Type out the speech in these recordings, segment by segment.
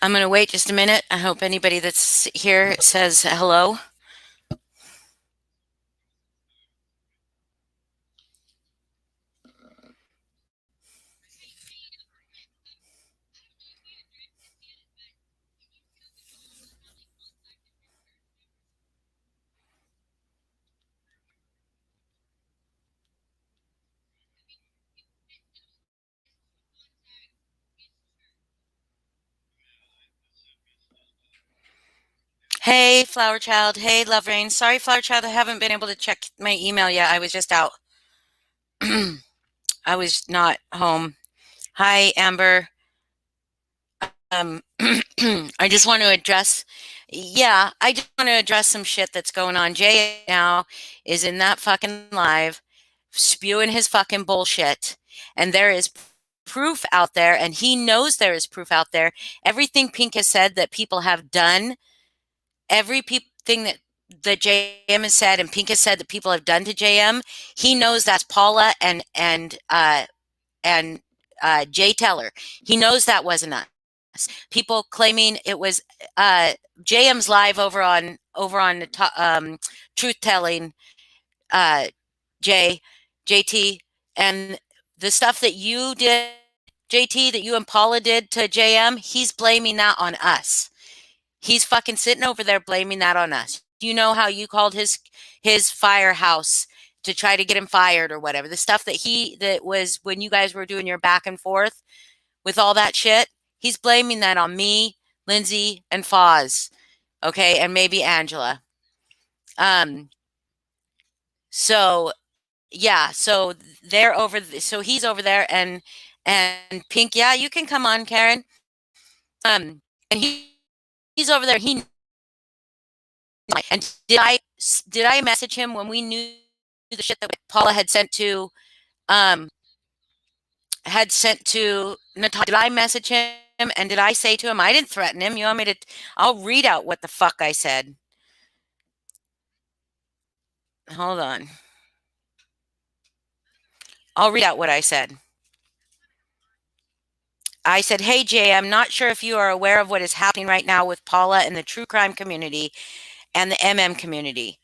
I'm going to wait just a minute. I hope anybody that's here says hello. Hey, Flower Child. Hey, Love Rain. Sorry, Flower Child, I haven't been able to check my email yet. I was just out. I was not home. Hi, Amber. Um, I just want to address, yeah, I just want to address some shit that's going on. Jay now is in that fucking live spewing his fucking bullshit, and there is proof out there, and he knows there is proof out there. Everything Pink has said that people have done, thing that JM has said and Pink has said that people have done to JM, he knows that's Paula and Jay Teller. He knows that wasn't us. People claiming it was JM's live over on the truth telling, uh, Jay JT, and the stuff that you did, JT, that you and Paula did to JM. He's blaming that on us. He's fucking sitting over there blaming that on us. You know how you called his firehouse to try to get him fired or whatever. The stuff that was when you guys were doing your back and forth with all that shit. He's blaming that on me, Lindsay, and Foz. Okay, and maybe Angela. Um so yeah, so so he's over there, and Pink, yeah, you can come on, Karen. And he's over there. He And did I message him when we knew the shit that Paula um had sent to Natasha? Did I message him, and did I say to him? I didn't threaten him. You want me to? I'll read out what the fuck I said. Hold on. I'll read out what I said. I said, "Hey Jay, I'm not sure if you are aware of what is happening right now with Paula in the true crime community and the MM community.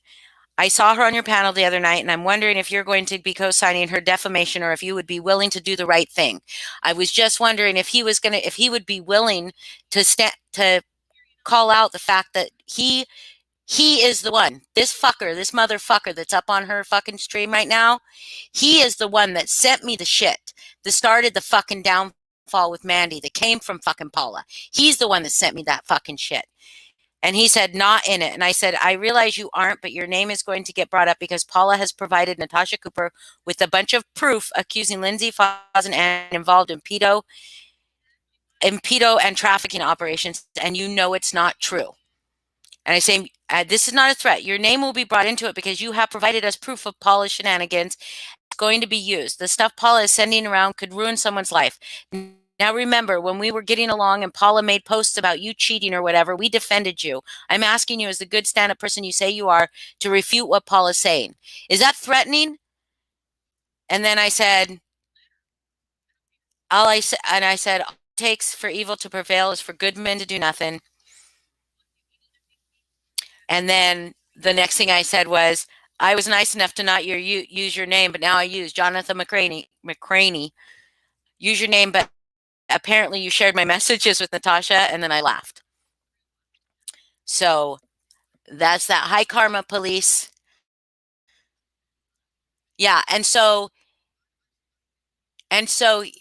I saw her on your panel the other night, and I'm wondering if you're going to be co-signing her defamation or if you would be willing to do the right thing. I was just wondering if he would be willing to call out the fact that he is the one, this motherfucker that's up on her fucking stream right now. He is the one that sent me the shit that started the fucking downfall with Mandy that came from fucking Paula. He's the one that sent me that fucking shit." And he said, "Not in it." And I said, "I realize you aren't, but your name is going to get brought up because Paula has provided Natasha Cooper with a bunch of proof accusing Lindsay Foz and involved in pedo and trafficking operations, and you know it's not true." And I say, "This is not a threat. Your name will be brought into it because you have provided us proof of Paula's shenanigans. It's going to be used. The stuff Paula is sending around could ruin someone's life. Now remember, when we were getting along and Paula made posts about you cheating or whatever, we defended you. I'm asking you, as the good stand-up person you say you are, to refute what Paula's saying. Is that threatening?" And then I said, all it takes for evil to prevail is for good men to do nothing. And then the next thing I said was, "I was nice enough to not use your name, but now I use Jonathan McCraney. Use your name, but apparently you shared my messages with Natasha," and then I laughed. So that's that high karma police. Yeah, and so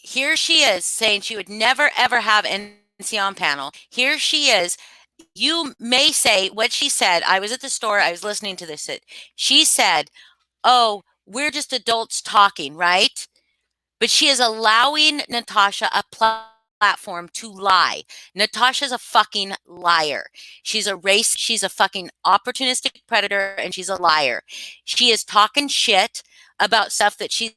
here she is saying she would never ever have NC on panel. Here she is. You may say what she said. I was at the store. I was listening to this. She said, "Oh, we're just adults talking, right?" But she is allowing Natasha a platform to lie. Natasha's a fucking liar. She's a fucking opportunistic predator, and she's a liar. She is talking shit about stuff that she's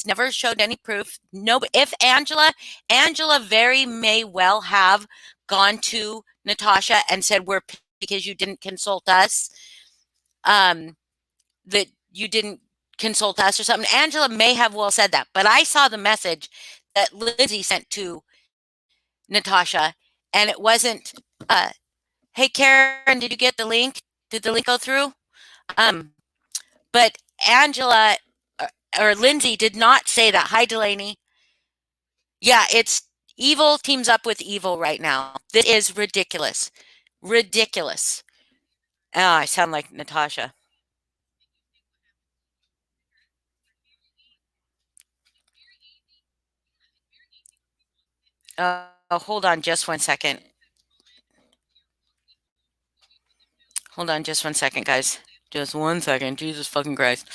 never showed any proof. No, if Angela very may well have gone to Natasha and said, because you didn't consult us, um, that you didn't consult us or something. Angela may have well said that, but I saw the message that Lindsay sent to Natasha, and it wasn't, hey, Karen, did you get the link? Did the link go through? Um, but Angela or Lindsay did not say that. Hi, Delaney. Yeah, it's evil teams up with evil right now. This is ridiculous. Ridiculous. Oh, I sound like Natasha. Hold on just 1 second. Hold on just 1 second, guys. Just 1 second. Jesus fucking Christ.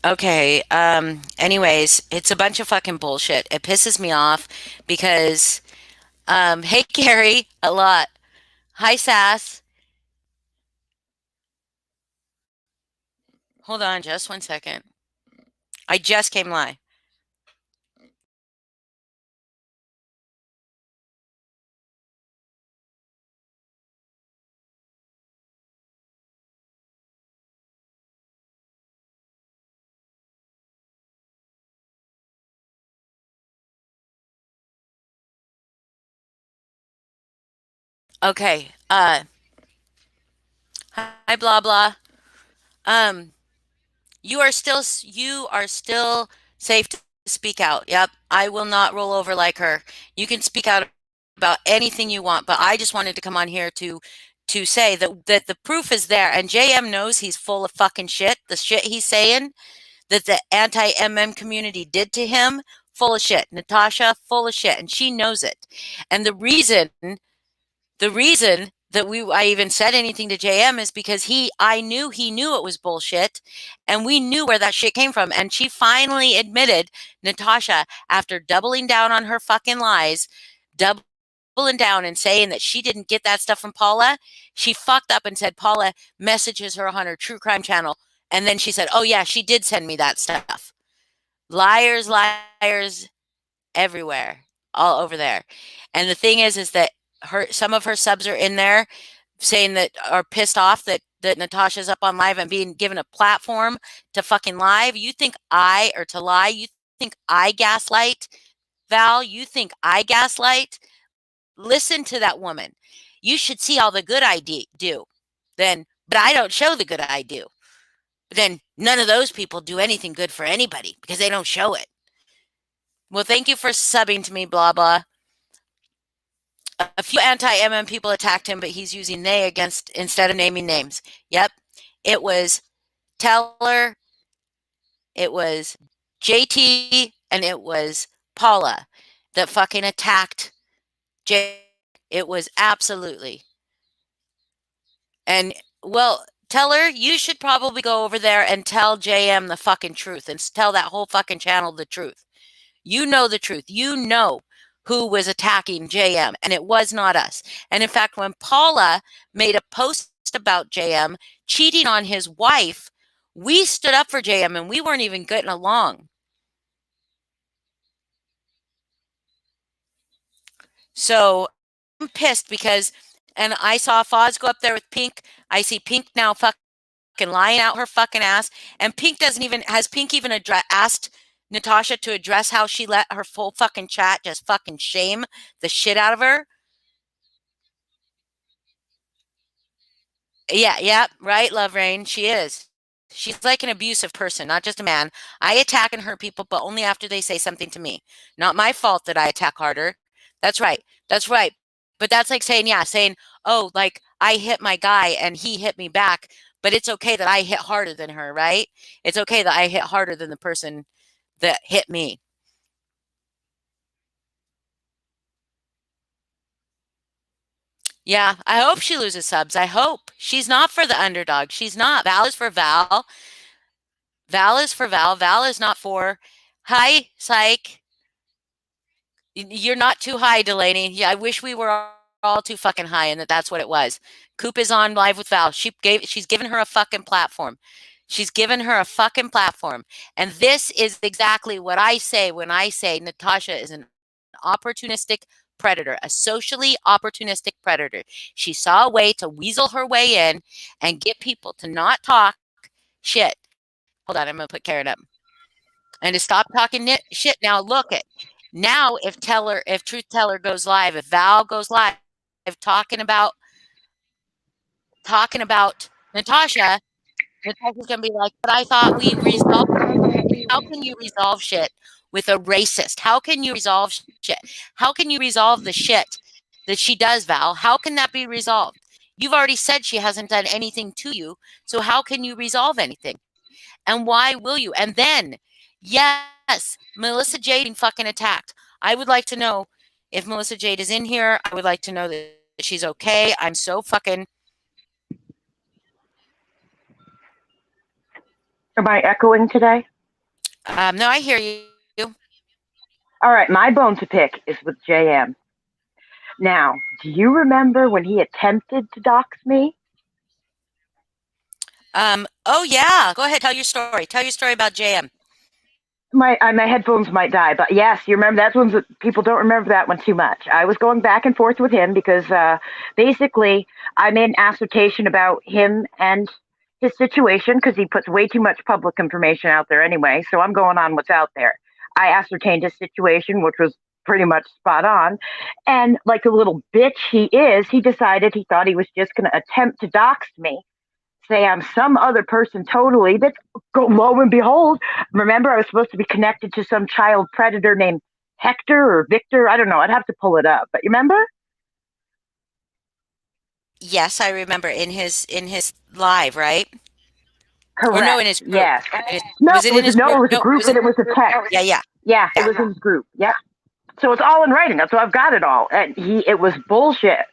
Okay, anyways, it's a bunch of fucking bullshit. It pisses me off because, hey, Gary, a lot. Hi, Sass. Hold on just 1 second. I just came live. Okay, hi, blah, blah. Um, you are still safe to speak out. Yep, I will not roll over like her. You can speak out about anything you want, but I just wanted to come on here to say that the proof is there, and JM knows he's full of fucking shit. The shit he's saying that the anti-MM community did to him, full of shit. Natasha, full of shit, and she knows it. And the reason that I even said anything to JM is because I knew he knew it was bullshit, and we knew where that shit came from. And she finally admitted, Natasha, after doubling down on her fucking lies, doubling down and saying that she didn't get that stuff from Paula, she fucked up and said Paula messages her on her true crime channel. And then she said, oh yeah, she did send me that stuff. Liars, liars, everywhere, all over there. And the thing is that some of her subs are in there saying that are pissed off that Natasha's up on live and being given a platform to fucking live. You think to lie? You think I gaslight? Val, you think I gaslight? Listen to that woman. You should see all the good I do. But I don't show the good I do. But then none of those people do anything good for anybody because they don't show it. Well, thank you for subbing to me, blah, blah. A few anti-MM people attacked him, but he's using they against instead of naming names. Yep. It was Teller, it was JT, and it was Paula that fucking attacked Jay. It was absolutely. And well, Teller, you should probably go over there and tell JM the fucking truth and tell that whole fucking channel the truth. You know the truth. You know who was attacking JM, and it was not us. And in fact, when Paula made a post about JM cheating on his wife, we stood up for JM and we weren't even getting along. So I'm pissed because, and I saw Foz go up there with Pink. I see Pink now fucking lying out her fucking ass. And Pink has Pink even asked Natasha to address how she let her full fucking chat just fucking shame the shit out of her? Yeah, right, Love Rain. She is. She's like an abusive person, not just a man. I attack and hurt people, but only after they say something to me. Not my fault that I attack harder. That's right. That's right. But that's like saying, oh, like I hit my guy and he hit me back, but it's okay that I hit harder than her, right? It's okay that I hit harder than the person that hit me. Yeah, I hope she loses subs. I hope. She's not for the underdog. She's not. Val is for Val. Val is for Val. Val is not for. Hi, Psych. You're not too high, Delaney. Yeah, I wish we were all too fucking high and that's what it was. Coop is on Live with Val. She's given her a fucking platform. She's given her a fucking platform. And this is exactly what I say when I say Natasha is an opportunistic predator, a socially opportunistic predator. She saw a way to weasel her way in and get people to not talk shit. Hold on, I'm going to put Karen up. And to stop talking shit. Now look it. Now if Truth Teller goes live, if Val goes live talking about Natasha, Natasha's gonna be like, but I thought we resolved. How can you resolve shit with a racist? How can you resolve shit? How can you resolve the shit that she does, Val? How can that be resolved? You've already said she hasn't done anything to you, so how can you resolve anything? And why will you? And then, yes, Melissa Jade being fucking attacked. I would like to know if Melissa Jade is in here. I would like to know that she's okay. I'm so fucking. Am I echoing today? No, I hear you. All right, my bone to pick is with JM. Now, do you remember when he attempted to dox me? Oh yeah. Go ahead. Tell your story. Tell your story about JM. My headphones might die, but yes, you remember that one. People don't remember that one too much. I was going back and forth with him because basically I made an assertion about him and his situation because he puts way too much public information out there anyway. So I'm going on what's out there. I ascertained his situation, which was pretty much spot on. And like the little bitch he is, he decided he thought he was just going to attempt to dox me, say I'm some other person totally. That's lo and behold. Remember, I was supposed to be connected to some child predator named Hector or Victor. I don't know. I'd have to pull it up. But you remember? Yes, I remember in his live, right? Or no, in Correct. his group. Yes. No, Was it in his no, group? it was a No, group was and it? it was a text. Yeah, yeah, Yeah, it yeah. was in his group. Yep. So it's all in writing. So I've got it all. And it was bullshit.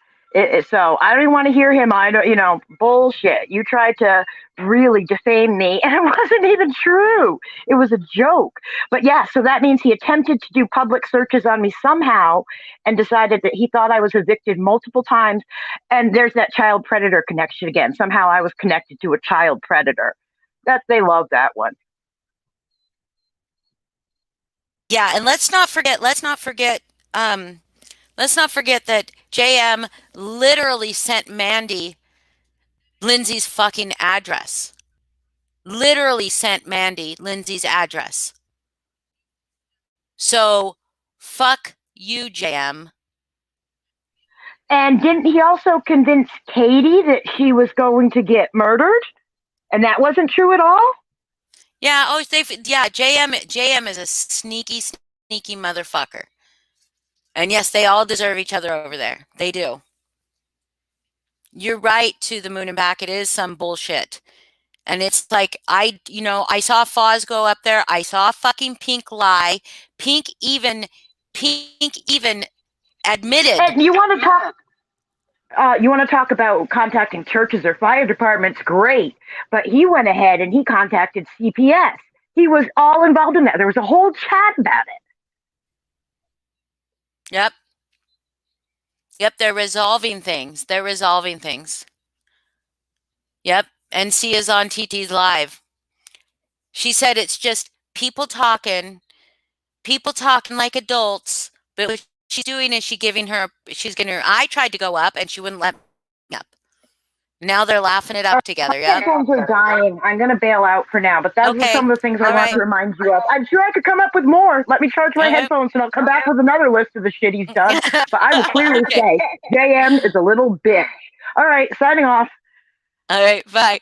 So I don't even want to hear him. I don't, bullshit. You tried to really defame me, and it wasn't even true. It was a joke. But yeah, so that means he attempted to do public searches on me somehow, and decided that he thought I was evicted multiple times. And there's that child predator connection again. Somehow I was connected to a child predator. That they love that one. Yeah, and let's not forget that JM literally sent Mandy Lindsay's fucking address. Literally sent Mandy Lindsay's address. So fuck you, JM. And didn't he also convince Katie that she was going to get murdered? And that wasn't true at all? Yeah, JM is a sneaky motherfucker. And yes, they all deserve each other over there. They do. You're right, to the moon and back. It is some bullshit. And it's like, I saw Foz go up there. I saw fucking Pink lie. Pink even admitted. And you want to talk? You want to talk about contacting churches or fire departments? Great, but he went ahead and he contacted CPS. He was all involved in that. There was a whole chat about it. Yep. Yep, they're resolving things. They're resolving things. Yep. And Sia's on TT's live. She said it's just people talking like adults, but what she's doing is she's getting her. I tried to go up and she wouldn't let me up. Now they're laughing it up together. Yeah. Headphones are dying. I'm going to bail out for now, but those are some of the things I want to remind you of. I'm sure I could come up with more. Let me charge my headphones and I'll come back with another list of the shit he's done. But I will clearly say JM is a little bitch. All right, signing off. All right, bye.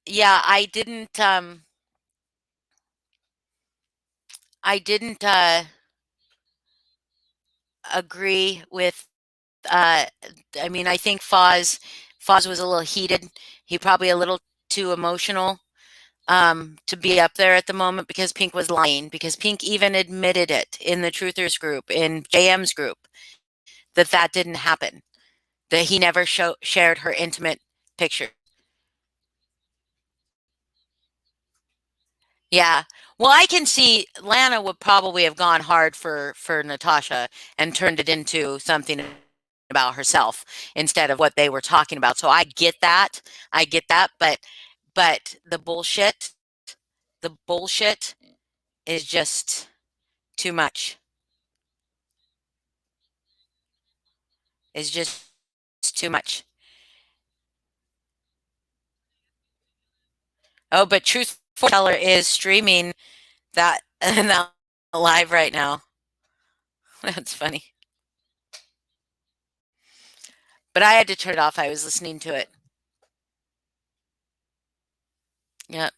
Yeah, I didn't agree with I mean, I think Foz was a little heated. He probably a little too emotional to be up there at the moment because Pink was lying, because Pink even admitted it in the Truthers group, in JM's group, that didn't happen, that he never shared her intimate picture. Yeah. Well, I can see Lana would probably have gone hard for Natasha and turned it into something about herself instead of what they were talking about. So I get that. I get that, but the bullshit is just too much. Is just too much. Oh, but Truth Teller is streaming that that live right now. That's funny. But I had to turn it off. I was listening to it. Yep.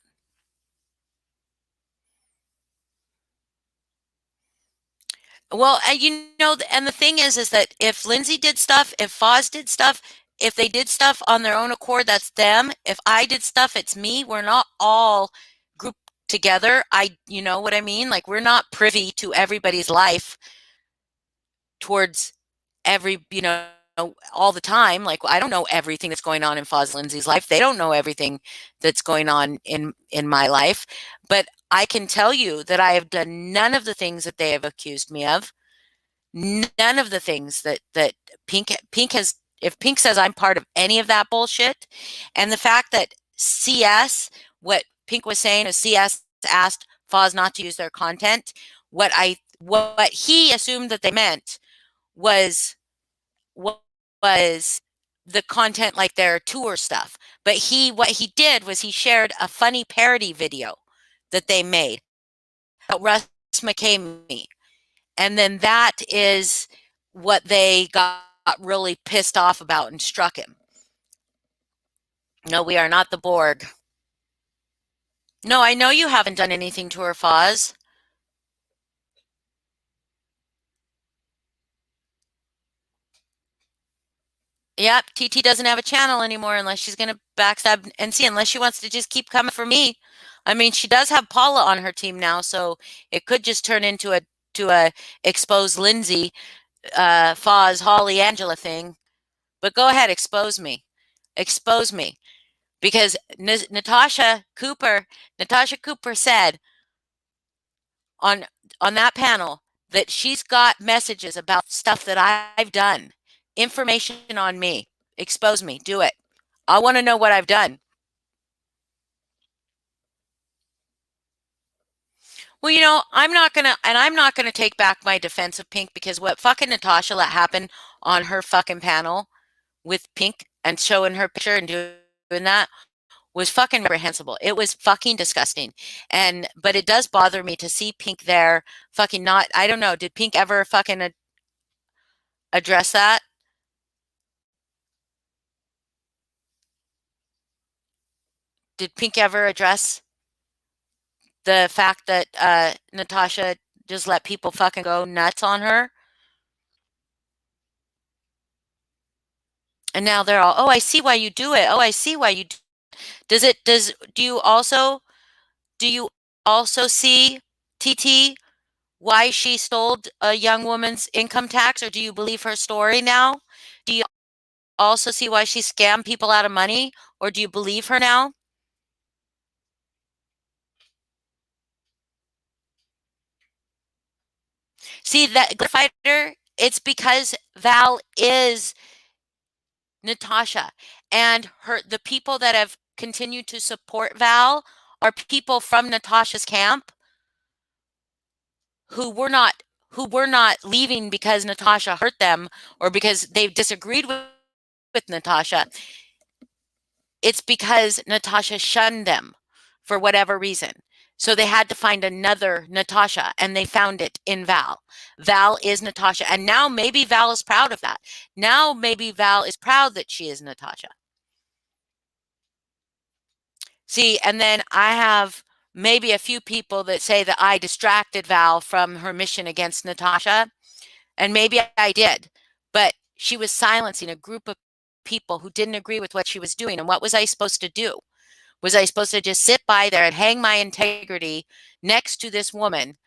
Well, and the thing is that if Lindsay did stuff, if Foz did stuff, if they did stuff on their own accord, that's them. If I did stuff, it's me. We're not all grouped together. You know what I mean? Like we're not privy to everybody's life towards all the time. Like I don't know everything that's going on in Foz Lindsay's life. They don't know everything that's going on in my life. But I can tell you that I have done none of the things that they have accused me of. None of the things that Pink has. If Pink says I'm part of any of that bullshit, and the fact that what Pink was saying is CS asked Foz not to use their content. What he assumed that they meant was was the content, like their tour stuff. But what he did was he shared a funny parody video that they made about Russ McKamey. And then that is what they got really pissed off about and struck him. No, we are not the Borg. No, I know you haven't done anything to her, Foz. Yep, TT doesn't have a channel anymore unless she's going to backstab NC, unless she wants to just keep coming for me. I mean, she does have Paula on her team now, so it could just turn into a expose Lindsay, Foz, Holly, Angela thing. But go ahead, expose me. Expose me. Because Natasha Cooper said on that panel that she's got messages about stuff that I've done, information on me. Expose me, do it. I want to know what I've done. Well, I'm not gonna take back my defense of Pink, because what fucking Natasha let happen on her fucking panel with Pink and showing her picture and doing that was fucking reprehensible. It was fucking disgusting. But it does bother me to see Pink there fucking not. I don't know. Did Pink ever fucking address that? Did Pink ever address the fact that Natasha just let people fucking go nuts on her? And now they're all, oh, I see why you do it. Oh, I see why you do. Do you also see, TT, why she stole a young woman's income tax, or do you believe her story now? Do you also see why she scammed people out of money, or do you believe her now? See that fighter? It's because Val is Natasha, and the people that have continued to support Val are people from Natasha's camp who were not leaving because Natasha hurt them or because they disagreed with Natasha. It's because Natasha shunned them for whatever reason. So they had to find another Natasha, and they found it in Val. Val is Natasha. And now maybe Val is proud of that. Now maybe Val is proud that she is Natasha. See, and then I have maybe a few people that say that I distracted Val from her mission against Natasha. And maybe I did. But she was silencing a group of people who didn't agree with what she was doing. And what was I supposed to do? Was I supposed to just sit by there and hang my integrity next to this woman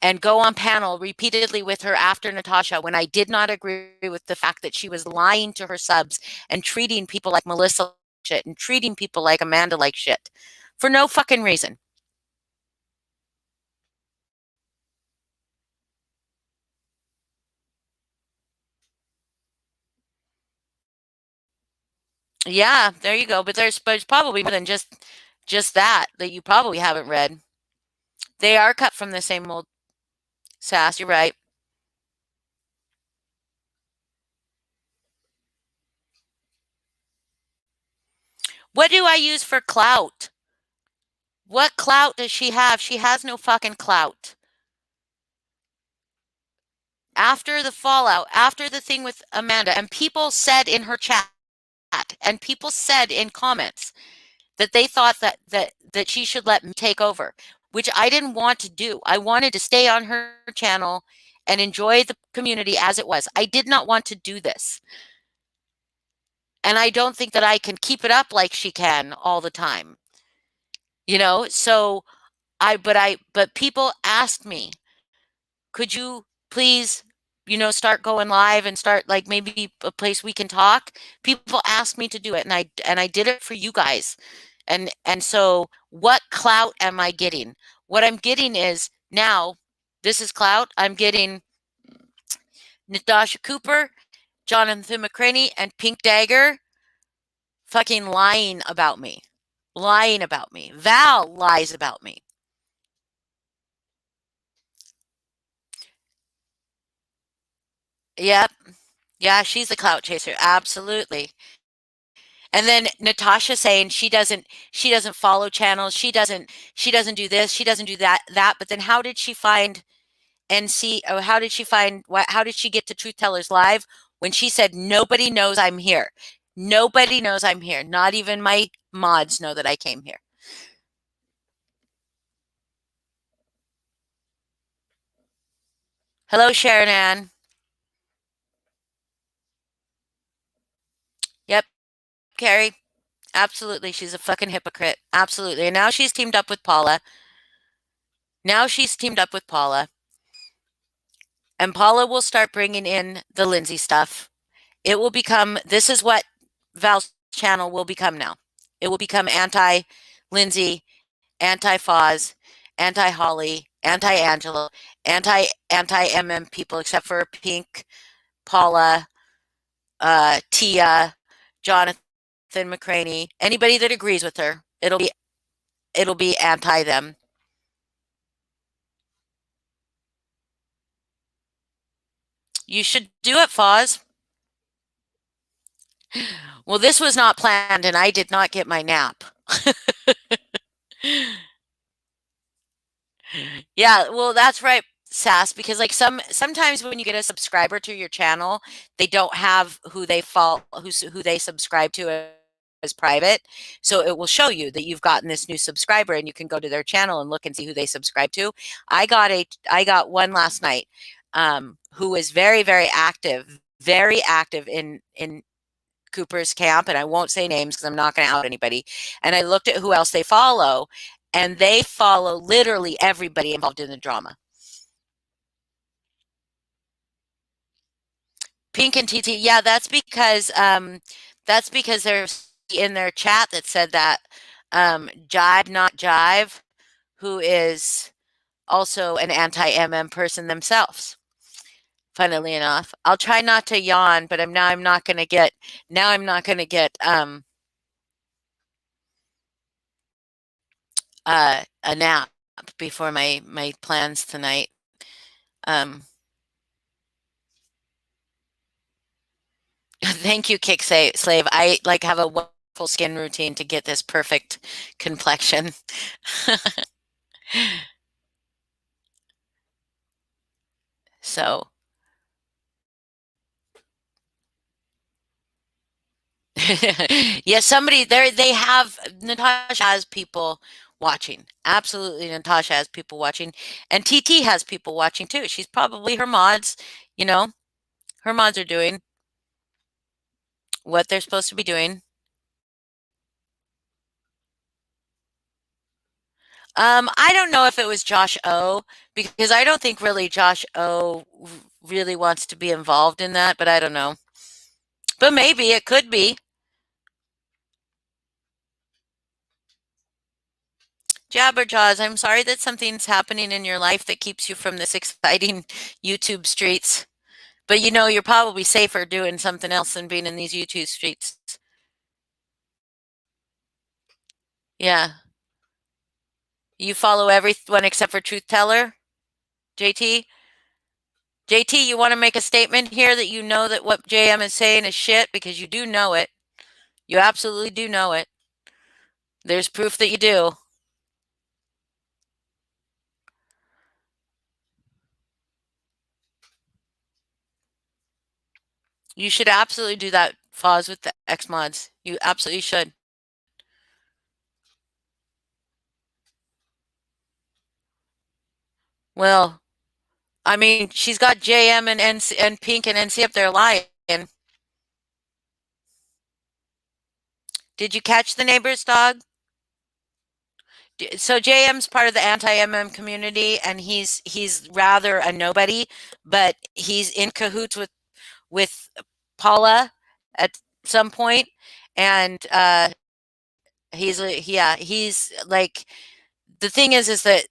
and go on panel repeatedly with her after Natasha when I did not agree with the fact that she was lying to her subs and treating people like Melissa shit and treating people like Amanda like shit for no fucking reason? Yeah, there you go. But there's probably more than just that you probably haven't read. They are cut from the same mold. Sass, you're right. What do I use for clout? What clout does she have? She has no fucking clout. After the fallout, after the thing with Amanda, and people said in her chat, and people said in comments that they thought that she should let me take over, which I didn't want to do. I wanted to stay on her channel and enjoy the community as it was. I did not want to do this. And I don't think that I can keep it up like she can all the time. So but people asked me, could you please, start going live and start like maybe a place we can talk? People asked me to do it, and I did it for you guys. And so what clout am I getting? What I'm getting is now this is clout. I'm getting Natasha Cooper, Jonathan McCraney, and Pink Dagger fucking lying about me. Lying about me. Val lies about me. Yep. Yeah, she's a clout chaser. Absolutely. And then Natasha saying she doesn't follow channels. She doesn't do this. She doesn't do that. But then how did she find NC? Oh, how did she find what? How did she get to Truth Tellers Live when she said nobody knows I'm here? Nobody knows I'm here. Not even my mods know that I came here. Hello, Sharon Ann. Yep, Carrie. Absolutely, she's a fucking hypocrite. Absolutely. And now she's teamed up with Paula. Now she's teamed up with Paula. And Paula will start bringing in the Lindsay stuff. It will become, this is what Val's channel will become now. It will become anti Lindsay, anti Foz, anti Holly, anti Angela, anti MM people, except for Pink, Paula, Tia, Jonathan McCraney, anybody that agrees with her. It'll be anti them. You should do it, Foz. Well, this was not planned, and I did not get my nap. Yeah, well, that's right, Sass, because like sometimes when you get a subscriber to your channel, they don't have who they subscribe to as private. So it will show you that you've gotten this new subscriber and you can go to their channel and look and see who they subscribe to. I got one last night who was very active in Cooper's camp, and I won't say names because I'm not going to out anybody. And I looked at who else they follow, and they follow literally everybody involved in the drama. Pink and TT, yeah, that's because there's in their chat that said that Jive Not Jive, who is also an anti-MM person themselves. Funnily enough, I'll try not to yawn, but I'm not going to get a nap before my plans tonight. Um, thank you, Kick Slave. I like have a wonderful skin routine to get this perfect complexion. So, yeah, somebody there. They have Natasha has people watching. Absolutely, Natasha has people watching, and TT has people watching too. She's probably her mods. You know, her mods are doing what they're supposed to be doing. I don't know if it was Josh O because I don't think really Josh O really wants to be involved in that, but I don't know. But maybe it could be. Jabberjaws, I'm sorry that something's happening in your life that keeps you from this exciting YouTube streets. But you're probably safer doing something else than being in these YouTube streets. Yeah. You follow everyone except for Truth Teller, JT? JT, you want to make a statement here that you know that what JM is saying is shit because you do know it. You absolutely do know it. There's proof that you do. You should absolutely do that, Foz, with the X mods. You absolutely should. Well, I mean, she's got JM and and Pink and NC up there lying. Did you catch the neighbor's dog? So JM's part of the anti-MM community, and he's rather a nobody, but he's in cahoots with Paula at some point, and yeah, he's like the thing is that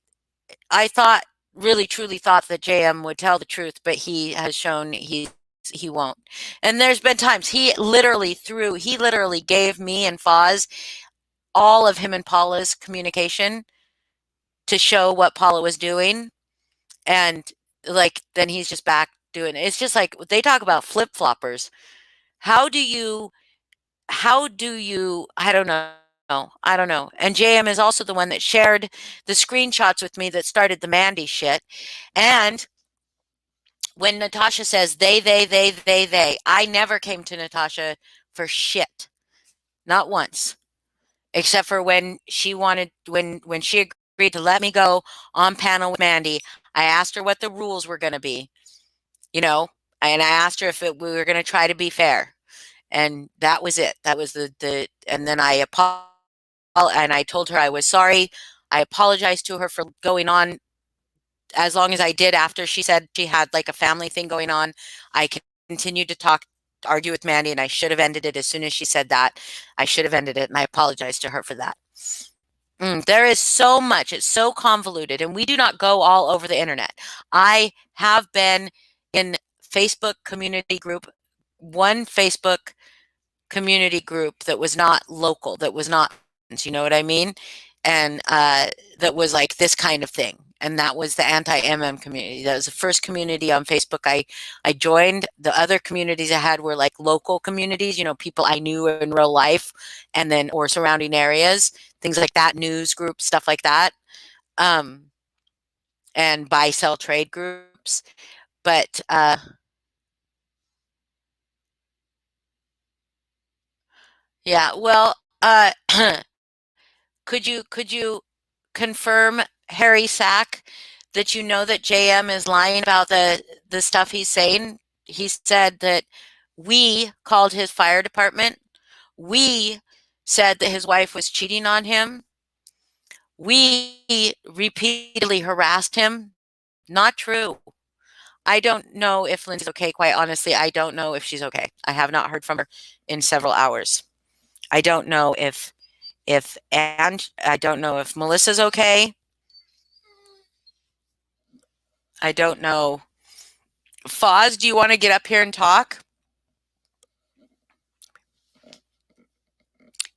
I thought really truly thought that JM would tell the truth, but he has shown he won't. And there's been times he literally gave me and Foz all of him and Paula's communication to show what Paula was doing, and like then he's just back doing it. It's just like they talk about flip-floppers. How do you I don't know. I don't know. And JM is also the one that shared the screenshots with me that started the Mandy shit. And when Natasha says they, I never came to Natasha for shit. Not once. Except for when she wanted when she agreed to let me go on panel with Mandy. I asked her what the rules were going to be, you know, and I asked her if we were going to try to be fair. And that was it. That was and then I apologized and I told her I was sorry. I apologized to her for going on as long as I did after she said she had like a family thing going on. I continued to argue with Mandy, and I should have ended it as soon as she said that. I should have ended it, and I apologized to her for that. There is so much. It's so convoluted, and we do not go all over the internet. I have been in Facebook community group, one Facebook community group that was not local, that was not, you know what I mean? And that was like this kind of thing. And that was the anti-MM community. That was the first community on Facebook I joined. The other communities I had were like local communities, you know, people I knew in real life, and then or surrounding areas, things like that, news groups, stuff like that, um, and buy sell trade groups. But yeah, well, could you confirm, Harry Sack, that you know that JM is lying about the stuff he's saying? He said that we called his fire department. We said that his wife was cheating on him. We repeatedly harassed him. Not true. I don't know if Lindsay's okay. Quite honestly, I don't know if she's okay. I have not heard from her in several hours. I don't know and I don't know if Melissa's okay. I don't know. Foz, do you want to get up here and talk?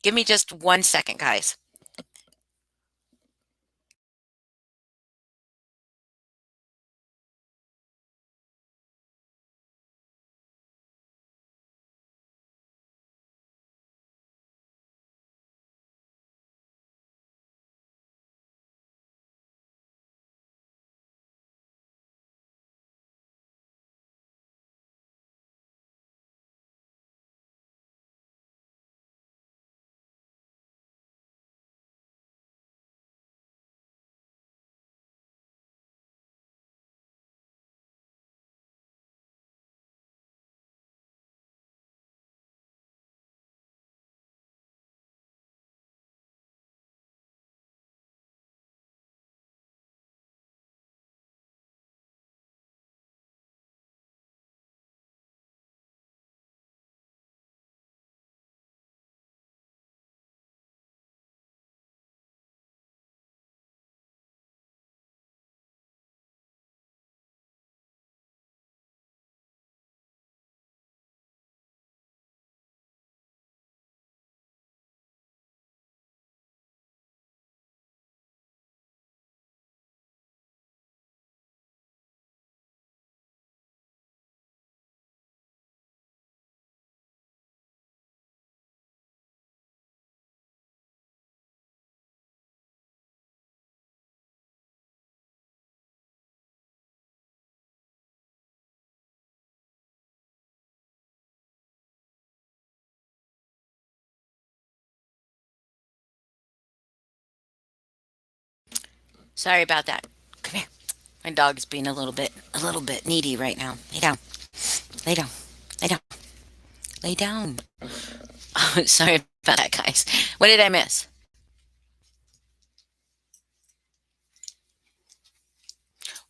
Give me just 1 second, guys. Sorry about that. Come here. My dog is being a little bit needy right now. Lay down. Lay down. Lay down. Lay down. Oh, sorry about that, guys. What did I miss?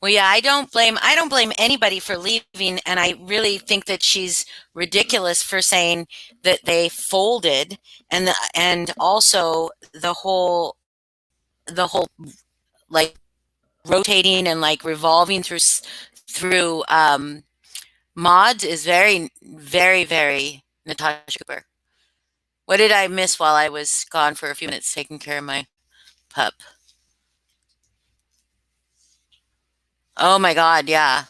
Well, yeah, I don't blame anybody for leaving, and I really think that she's ridiculous for saying that they folded, and also the whole like rotating and like revolving through mods is very Natasha Cooper. What did I miss while I was gone for a few minutes taking care of my pup? Oh my God, yeah.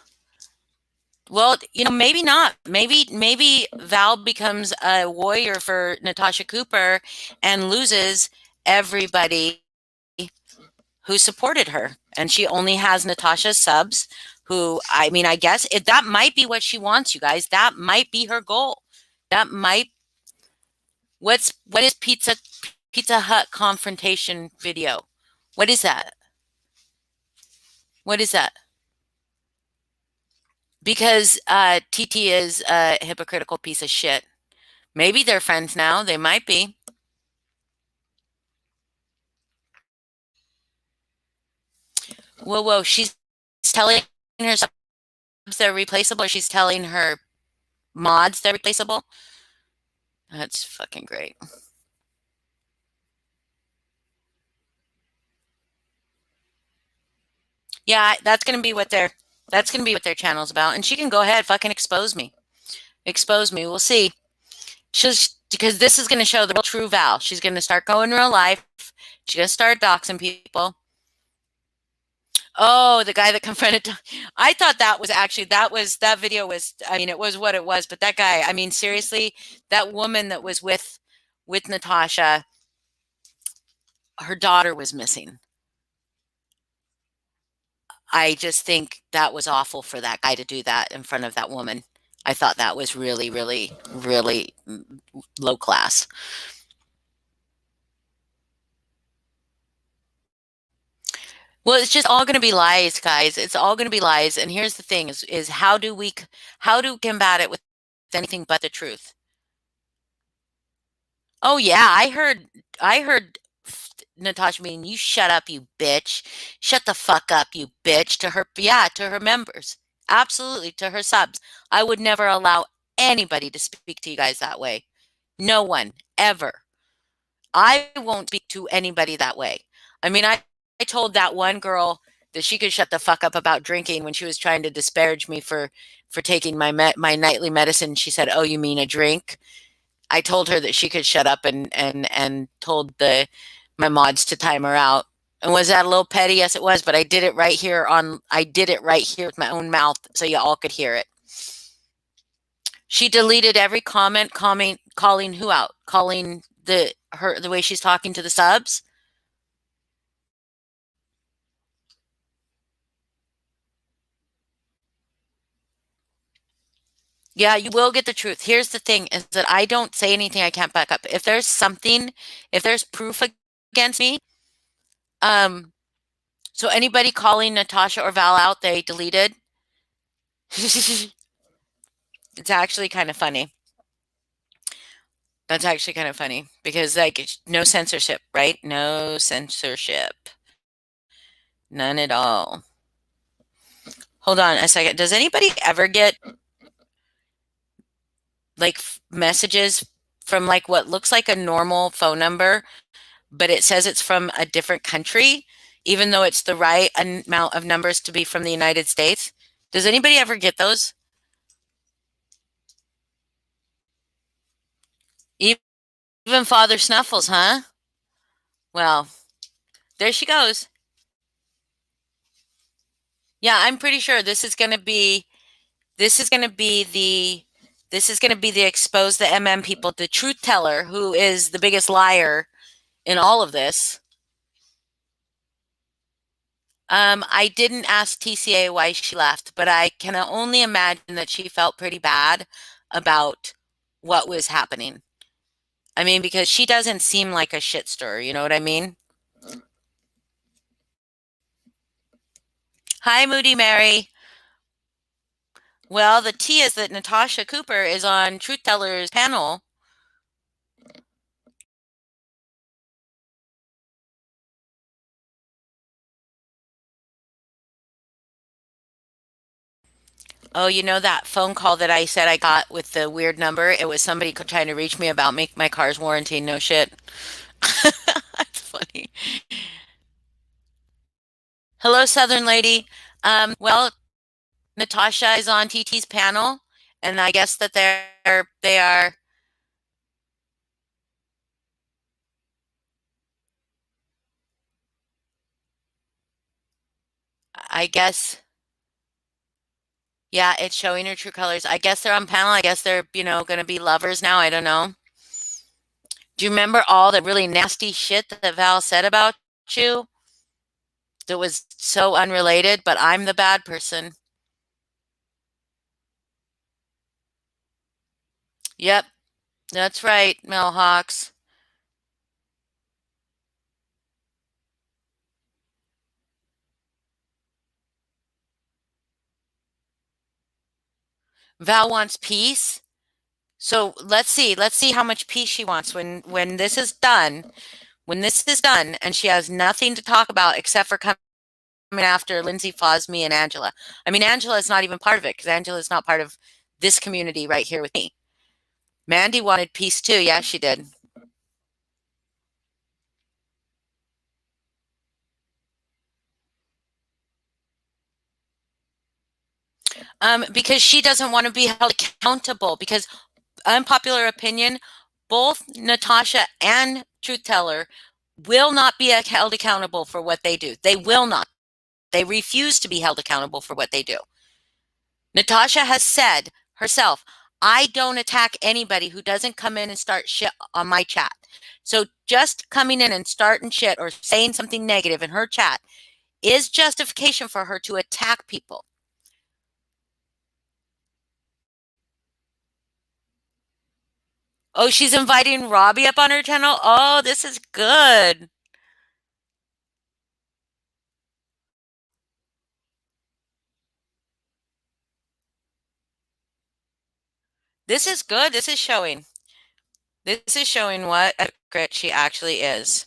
Well, maybe not. Maybe Val becomes a warrior for Natasha Cooper and loses everybody who supported her. And she only has Natasha's subs, who, I mean, I guess that might be what she wants, you guys. That might be her goal. That might what is Pizza Hut confrontation video? What is that? What is that? Because TT is a hypocritical piece of shit. Maybe they're friends now. They might be. Whoa, whoa. She's telling her subs they're replaceable, or she's telling her mods they're replaceable. That's fucking great. Yeah, that's gonna be what their channel's about. And she can go ahead, fucking expose me. Expose me. We'll see. Because this is gonna show the real true Val. She's gonna start going real life. She's gonna start doxing people. Oh, the guy that confronted. I thought that video was. I mean, it was what it was. But that guy. I mean, seriously, that woman that was with Natasha, her daughter was missing. I just think that was awful for that guy to do that in front of that woman. I thought that was really low class. Well, it's just all going to be lies, guys. It's all going to be lies. And here's the thing: is how do we combat it with anything but the truth? Oh yeah, I heard Natasha mean, "You shut up, you bitch. Shut the fuck up, you bitch," to her, yeah, to her members. Absolutely, to her subs. I would never allow anybody to speak to you guys that way. No one ever. I won't speak to anybody that way. I mean, I told that one girl that she could shut the fuck up about drinking when she was trying to disparage me for taking my nightly medicine. She said, "Oh, you mean a drink?" I told her that she could shut up and told the my mods to time her out. And was that a little petty? Yes, it was, but I did it right here with my own mouth so you all could hear it. She deleted every comment calling who out? Calling the way she's talking to the subs? Yeah, you will get the truth. Here's the thing is that I don't say anything I can't back up. If there's proof against me, um, so anybody calling Natasha or Val out, they deleted. It's actually kind of funny. That's actually kind of funny because like no censorship, right? No censorship. None at all. Hold on a second. Does anybody ever get like messages from like what looks like a normal phone number, but it says it's from a different country, even though it's the right amount of numbers to be from the United States? Does anybody ever get those? Even Father Snuffles, huh? Well, there she goes. Yeah, I'm pretty sure this is going to be this is going to be the expose the MM people, the truth teller who is the biggest liar in all of this. I didn't ask TCA why she left, but I can only imagine that she felt pretty bad about what was happening. I mean, because she doesn't seem like a shit stirrer, you know what I mean? Hi, Moody Mary. Well, the tea is that Natasha Cooper is on Truth Teller's panel. Oh, you know that phone call that I said I got with the weird number? It was somebody trying to reach me about make my car's warranty. No shit. That's funny. Hello, Southern Lady. Well, Natasha is on TT's panel, and I guess that they are. I guess, yeah, it's showing her true colors. I guess they're on panel. I guess they're, going to be lovers now. I don't know. Do you remember all the really nasty shit that Val said about you? That was so unrelated, but I'm the bad person. Yep, that's right, Mel Hawks. Val wants peace. So let's see how much peace she wants when this is done. When this is done and she has nothing to talk about except for coming after Lindsay Fosme and Angela. I mean, Angela is not even part of it because Angela is not part of this community right here with me. Mandy wanted peace too. Yeah, she did. Because she doesn't want to be held accountable. Because unpopular opinion, both Natasha and Truth Teller will not be held accountable for what they do. They will not. They refuse to be held accountable for what they do. Natasha has said herself, I don't attack anybody who doesn't come in and start shit on my chat. So just coming in and starting shit or saying something negative in her chat is justification for her to attack people. Oh, she's inviting Robbie up on her channel? Oh, this is good. This is good. This is showing. This is showing what a grit she actually is.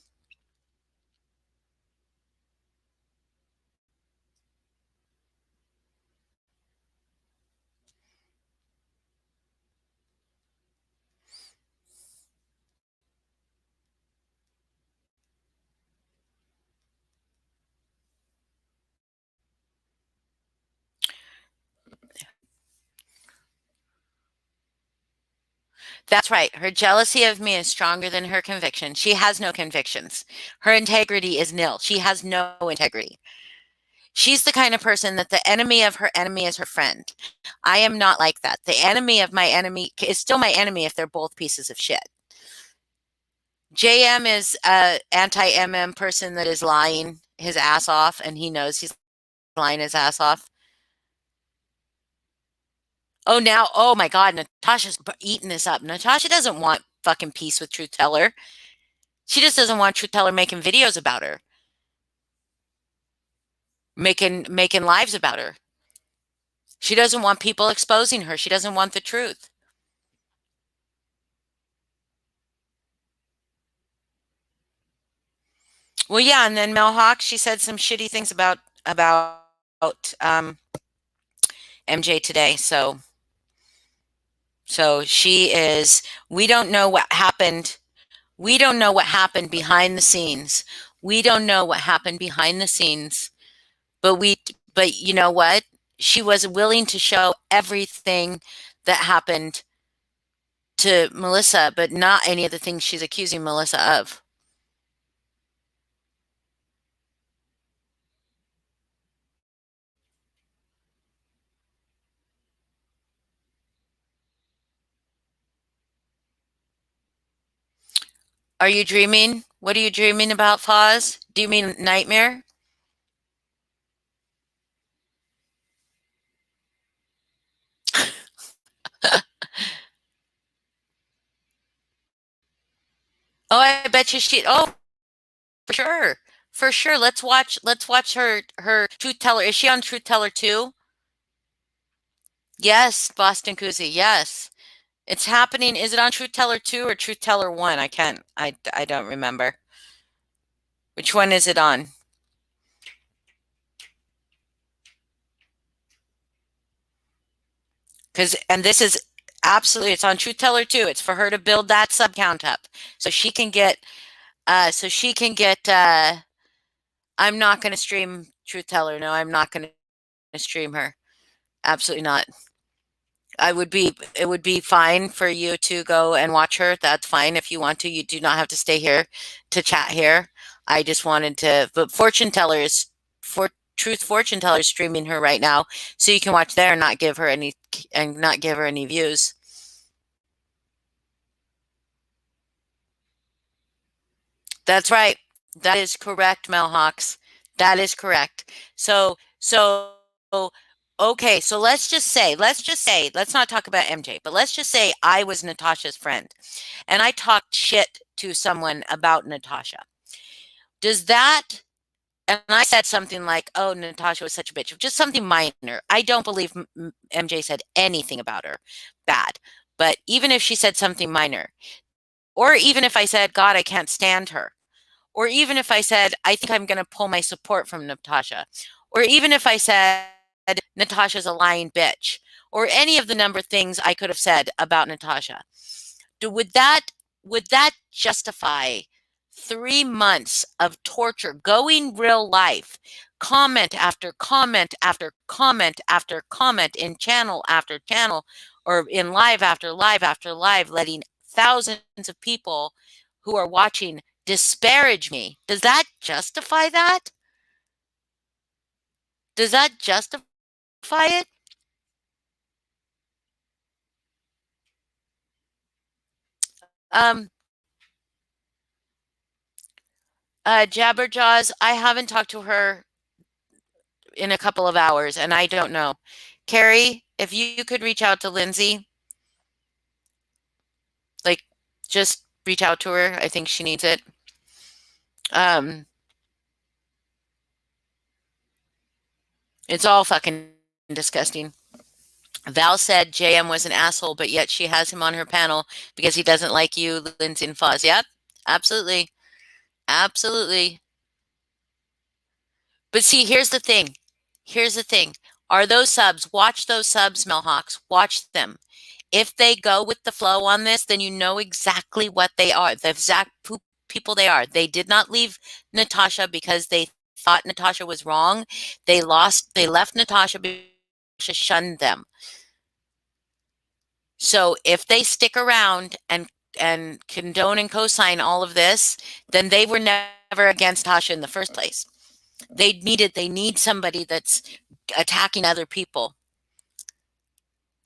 That's right. Her jealousy of me is stronger than her conviction. She has no convictions. Her integrity is nil. She has no integrity. She's the kind of person that the enemy of her enemy is her friend. I am not like that. The enemy of my enemy is still my enemy if they're both pieces of shit. JM is a anti-MM person that is lying his ass off, and he knows he's lying his ass off. Oh, now, oh my God, Natasha's eating this up. Natasha doesn't want fucking peace with Truth Teller. She just doesn't want Truth Teller making videos about her, making lives about her. She doesn't want people exposing her. She doesn't want the truth. Well, yeah, and then Mel Hawk, she said some shitty things about um, MJ today. So she is. We don't know what happened. We don't know what happened behind the scenes. We don't know what happened behind the scenes. But but you know what? She was willing to show everything that happened to Melissa, but not any of the things she's accusing Melissa of. Are you dreaming? What are you dreaming about, Foz? Do you mean nightmare? Oh, I bet you she. Oh, for sure. For sure. Let's watch her Truth Teller. Is she on Truth Teller too? Yes, Boston Koozie. Yes. It's happening. Is it on Truth Teller 2 or Truth Teller 1? I don't remember. Which one is it on? And this is absolutely, it's on Truth Teller 2. It's for her to build that sub count up so she can get I'm not going to stream Truth Teller. No, I'm not going to stream her. Absolutely not. It would be fine for you to go and watch her. That's fine if you want to. You do not have to stay here to chat here. I just wanted to, but Truth Fortune Teller is streaming her right now, so you can watch there and not give her any views. That's right. That is correct, Melhawks. That is correct. So okay, so let's not talk about MJ, but let's just say I was Natasha's friend and I talked shit to someone about Natasha. Does that, and I said something like, oh, Natasha was such a bitch, just something minor. I don't believe MJ said anything about her bad. But even if she said something minor, or even if I said, God, I can't stand her, or even if I said, I think I'm going to pull my support from Natasha, or even if I said, Natasha's a lying bitch, or any of the number of things I could have said about Natasha, would that justify 3 months of torture, going real life, comment after comment after comment after comment in channel after channel, or in live after live after live, letting thousands of people who are watching disparage me? Does that justify that? Does that justify it? Um, Jabberjaws, I haven't talked to her in a couple of hours, and I don't know. Carrie, if you could reach out to Lindsay, like, just reach out to her. I think she needs it. Um, it's all fucking disgusting. Val said JM was an asshole, but yet she has him on her panel because he doesn't like you, Lindsay and Foz. Yep, absolutely. Absolutely. But see, here's the thing. Here's the thing. Are those subs, watch those subs, Melhawks, watch them. If they go with the flow on this, then you know exactly what they are, the exact people they are. They did not leave Natasha because they thought Natasha was wrong. They left Natasha because Natasha shunned them. So if they stick around and condone and co-sign all of this, then they were never against Tasha in the first place. They need somebody that's attacking other people.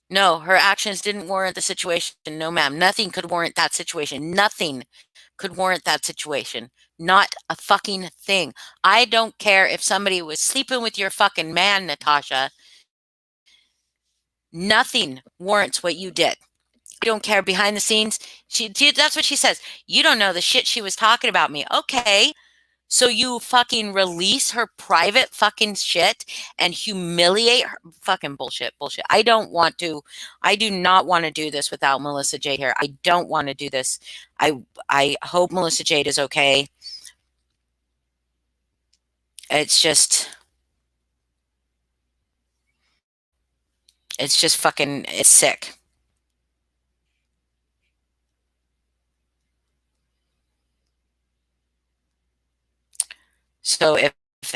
No, her actions didn't warrant the situation. No, ma'am. Nothing could warrant that situation. Nothing could warrant that situation. Not a fucking thing. I don't care if somebody was sleeping with your fucking man, Natasha. Nothing warrants what you did. I don't care behind the scenes. That's what she says. You don't know the shit she was talking about me. Okay. So you fucking release her private fucking shit and humiliate her. Fucking bullshit. I do not want to do this without Melissa Jade here. I don't want to do this. I hope Melissa Jade is okay. It's just fucking, it's sick. So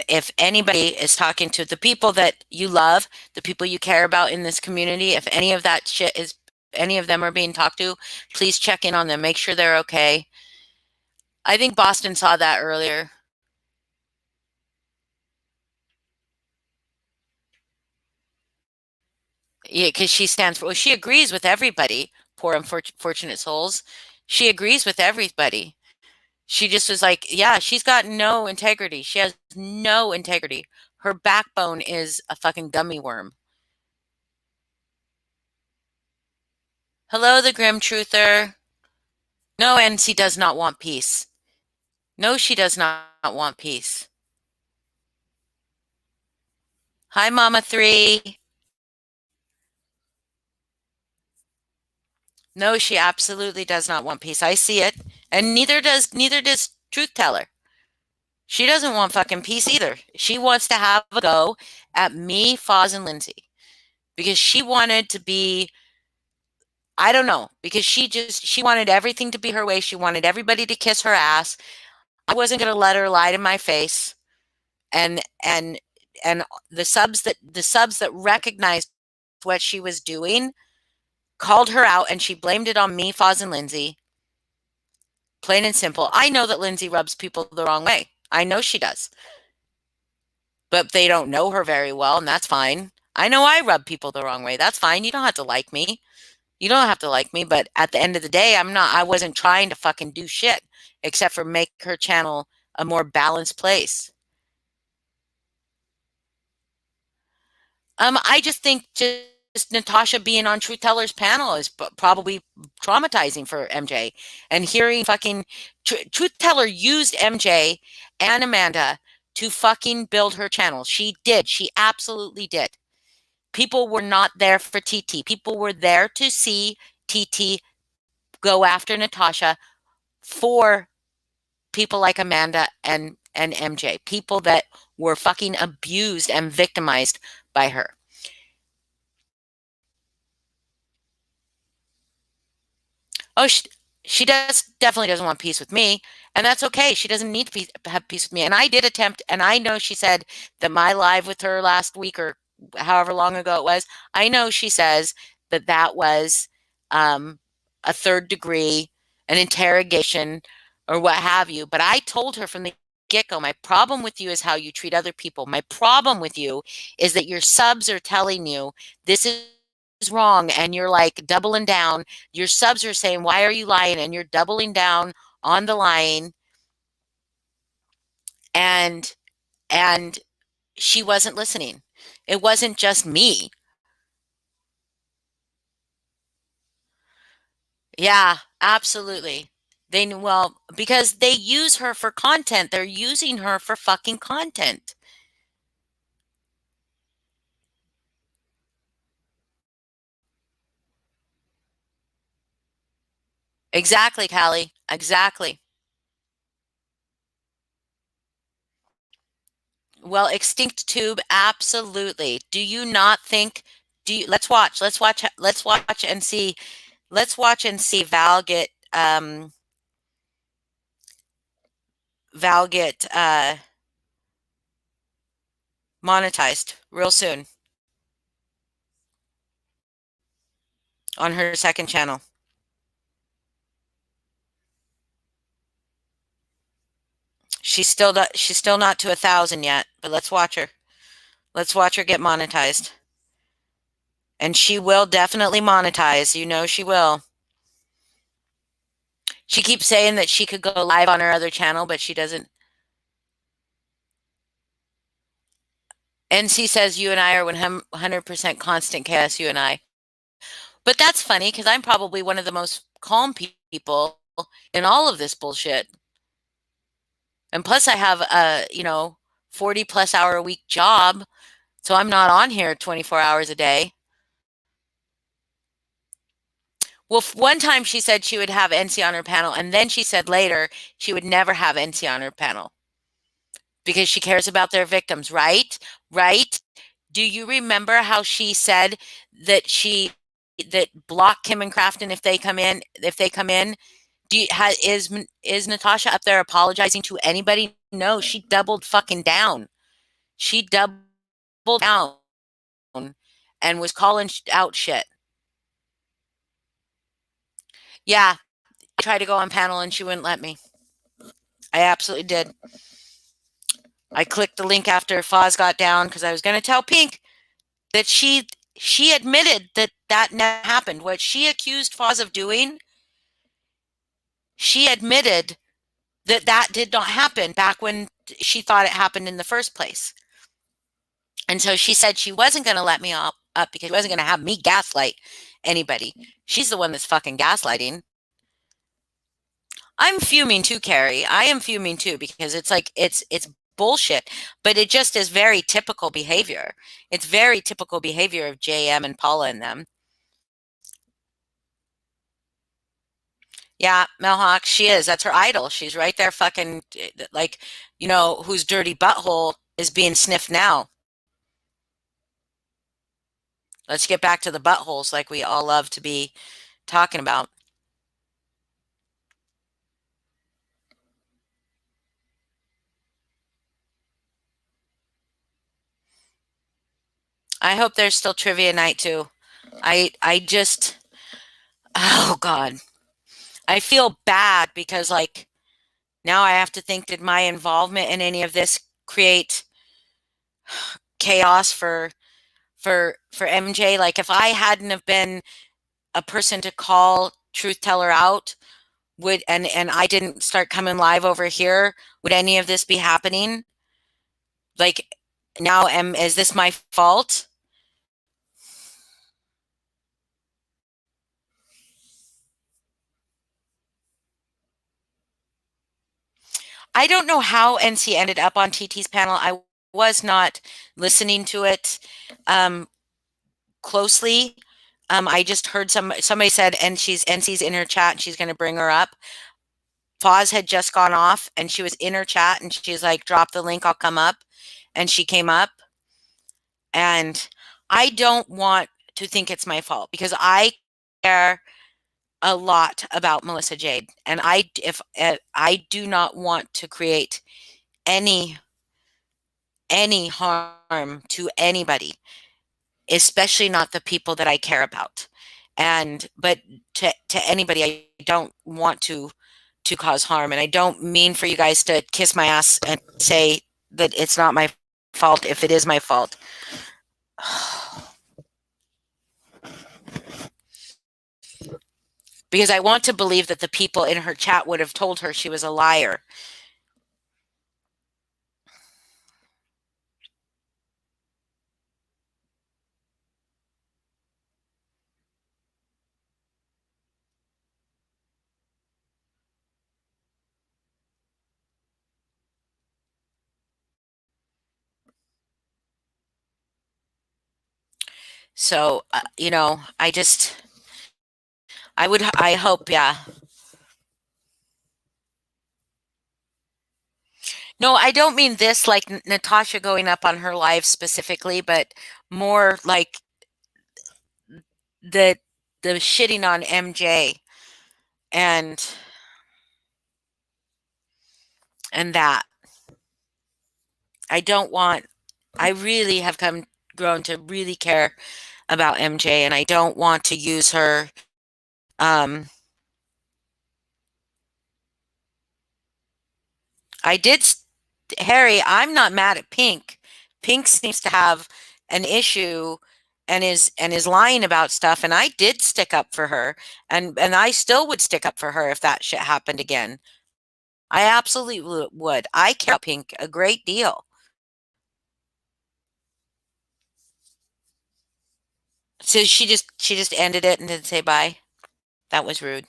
if anybody is talking to the people that you love, the people you care about in this community, if any of that shit is, any of them are being talked to, please check in on them. Make sure they're okay. I think Boston saw that earlier. Yeah, because she stands for, well, she agrees with everybody. Poor unfortunate souls. She agrees with everybody. She just was like, yeah, she's got no integrity. She has no integrity. Her backbone is a fucking gummy worm. Hello, the Grim Truther. No, NC does not want peace. No, she does not want peace. Hi, Mama 3. No, she absolutely does not want peace. I see it, and neither does Truth Teller. She doesn't want fucking peace either. She wants to have a go at me, Foz, and Lindsay because she wanted to be. I don't know because she wanted everything to be her way. She wanted everybody to kiss her ass. I wasn't going to let her lie to my face. And the subs that recognized what she was doing called her out, and she blamed it on me, Foz, and Lindsay. Plain and simple. I know that Lindsay rubs people the wrong way. I know she does. But they don't know her very well, and that's fine. I know I rub people the wrong way. That's fine. You don't have to like me. You don't have to like me, but at the end of the day, I wasn't trying to fucking do shit except for make her channel a more balanced place. I just think just Natasha being on Truth Teller's panel is probably traumatizing for MJ. And hearing fucking Truth Teller used MJ and Amanda to fucking build her channel. She did. She absolutely did. People were not there for TT. People were there to see TT go after Natasha for people like Amanda and MJ. People that were fucking abused and victimized by her. Oh, she definitely doesn't want peace with me, and that's okay. She doesn't need to have peace with me. And I did attempt, and I know she said that my live with her last week or however long ago it was, I know she says that that was a third degree, an interrogation, or what have you. But I told her from the get-go, my problem with you is how you treat other people. My problem with you is that your subs are telling you this is wrong, and you're like doubling down. Your subs are saying, why are you lying? And you're doubling down on the lying. And and she wasn't listening. It wasn't just me. Yeah, absolutely. Well, because they use her for content. They're using her for fucking content. Exactly, Callie. Exactly. Well, Extinct Tube, absolutely. Do you not think? Let's watch. Let's watch and see. Let's watch and see Val get monetized real soon on her second channel. She's still not to 1,000 yet, but let's watch her. Let's watch her get monetized. And she will definitely monetize. You know she will. She keeps saying that she could go live on her other channel, but she doesn't. NC says you and I are 100% constant chaos, you and I. But that's funny because I'm probably one of the most calm people in all of this bullshit. And plus I have a, 40 plus hour a week job. So I'm not on here 24 hours a day. Well, one time she said she would have NC on her panel, and then she said later she would never have NC on her panel because she cares about their victims, right? Right? Do you remember how she said that that block Kim and Crafton if they come in? If they come in, is Natasha up there apologizing to anybody? No, she doubled fucking down. She doubled down and was calling out shit. Yeah, I tried to go on panel and she wouldn't let me. I absolutely did. I clicked the link after Foz got down because I was going to tell Pink that she admitted that that never happened. What she accused Foz of doing, she admitted that that did not happen back when she thought it happened in the first place. And so she said she wasn't going to let me up because she wasn't going to have me gaslight anybody. She's the one that's fucking gaslighting. I'm fuming too, Carrie. I am fuming too because it's like it's bullshit, but it just is very typical behavior. It's very typical behavior of JM and Paula and them. Yeah, Mel Hawk, she is. That's her idol. She's right there fucking like, whose dirty butthole is being sniffed now. Let's get back to the buttholes like we all love to be talking about. I hope there's still trivia night too. I just, oh God. I feel bad because like now I have to think, did my involvement in any of this create chaos for MJ? Like if I hadn't have been a person to call Truth Teller out, would and I didn't start coming live over here, would any of this be happening? Like now is this my fault? I don't know how NC ended up on TT's panel. I was not listening to it closely. I just heard somebody said, and NC's in her chat and she's going to bring her up. Foz had just gone off and she was in her chat and she's like, drop the link, I'll come up. And she came up. And I don't want to think it's my fault because I care a lot about Melissa Jade. And I do not want to create any harm to anybody, especially not the people that I care about. But to anybody, I don't want to cause harm. And I don't mean for you guys to kiss my ass and say that it's not my fault if it is my fault. Because I want to believe that the people in her chat would have told her she was a liar. So, I hope, yeah. No, I don't mean this like Natasha going up on her live specifically, but more like the shitting on MJ and that. I really have grown to really care about MJ and I don't want to use her Harry, I'm not mad at Pink. Pink seems to have an issue and is lying about stuff and I did stick up for her and I still would stick up for her if that shit happened again. I absolutely would. I care about Pink a great deal. So she just ended it and didn't say bye. That was rude.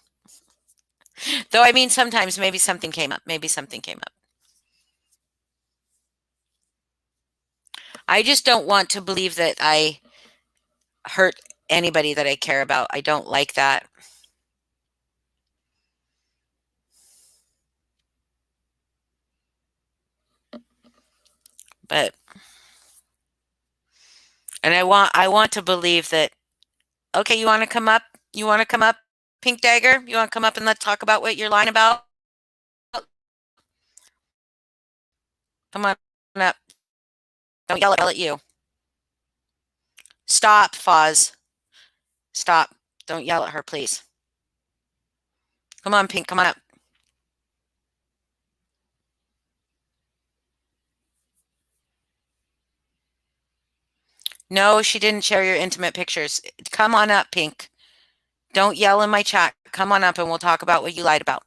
Though I mean sometimes maybe something came up. Maybe something came up. I just don't want to believe that I hurt anybody that I care about. I don't like that. But and I want to believe that okay, you want to come up? You want to come up, Pink Dagger? You want to come up and let's talk about what you're lying about? Come on up. Don't yell at you. Stop, Foz. Stop. Don't yell at her, please. Come on, Pink, come on up. No, she didn't share your intimate pictures. Come on up, Pink. Don't yell in my chat. Come on up and we'll talk about what you lied about.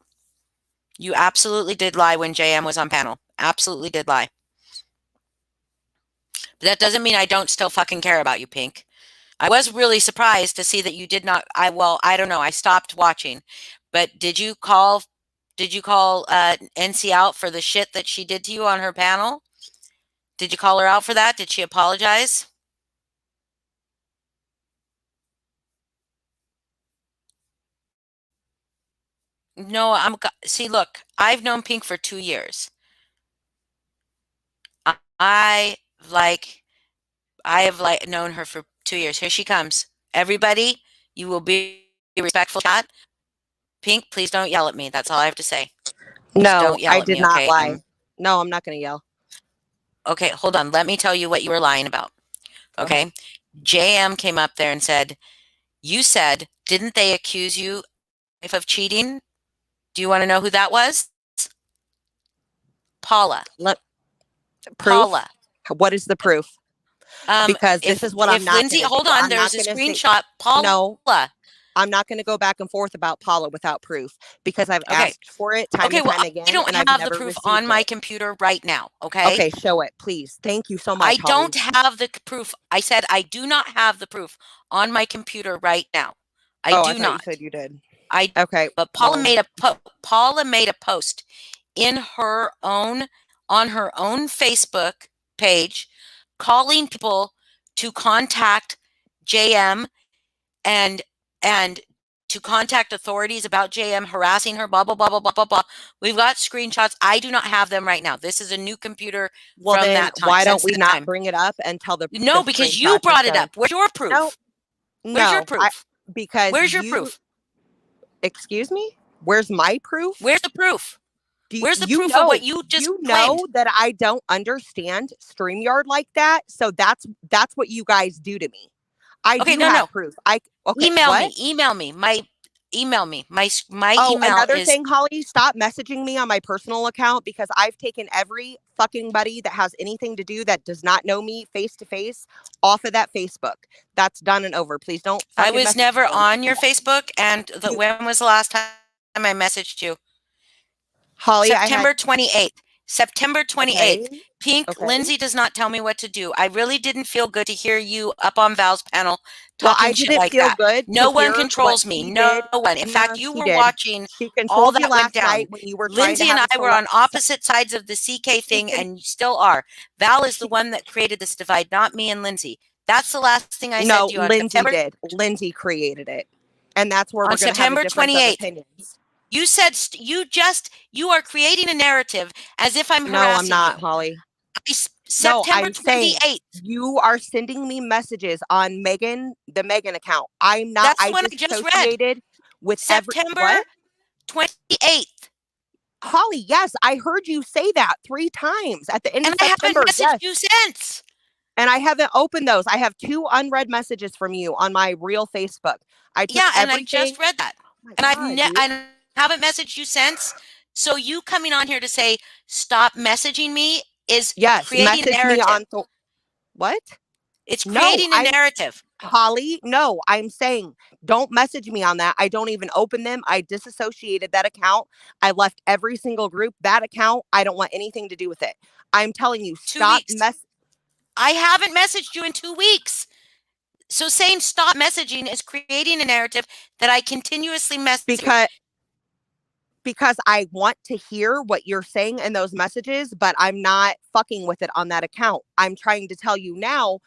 You absolutely did lie when JM was on panel. Absolutely did lie. But that doesn't mean I don't still fucking care about you, Pink. I was really surprised to see that you did not. I don't know. I stopped watching. But did you call NC out for the shit that she did to you on her panel? Did you call her out for that? Did she apologize? No, see, look, I've known Pink for 2 years. I like I have like known her for 2 years. Here she comes. Everybody, you will be respectful chat. Pink, please don't yell at me. That's all I have to say. Just No, don't yell I at did me, not okay? lie. No, I'm not going to yell. Okay, hold on. Let me tell you what you were lying about. Okay. JM came up there and said, you said, didn't they accuse you of cheating? Do you want to know who that was? Paula. Proof? Paula. What is the proof? Because if, this is what I'm not Lindsay, gonna hold do. on, I'm there's not a gonna say- screenshot. Paula. No, I'm not going to go back and forth about Paula without proof because I've Okay. asked for it time and time again. I don't and I've have the never proof received on my it. computer right now. Okay. Okay, show it, please. Thank you so much. I Holly. don't have the proof. I said I do not have the proof on my computer right now. I Oh, do I thought not. you said you did. Okay. But Paula well, made a post in her own on her own Facebook page calling people to contact JM and to contact authorities about JM harassing her, blah, blah, blah, blah, blah, blah, blah. We've got screenshots. I do not have them right now. This is a new computer well, from then that time. why don't since we that not time. bring it up and tell the No, because you screenshots brought it instead up. Where's your proof? No, Where's your proof? because Where's your proof? Excuse me? Where's my proof? Where's the proof? Where's the proof know, of what you just you claimed? know that I don't understand StreamYard like that, so that's what you guys do to me. I Okay, do have proof. Email me. My email. Another is thing, Holly, stop messaging me on my personal account because I've taken every fucking buddy that has anything to do that does not know me face to face off of that Facebook. That's done and over. Please don't. I was never on your Facebook. And when was the last time I messaged you? Holly, September 28th. September 28th. Okay. Pink, Lindsay does not tell me what to do. I really didn't feel good to hear you up on Val's panel talking shit like that. Good. No one controls me. No one. In fact, you were watching all that went down. When you were Lindsay and I were on opposite sides of the CK thing, and you still are. Val is the one that created this divide, not me and Lindsay. That's the last thing I said to you on Lindsay September. did. Lindsay created it. And that's where on we're going to have a difference of opinions. You said you are creating a narrative as if I'm harassing you. No, I'm not, Holly. September 28th. You are sending me messages on the Megan account. I'm not. That's what I just read. With September 28th. Holly, yes, I heard you say that 3 times at the end of September. And I haven't messaged you since. And I haven't opened those. I have 2 unread messages from you on my real Facebook. I just read that. And I haven't messaged you since. So you coming on here to say stop messaging me is creating a narrative. What? It's creating a narrative. Holly, no, I'm saying don't message me on that. I don't even open them. I disassociated that account. I left every single group. That account, I don't want anything to do with it. I'm telling you, stop. I haven't messaged you in 2 weeks. So saying stop messaging is creating a narrative that I continuously message. Because I want to hear what you're saying in those messages, but I'm not fucking with it on that account. I'm trying to tell you now,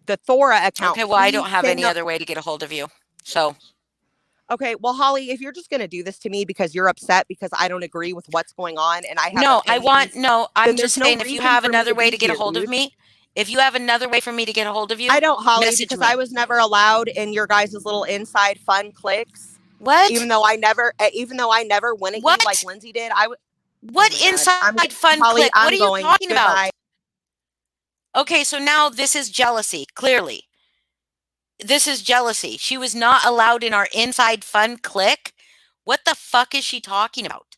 the Thora account. Okay, well, I don't have any other way to get a hold of you. So. Okay, well, Holly, if you're just going to do this to me because you're upset because I don't agree with what's going on and I have I'm just saying if you have another way to get a hold of me, if you have another way for me to get a hold of you, I don't, Holly, because I was never allowed in your guys' little inside fun cliques. What? Even though I never went at you like Lindsay did. What inside fun clique? What are you talking about? Okay, so now this is jealousy, clearly. This is jealousy. She was not allowed in our inside fun clique. What the fuck is she talking about?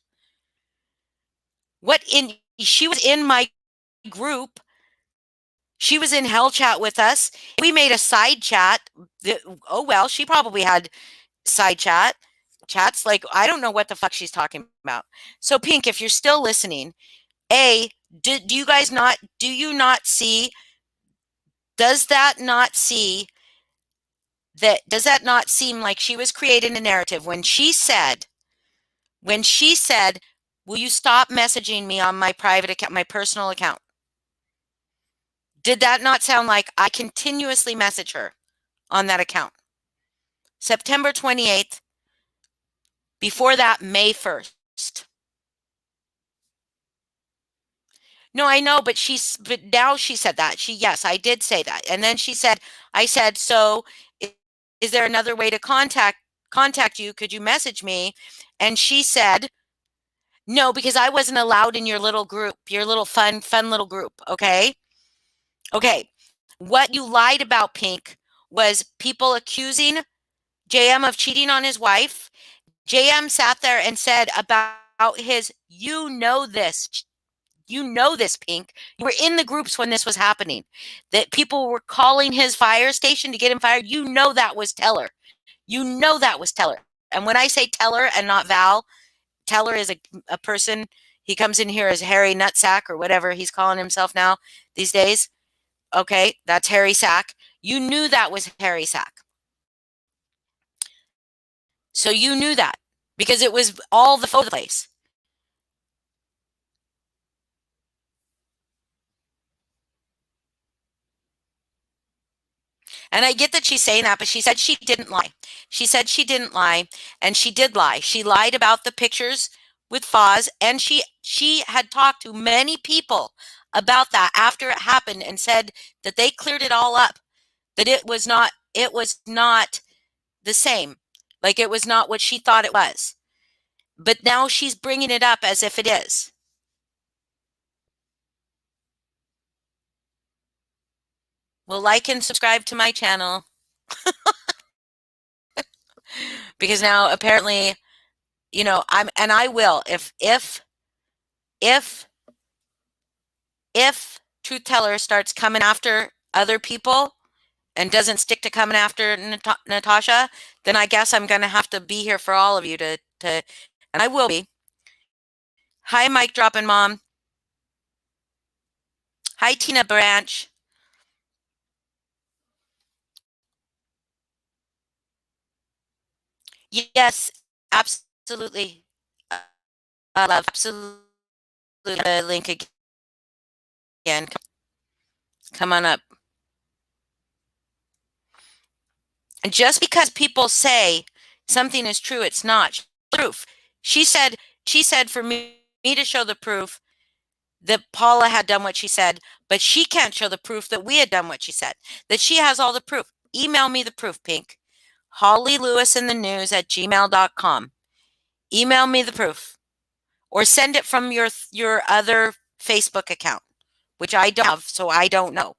She was in my group. She was in Hell Chat with us. We made a side chat. She probably had side chats. Like, I don't know what the fuck she's talking about. So Pink, if you're still listening, do you not see, does that not seem like she was creating a narrative when she said, will you stop messaging me on my private account, my personal account? Did that not sound like I continuously message her on that account? September 28th. Before that, May 1st. No, I know, but now she said that. Yes, I did say that. And then I said, so is there another way to contact you? Could you message me? And she said, no, because I wasn't allowed in your little group, your little fun little group. Okay. Okay. What you lied about, Pink, was people accusing JM of cheating on his wife. JM sat there and said about this, Pink. You were in the groups when this was happening, that people were calling his fire station to get him fired. That was Teller. That was Teller. And when I say Teller and not Val, Teller is a person. He comes in here as Harry Nutsack or whatever he's calling himself now these days. Okay, that's Harry Sack. You knew that was Harry Sack. So you knew that because it was all the photo place. And I get that she's saying that, but she said she didn't lie. She said she didn't lie, and she did lie. She lied about the pictures with Foz, and she had talked to many people about that after it happened and said that they cleared it all up, that it was not the same. Like it was not what she thought it was. But now she's bringing it up as if it is. Well, like and subscribe to my channel. Because now apparently, I will, if Truth Teller starts coming after other people and doesn't stick to coming after Natasha, then I guess I'm going to have to be here for all of you to, and I will be. Hi, Mike Droppin' Mom. Hi, Tina Branch. Yes, absolutely. Love, absolutely. Link again. Come on up. And just because people say something is true, it's not proof. She said for me to show the proof that Paula had done what she said, but she can't show the proof that we had done what she said, that she has all the proof. Email me the proof, Pink. HollyLewisandTheNews@gmail.com. Email me the proof. Or send it from your other Facebook account, which I don't have, so I don't know.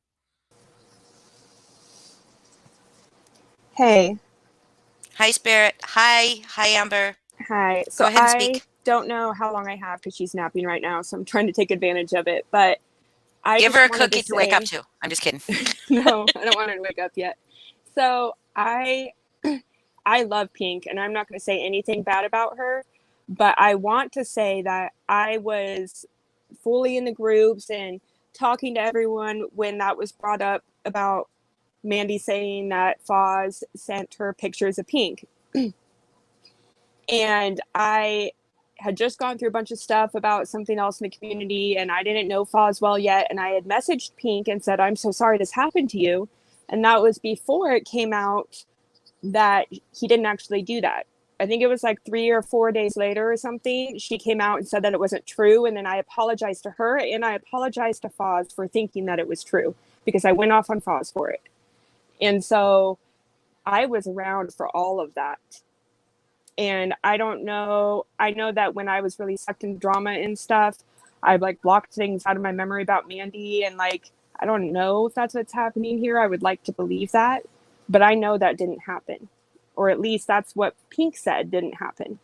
Hey. Hi, Spirit. Hi, Amber. Hi. So go ahead and speak. Don't know how long I have because she's napping right now, so I'm trying to take advantage of it. But I give her a cookie to wake up to. I'm just kidding. No, I don't want her to wake up yet. So I love Pink, and I'm not going to say anything bad about her, but I want to say that I was fully in the groups and talking to everyone when that was brought up about Mandy saying that Foz sent her pictures of Pink. And I had just gone through a bunch of stuff about something else in the community, and I didn't know Foz well yet. And I had messaged Pink and said, I'm so sorry this happened to you. And that was before it came out that he didn't actually do that. I think it was like 3 or 4 days later or something. She came out and said that it wasn't true. And then I apologized to her, and I apologized to Foz for thinking that it was true because I went off on Foz for it. And so I was around for all of that. And I don't know. I know that when I was really sucked into drama and stuff, I like blocked things out of my memory about Mandy. And like, I don't know if that's what's happening here. I would like to believe that, but I know that didn't happen, or at least that's what Pink said didn't happen.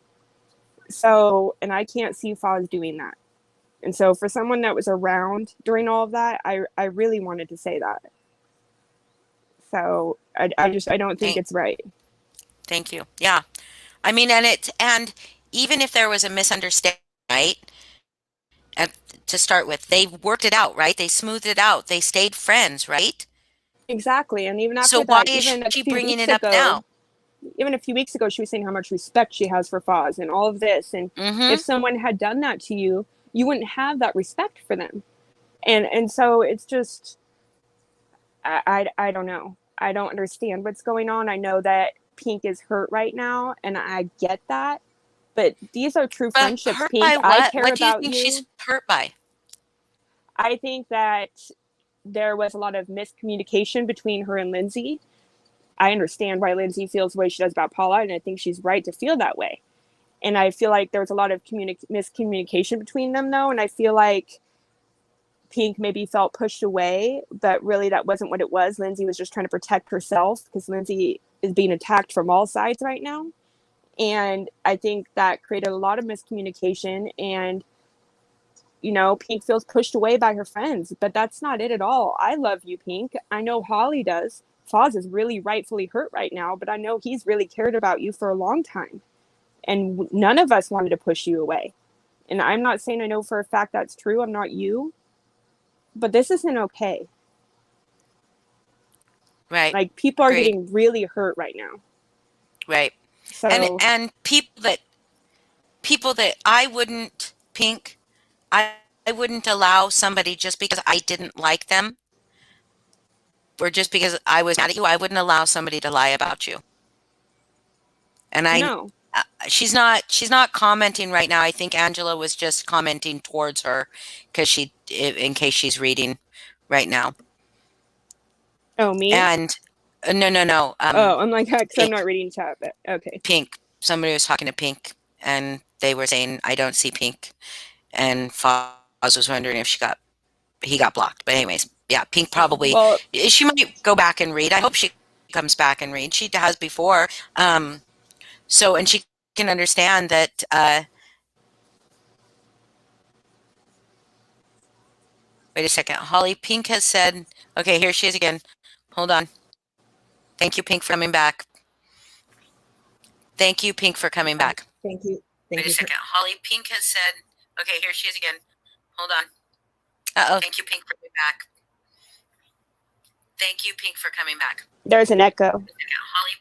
So, and I can't see Foz doing that. And so for someone that was around during all of that, I really wanted to say that. So I don't think it's right. Thank you. Yeah. I mean, and even if there was a misunderstanding, right? And to start with, they worked it out, right? They smoothed it out. They stayed friends, right? Exactly. And even after so that, why is she bringing it up now? Even a few weeks ago, she was saying how much respect she has for Foz and all of this. And if someone had done that to you, you wouldn't have that respect for them. And so it's just, I don't know. I don't understand what's going on. I know that Pink is hurt right now, and I get that. But these are true But friendships, hurt Pink. by I what? care What do you about think you. she's hurt by? I think that there was a lot of miscommunication between her and Lindsay. I understand why Lindsay feels the way she does about Paula, and I think she's right to feel that way. And I feel like there was a lot of miscommunication between them, though, and I feel like Pink maybe felt pushed away, but really that wasn't what it was. Lindsay was just trying to protect herself because Lindsay is being attacked from all sides right now. And I think that created a lot of miscommunication, and Pink feels pushed away by her friends, but that's not it at all. I love you, Pink. I know Holly does. Foz is really rightfully hurt right now, but I know he's really cared about you for a long time. And none of us wanted to push you away. And I'm not saying I know for a fact that's true. I'm not you. But this isn't okay. Right. Like, people are Agreed. getting really hurt right now. Right. So And people that I wouldn't, Pink, I wouldn't allow somebody just because I didn't like them or just because I was mad at you, I wouldn't allow somebody to lie about you. And no. she's not commenting right now. I think Angela was just commenting towards her because in case she's reading right now. Oh, me? And no. I'm like, because I'm Pink. not reading chat, but okay. Pink. Somebody was talking to Pink, and they were saying, "I don't see Pink," and Foz was wondering if he got blocked. But anyways, yeah, Pink probably. Well, She might go back and read. I hope she comes back and read. She has before. So, and she can understand that. Wait a second. Holly, Pink has said, okay, here she is again. Hold on. Thank you, Pink, for coming back. Thank you, Pink, for coming back. Thank you. Wait a second. Holly, Pink has said, okay, here she is again. Hold on. Uh-oh. Thank you, Pink, for coming back. Thank you, Pink, for coming back. there's an echo. Holly,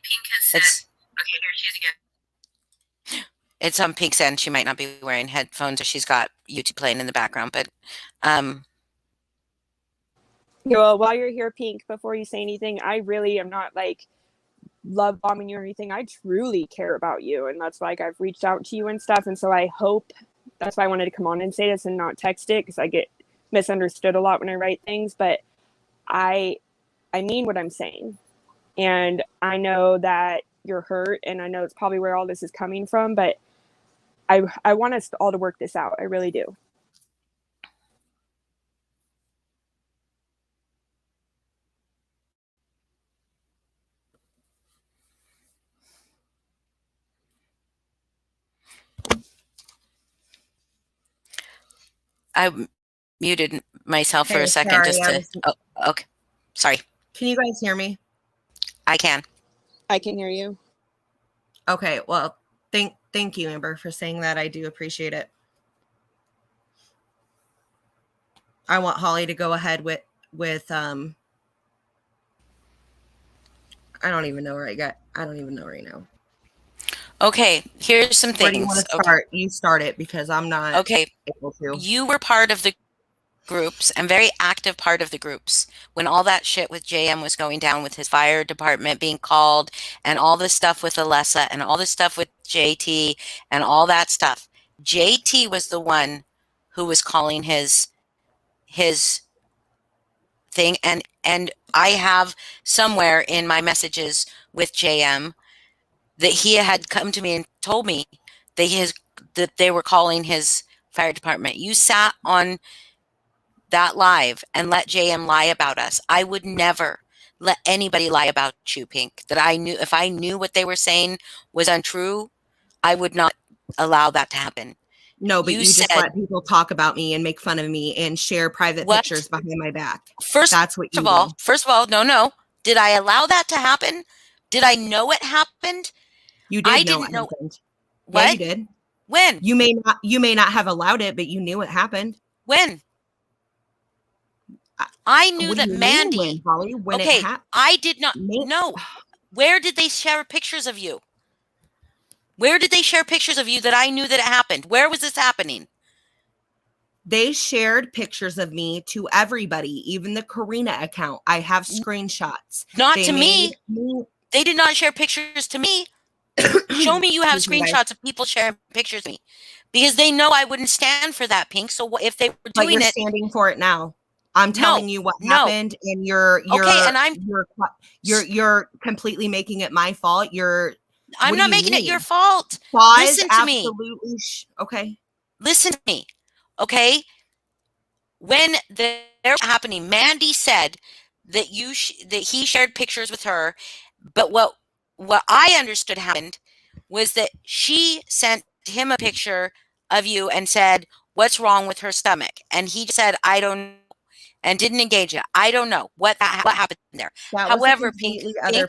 Pink has said, okay, here she is again. It's on Pink's end. She might not be wearing headphones or she's got YouTube playing in the background, but Well, while you're here, Pink, before you say anything, I really am not like love bombing you or anything. I truly care about you, and that's like I've reached out to you and stuff, and so I hope that's why I wanted to come on and say this and not text it because I get misunderstood a lot when I write things, but I mean what I'm saying, and I know that you're hurt, and I know it's probably where all this is coming from, but I want us all to work this out. I really do. I muted myself for Hey, a second sorry, just to. Oh, okay. Sorry. Can you guys hear me? I can. I can hear you. Okay, well, thank you, Amber, for saying that. I do appreciate it. I want Holly to go ahead with I don't even know where I don't even know right now. Okay, here's some things. Where do you want to start? Okay. You start it because I'm not able to. You were part of the groups and very active part of the groups when all that shit with JM was going down with his fire department being called and all this stuff with Alessa and all this stuff with JT and all that stuff. JT was the one who was calling his thing, and I have somewhere in my messages with JM that he had come to me and told me that they were calling his fire department. You sat on that live and let JM lie about us. I would never let anybody lie about you, Pink. That I knew if I knew what they were saying was untrue, I would not allow that to happen. No, but you just let people talk about me and make fun of me and share private pictures behind my back. First of all, no. Did I allow that to happen? Did I know it happened? You did know it happened. What? Yeah, you did. When? You may not have allowed it, but you knew it happened. When? I knew that Mandy. Holly, when okay, it happened. I did not. No. Where did they share pictures of you? Where did they share pictures of you that I knew that it happened? Where was this happening? They shared pictures of me to everybody, even the Karina account. I have screenshots. Not to me. They did not share pictures to me. Show me you have screenshots of people sharing pictures of me, because they know I wouldn't stand for that, Pink. So if they were doing but you're standing for it now. I'm telling you what happened, and you're okay, and you're completely making it my fault. I'm not making it your fault. Foz, listen to me. Okay. Listen to me. Okay. When they're happening, Mandy said that that he shared pictures with her, but what I understood happened was that she sent him a picture of you and said, "What's wrong with her stomach?" And he said, "I don't know," and didn't engage it. I don't know what happened there. However, Pink,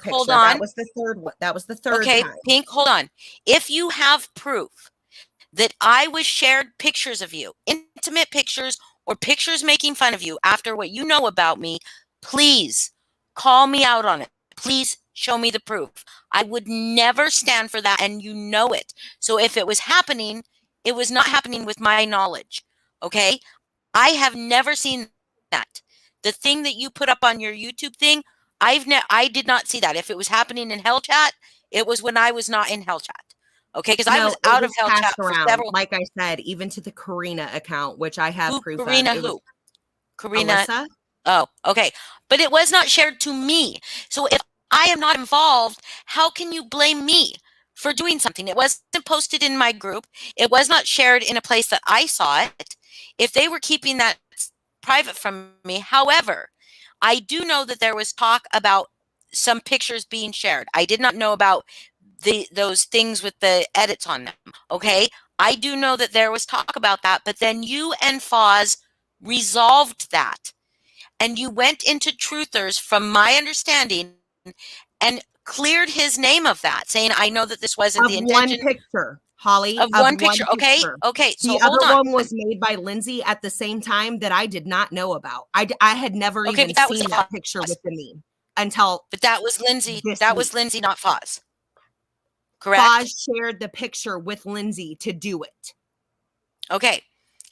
hold on. That was the third one. That was the third okay, time. Pink, hold on. If you have proof that I was shared pictures of you, intimate pictures or pictures making fun of you after what you know about me, please call me out on it. Please show me the proof. I would never stand for that, and you know it. So if it was happening, it was not happening with my knowledge. Okay? I have never seen that. The thing that you put up on your YouTube thing, I did not see that. If it was happening in Hell Chat, it was when I was not in Hell Chat. Okay, because I was out of Hell Chat for several. Like I said, even to the Karina account, which I have proof Karina of. Who? Karina. Alyssa? Oh, okay. But it was not shared to me. So if I am not involved, how can you blame me for doing something? It wasn't posted in my group. It was not shared in a place that I saw it. If they were keeping that private from me, however, I do know that there was talk about some pictures being shared. I did not know about those things with the edits on them. Okay, I do know that there was talk about that, but then you and Foz resolved that, and you went into Truthers, from my understanding, and cleared his name of that, saying, "I know that this wasn't the intention." One picture, Holly. Of one picture. Okay. Okay. So the other one was made by Lindsay at the same time that I did not know about. I had never even seen that picture with the meme until. But that was Lindsay. That was Lindsay, not Foz. Correct? Foz shared the picture with Lindsay to do it. Okay.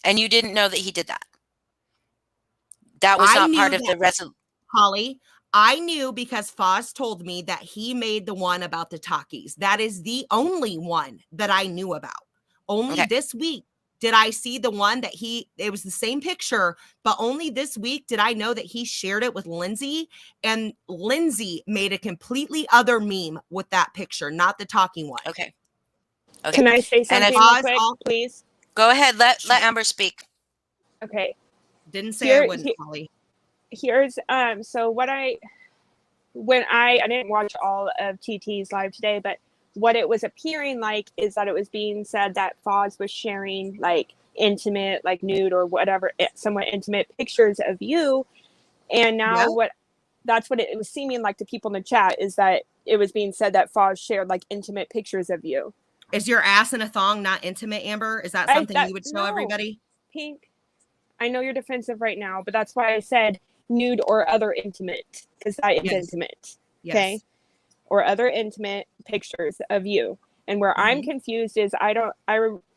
And you didn't know that he did that? That was not part of the resolution. Holly, I knew because Foz told me that he made the one about the Takis. That is the only one that I knew about. Only this week did I see the one that it was the same picture, but only this week did I know that he shared it with Lindsay, and Lindsay made a completely other meme with that picture, not the talking one. Okay. Can I say something real quick, please? Go ahead. Let Amber speak. Okay. Didn't say I wouldn't, Holly. Here's so what I didn't watch all of TT's live today, but what it was appearing like is that it was being said that Foz was sharing like intimate, like nude or whatever, somewhat intimate pictures of you. And now that's what it was seeming like to people in the chat, is that it was being said that Foz shared like intimate pictures of you. Is your ass in a thong not intimate, Amber? Is that something you would show everybody? Pink, I know you're defensive right now, but that's why I said nude or other intimate, because that is intimate. Okay. Or other intimate pictures of you. And where I'm confused is I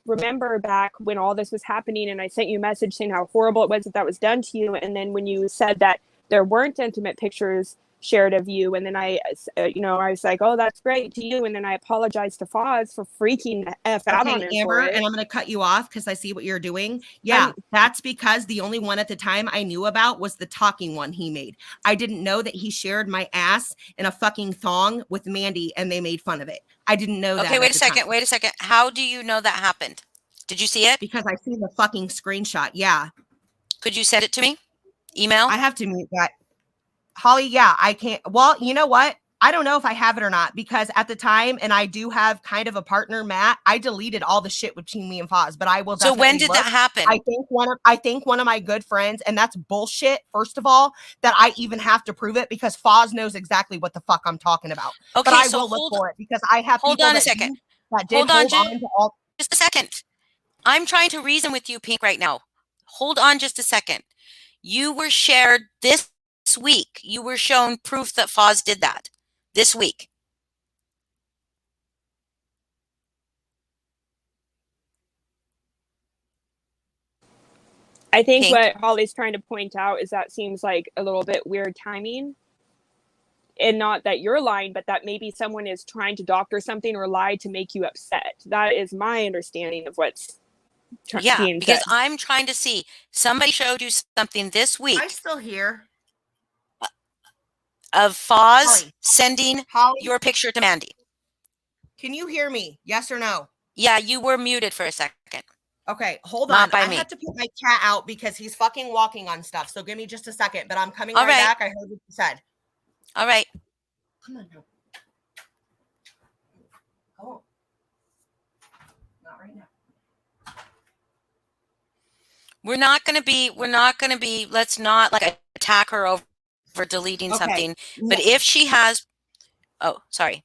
remember back when all this was happening and I sent you a message saying how horrible it was that was done to you. And then when you said that there weren't intimate pictures shared of you, and then I was like, oh, that's great to you, and then I apologized to Foz for freaking the F out on her. Amber, and I'm going to cut you off because I see what you're doing. Yeah, that's because the only one at the time I knew about was the talking one he made. I didn't know that he shared my ass in a fucking thong with Mandy and they made fun of it. I didn't know that. Okay, wait a second. How do you know that happened? Did you see it? Because I see the fucking screenshot. Yeah. Could you send it to me? Email? I have to mute that. Holly, yeah, I can't. Well, you know what? I don't know if I have it or not, because at the time, and I do have kind of a partner, Matt, I deleted all the shit between me and Foz, but I will definitely. So when did that happen? I think one of my good friends, and that's bullshit, first of all, that I even have to prove it, because Foz knows exactly what the fuck I'm talking about. Okay, but I will look for it, because I have hold on a second. Hold on just a second. I'm trying to reason with you, Pink, right now. Hold on just a second. You were shared this week. You were shown proof that Foz did that this week. I think Pink. what Holly's trying to point out is that seems like a little bit weird timing. And not that you're lying, but that maybe someone is trying to doctor something or lie to make you upset. That is my understanding of what's being because said. I'm trying to see. Somebody showed you something this week I'm still here. of Foz Holly. sending Holly, your picture to Mandy. can you hear me? Yes or no? Yeah, you were muted for a second. Okay, hold Not on. by I me. had to put my cat out because he's fucking walking on stuff. So give me just a second, but I'm coming All right right. back. I heard what you said. All right. Come on now. Oh. Not right now. We're not going to be, let's not like attack her over deleting Okay. something. But if she has, oh, sorry.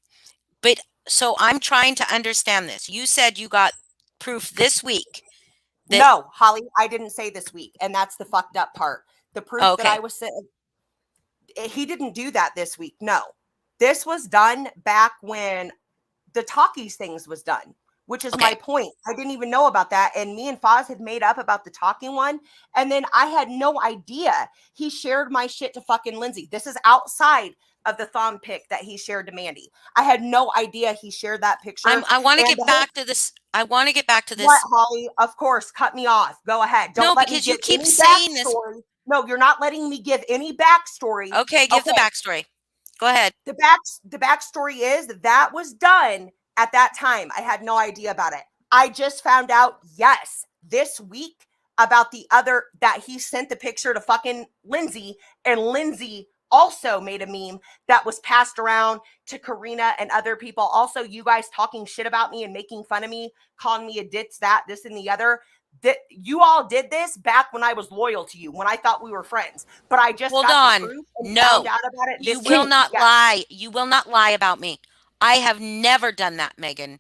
But so I'm trying to understand this. You said you got proof this week. No, Holly, I didn't say this week. And that's the fucked up part. The proof that Okay. I was saying, he didn't do that this week. No, this was done back when the talkies things was done, which is my point. I didn't even know about that. And me and Foz had made up about the talking one. And then I had no idea he shared my shit to fucking Lindsay. This is outside of the thumb pic that he shared to Mandy. I had no idea he shared that picture. I want to get back to this. I want to get back to this. What, Holly? Of course, cut me off. Go ahead. Don't let me because you give keep any saying this. backstory. No, you're not letting me give any backstory. Okay, give the backstory. Go ahead. The backstory is that was done at that time. I had no idea about it. I just found out, yes, this week about the other, that he sent the picture to fucking Lindsay, and Lindsay also made a meme that was passed around to Karina and other people. Also, you guys talking shit about me and making fun of me, calling me a ditz, that, this, and the other. That you all did this back when I was loyal to you, when I thought we were friends. But I just got the proof and found out about it. You will not lie. You will not lie about me. I have never done that, Megan.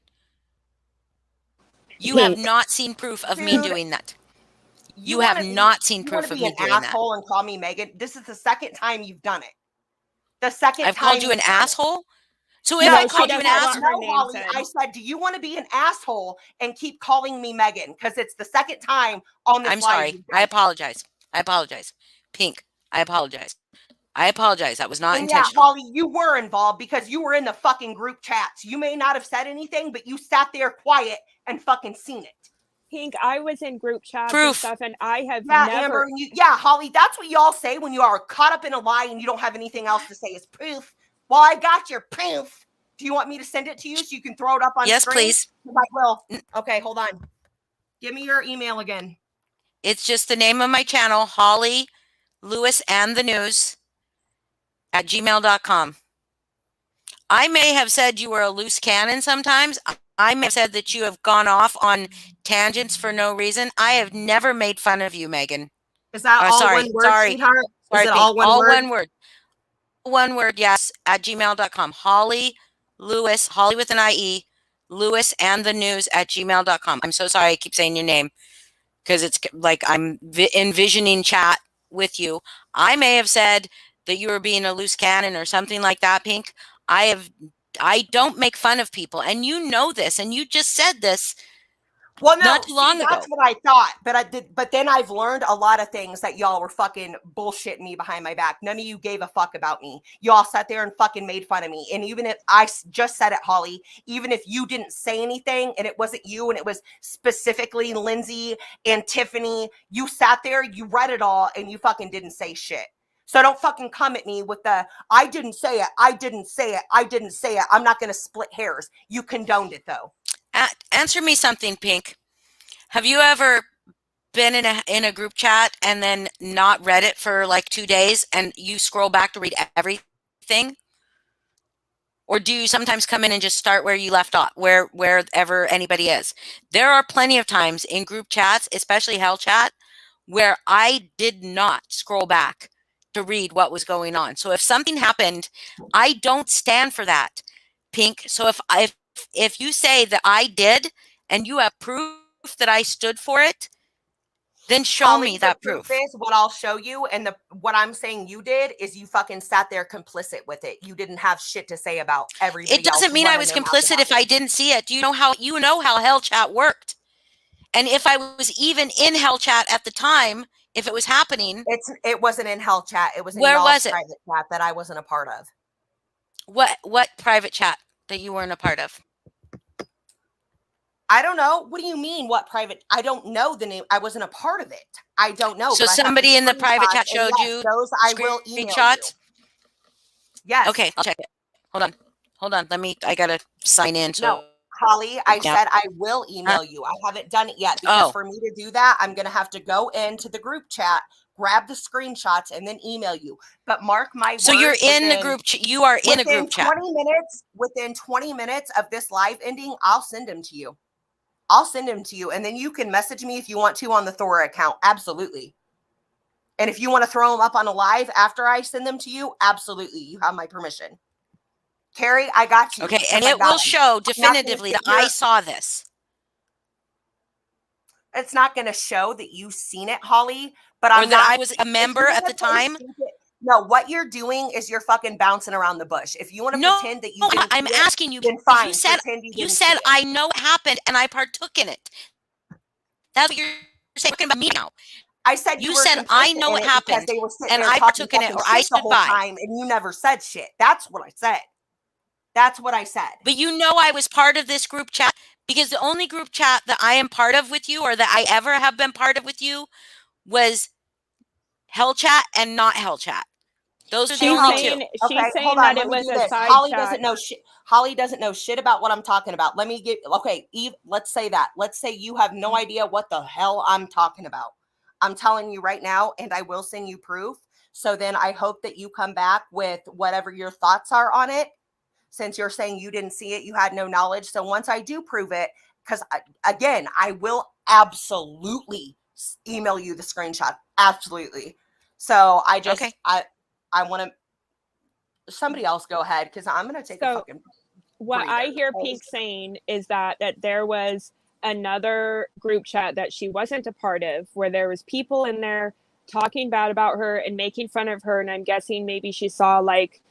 You have not seen proof of me doing that. You have not seen proof of me doing that. Asshole and call me Megan. This is the second time you've done it. The second time I've called you an asshole. So if no, I called you an asshole, no, Holly, I said, do you want to be an asshole and keep calling me Megan? Because it's the second time on this. I'm sorry. I apologize. I apologize. Pink, I apologize. I apologize. That was not intentional. Yeah, Holly, you were involved because you were in the fucking group chats. You may not have said anything, but you sat there quiet and fucking seen it. Pink, I was in group chats and stuff, and I have never. Amber, Holly, that's what y'all say when you are caught up in a lie and you don't have anything else to say is proof. Well, I got your proof. Do you want me to send it to you so you can throw it up on screen? Yes, please. I will. Okay, hold on. Give me your email again. It's just the name of my channel, Holly Lewis and the News @gmail.com. I may have said you were a loose cannon sometimes. I may have said that you have gone off on tangents for no reason. I have never made fun of you, Megan. Is that all one word, sweetheart? Sorry, is it all one word? One word. One word, yes, @gmail.com. Holly Lewis, Holly with an IE, Lewis and the News @gmail.com. I'm so sorry I keep saying your name because it's like I'm envisioning chat with you. I may have said that you were being a loose cannon or something like that, Pink. I don't make fun of people, and you know this, and you just said this. Well, no, not too long ago. That's what I thought, but then I've learned a lot of things that y'all were fucking bullshitting me behind my back. None of you gave a fuck about me. Y'all sat there and fucking made fun of me. And even if I just said it, Holly, even if you didn't say anything and it wasn't you and it was specifically Lindsay and Tiffany, you sat there, you read it all, and you fucking didn't say shit. So don't fucking come at me with the, I didn't say it, I didn't say it, I didn't say it. I'm not going to split hairs. You condoned it, though. Answer me something, Pink. Have you ever been in a group chat and then not read it for like 2 days and you scroll back to read everything? Or do you sometimes come in and just start where you left off, wherever anybody is? There are plenty of times in group chats, especially Hell Chat, where I did not scroll back to read what was going on. So if something happened, I don't stand for that, Pink. So if you say that I did and you have proof that I stood for it, then show me that proof. Is what I'll show you, and what I'm saying you did is you fucking sat there complicit with it. You didn't have shit to say about everybody. It doesn't mean I was complicit if I didn't see it. You know how Hell Chat worked. And if I was even in Hell Chat at the time, if it was happening, It wasn't in Hell Chat. It was in Where y'all's was it? private chat that I wasn't a part of. what private chat that you weren't a part of? I don't know. What do you mean? What private? I don't know the name. I wasn't a part of it. I don't know. So but I have somebody in the private screenshots, chat and showed yes, you those. I will email you. screenshots? Yes. Okay, I'll check it. Hold on. I gotta sign in. So No, Holly, I Yeah. said I will email you. I haven't done it yet because Oh. for me to do that, I'm going to have to go into the group chat, grab the screenshots, and then email you. But mark my so words. you're in the group. You are in a within group chat. 20 minutes. Within 20 minutes of this live ending, I'll send them to you. I'll send them to you, and then you can message me if you want to on the Thora account. Absolutely. And if you want to throw them up on a live after I send them to you, absolutely. You have my permission. Carrie, I got you. Okay, because and I it got will them. show definitively that I saw this. It's not going to show that you've seen it, Holly, but Or I'm that not. I was a member at the time. No, what you're doing is you're fucking bouncing around the bush. If you want to No, pretend that you didn't I'm see it, asking you. then because fine. You said pretend you you didn't said see it. I know it happened and I partook in it. That's what you're saying about me now. I said You were said I know complicit it in because happened, they were sitting and there I talking partook in it, fucking or I shit the stood whole by. time, and you never said shit. That's what I said. That's what I said. But you know I was part of this group chat because the only group chat that I am part of with you, or that I ever have been part of with you, was Hell Chat and not Hell Chat. Those are the She's only saying two. she's Okay, saying hold on. that Let it me was do a this. side Holly chat. doesn't know shit. Holly doesn't know shit about what I'm talking about. Let me get okay. Eve, let's say that. Let's say you have no idea what the hell I'm talking about. I'm telling you right now, and I will send you proof. So then I hope that you come back with whatever your thoughts are on it. Since you're saying you didn't see it, you had no knowledge. So once I do prove it, because again, I will absolutely email you the screenshot. Absolutely. So I just Okay. I want to. Somebody else go ahead because I'm gonna take a So, fucking. What I breather. hear Pink saying is that there was another group chat that she wasn't a part of where there was people in there talking bad about her and making fun of her, and I'm guessing maybe she saw like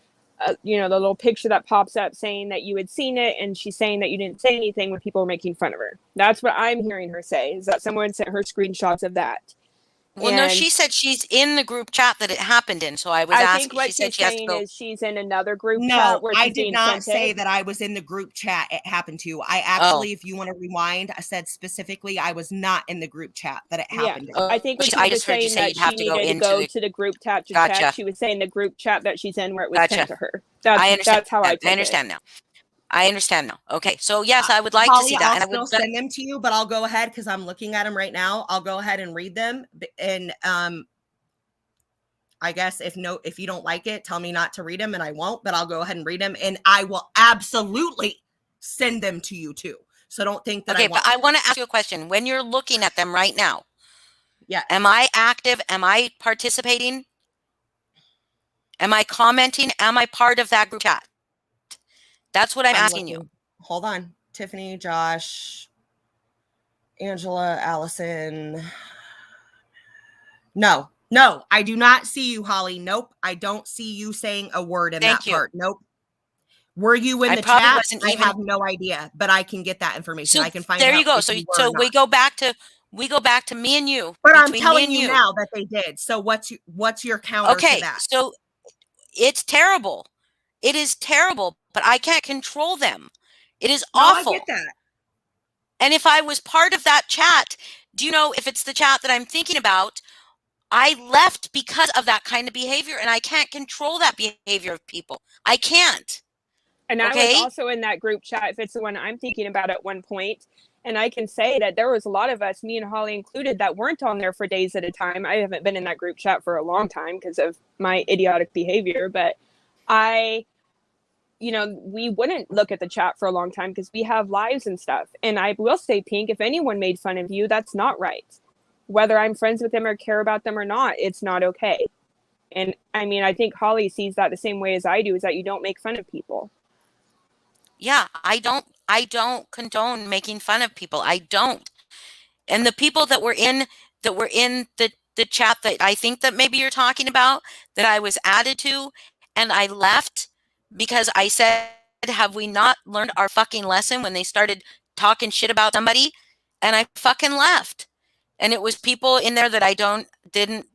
the little picture that pops up saying that you had seen it, and she's saying that you didn't say anything when people were making fun of her. That's what I'm hearing her say, is that someone sent her screenshots of that. Well, no, And she said she's in the group chat that it happened in. So I was I asking. think what She said she's she has to saying go. is she's in another group chat No, where I she's did being not sent say it. that I was in the group chat. It happened to. I actually, if you want to rewind, I said specifically I was not in the group chat that it Yeah, happened in. Oh, I think when she I was just heard you saying say that you'd have she to go needed to into go the. to the group chat to Gotcha. check, she was saying the group chat that she's in where it was Gotcha. sent to her. That's, I understand. That's how I took I understand now. I understand now. Okay, so yes, I would like Holly, to see that. I'll And I still would. send them to you, but I'll go ahead because I'm looking at them right now. I'll go ahead and read them, and I guess if you don't like it, tell me not to read them, and I won't. But I'll go ahead and read them, and I will absolutely send them to you too. So don't think that Okay, I won't. but I want to ask you a question. When you're looking at them right now, Yeah. am I active? Am I participating? Am I commenting? Am I part of that group chat? That's what I'm asking you. Hold on. Tiffany, Josh, Angela, Allison. No, I do not see you, Holly. Nope. I don't see you saying a word in Thank that you. part. Nope. Were you in I the probably chat? wasn't I even- have no idea, but I can get that information. So I can find there out you go. if So you were so or we not. go back to me and you. But I'm between me telling and you now that they did. So what's your counter Okay, to that? so it's terrible. It is terrible, but I can't control them. It is No, awful. I get that. And if I was part of that chat, do you know if it's the chat that I'm thinking about? I left because of that kind of behavior, and I can't control that behavior of people. I can't. And I Okay? was also in that group chat, if it's the one I'm thinking about at one point. And I can say that there was a lot of us, me and Holly included, that weren't on there for days at a time. I haven't been in that group chat for a long time because of my idiotic behavior. But we wouldn't look at the chat for a long time because we have lives and stuff. And I will say, Pink, if anyone made fun of you, that's not right. Whether I'm friends with them or care about them or not, it's not okay. And I mean, I think Holly sees that the same way as I do, is that you don't make fun of people. Yeah, I don't condone making fun of people. I don't. And the people that were in the chat that I think that maybe you're talking about, that I was added to, and I left because I said, have we not learned our fucking lesson when they started talking shit about somebody? and I fucking left. And it was people in there that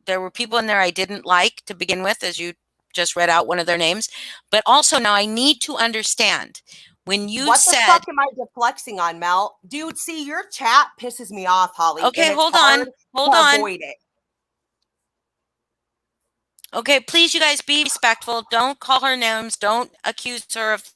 there were people in there I didn't like to begin with, as you just read out one of their names. But also now I need to understand when you what said. What the fuck am I deflexing on, Mel? Dude, see, your chat pisses me off, Holly. Okay, hold on. Avoid it. Okay, please, you guys, be respectful. Don't call her names. Don't accuse her of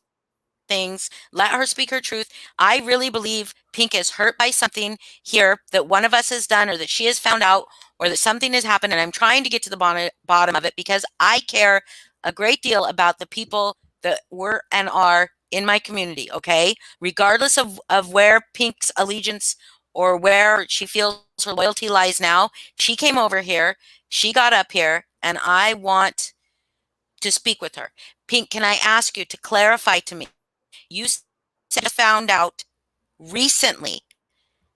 things. Let her speak her truth. I really believe Pink is hurt by something here that one of us has done, or that she has found out, or that something has happened, and I'm trying to get to the bottom of it because I care a great deal about the people that were and are in my community, okay? Regardless of where Pink's allegiance or where she feels her loyalty lies now, she came over here, she got up here, and I want to speak with her. Pink, can I ask you to clarify to me? You said found out recently,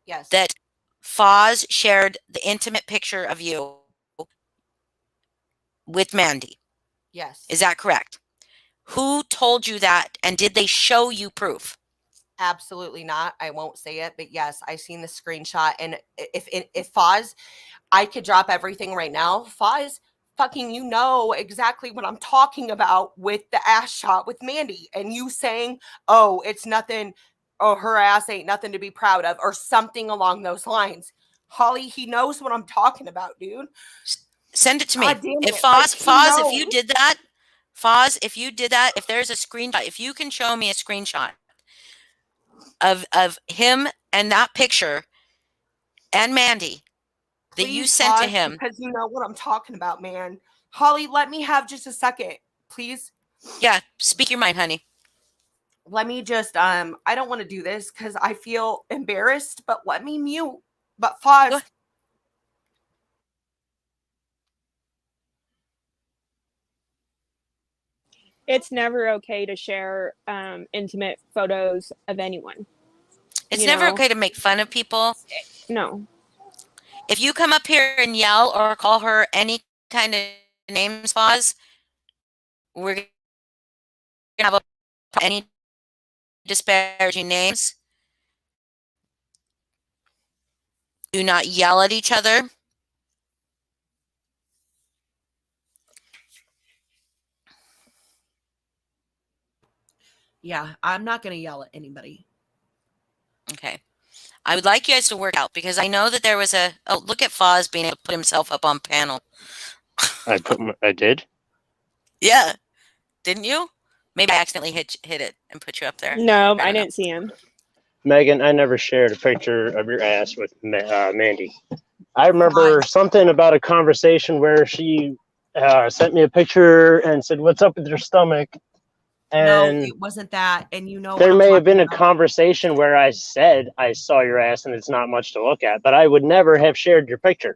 yes, that Foz shared the intimate picture of you with Mandy. Yes. Is that correct? Who told you that, and did they show you proof? Absolutely not. I won't say it, but yes, I seen the screenshot. And if Foz, I could drop everything right now. Foz, fucking, you know exactly what I'm talking about with the ass shot with Mandy, and you saying, "Oh, it's nothing. Oh, her ass ain't nothing to be proud of," or something along those lines. Holly, he knows what I'm talking about, dude. Send it to me. God damn If it. Foz, if you did that, Foz, if you did that, if there's a screenshot, if you can show me a screenshot of him and that picture and Mandy that you sent to him. Because you know what I'm talking about, man. Holly, let me have just a second, please. Yeah, speak your mind, honey. Let me just, I don't want to do this because I feel embarrassed, but let me mute. But Foz. It's never okay to share intimate photos of anyone. It's never okay to make fun of people. No. If you come up here and yell or call her any kind of names, Foz, we're going to have any disparaging names. Do not yell at each other. Yeah, I'm not going to yell at anybody. Okay. I would like you guys to work out, because I know that there was oh, look at Foz being able to put himself up on panel. I did? Yeah. Didn't you? Maybe I accidentally hit it and put you up there. No, I didn't see him. Megan, I never shared a picture of your ass with Mandy. I remember something about a conversation where she sent me a picture and said, "What's up with your stomach?" And no, it wasn't that. And you know, there may have been a conversation where I said I saw your ass and it's not much to look at, but I would never have shared your picture.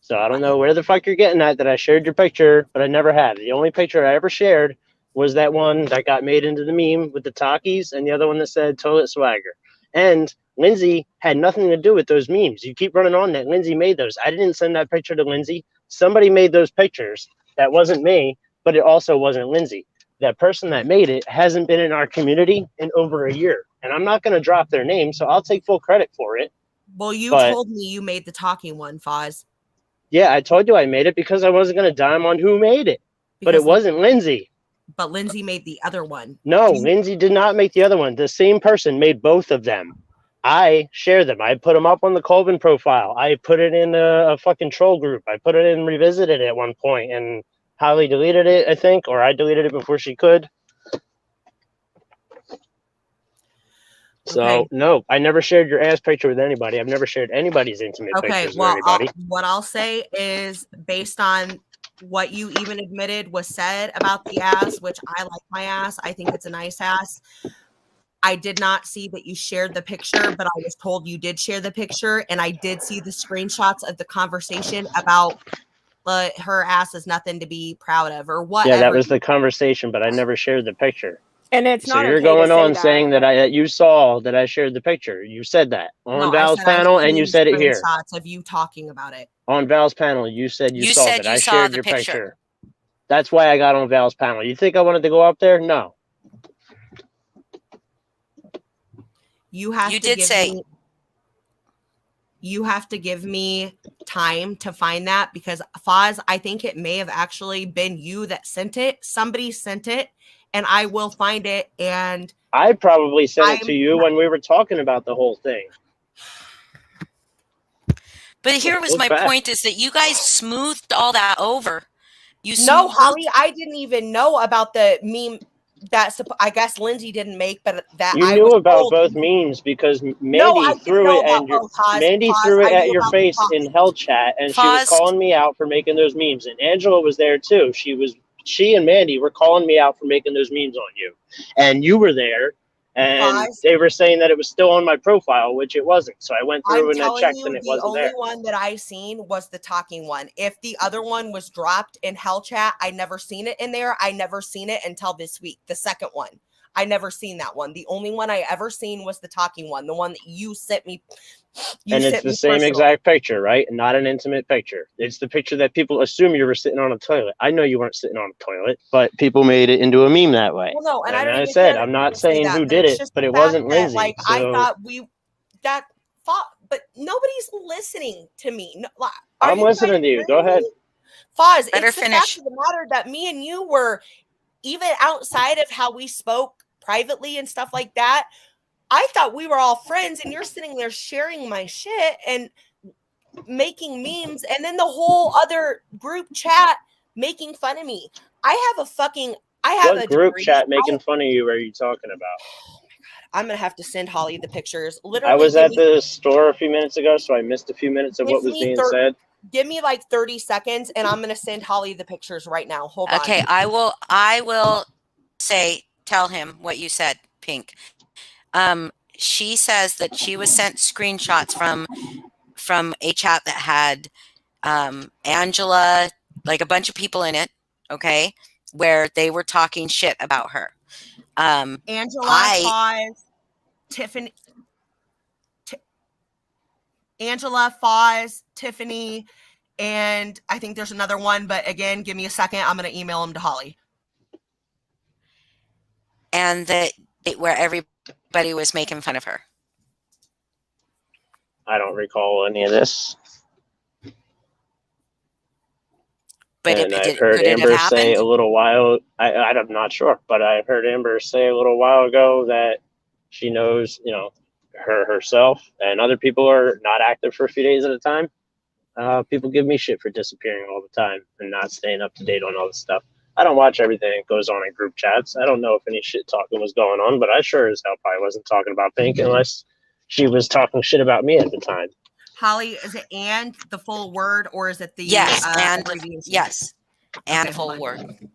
So I don't know where the fuck you're getting at that I shared your picture, but I never have. The only picture I ever shared was that one that got made into the meme with the Takis, and the other one that said toilet swagger. And Lindsay had nothing to do with those memes. You keep running on that Lindsay made those. I didn't send that picture to Lindsay. Somebody made those pictures. That wasn't me, but it also wasn't Lindsay. That person that made it hasn't been in our community in over a year. And I'm not going to drop their name, so I'll take full credit for it. Well, you told me you made the talking one, Foz. Yeah, I told you I made it because I wasn't going to dime on who made it. But it wasn't Lindsay. But Lindsay made the other one. No, Lindsay did not make the other one. The same person made both of them. I shared them. I put them up on the Colvin profile. I put it in a fucking troll group. I put it in Revisited at one point, and Holly deleted it, I think, or I deleted it before she could. So, no, I never shared your ass picture with anybody. I've never shared anybody's intimate pictures with anybody. What I'll say is, based on what you even admitted was said about the ass, which I like my ass. I think it's a nice ass. I did not see that you shared the picture, but I was told you did share the picture, and I did see the screenshots of the conversation about her ass is nothing to be proud of or whatever. Yeah, that was the conversation, but I never shared the picture. And it's not. So you're going on saying that you saw that I shared the picture. You said that on Val's panel, and you said it here. Screenshots of you talking about it on Val's panel. You said you saw that I shared your picture. That's why I got on Val's panel. You think I wanted to go up there? No. You have You to did give say- me, you have to give me time to find that, because Foz, I think it may have actually been you that sent it. Somebody sent it, and I will find it. And I probably sent it to I'm- you when we were talking about the whole thing. But here was Look my back. point: is that you guys smoothed all that over. You No, smoothed- Holly, I didn't even know about the meme that I guess Lindsay didn't make, but that You I knew was about told- both memes because Mandy No, I didn't threw know it about and your both, Foz. Mandy Foz, threw it I at knew your about face Foz. in Hell Chat, and she was Foz. calling me out for making those memes. And Angela was there too. She and Mandy were calling me out for making those memes on you, and you were there. And Foz. they were saying that it was still on my profile, which it wasn't. So I went through I'm and I telling checked, you, and it the wasn't only there. one that I seen was the talking one. If the other one was dropped in Hell Chat, I never seen it in there. I never seen it until this week. The second one, I never seen that one. The only one I ever seen was the talking one, the one that you sent me. And it's the same exact picture, right? Not an intimate picture. It's the picture that people assume you were sitting on a toilet. I know you weren't sitting on a toilet, but people made it into a meme that way. Well, no, and I And don't I even said, care I'm that not people say saying that, who but did it's it, just but the it fact wasn't that, Lindsay. Like, I So thought but nobody's listening to me. No, are I'm you listening guys to you. hearing Go ahead. me? Foz, Better it's the finish. fact of the matter that me and you were, even outside of how we spoke privately and stuff like that, I thought we were all friends, and you're sitting there sharing my shit and making memes, and then the whole other group chat making fun of me. I have a what group degree. chat making fun of you are you talking about? I'm gonna have to send Holly the pictures. Literally, I was at the store a few minutes ago, so I missed a few minutes of what was being said. Give me like 30 seconds, and I'm gonna send Holly the pictures right now. Hold on. Okay, I will tell him what you said, Pink. She says that she was sent screenshots from a chat that had Angela, like a bunch of people in it, okay, where they were talking shit about her. Angela, Foz, Tiffany, Angela, Foz, Tiffany, and I think there's another one, but again, give me a second. I'm gonna email them to Holly. And that where everybody was making fun of her. I don't recall any of this. But And I could heard it have Amber say happened? a little while. I'm not sure, but I heard Amber say a little while ago that she knows, herself, and other people are not active for a few days at a time. People give me shit for disappearing all the time and not staying up to date on all this stuff. I don't watch everything that goes on in group chats. I don't know if any shit talking was going on, but I sure as hell probably wasn't talking about Pink unless she was talking shit about me at the time. Holly, is it and the full word, or is it the and abbreviation? yes, and Okay, full hold on. word.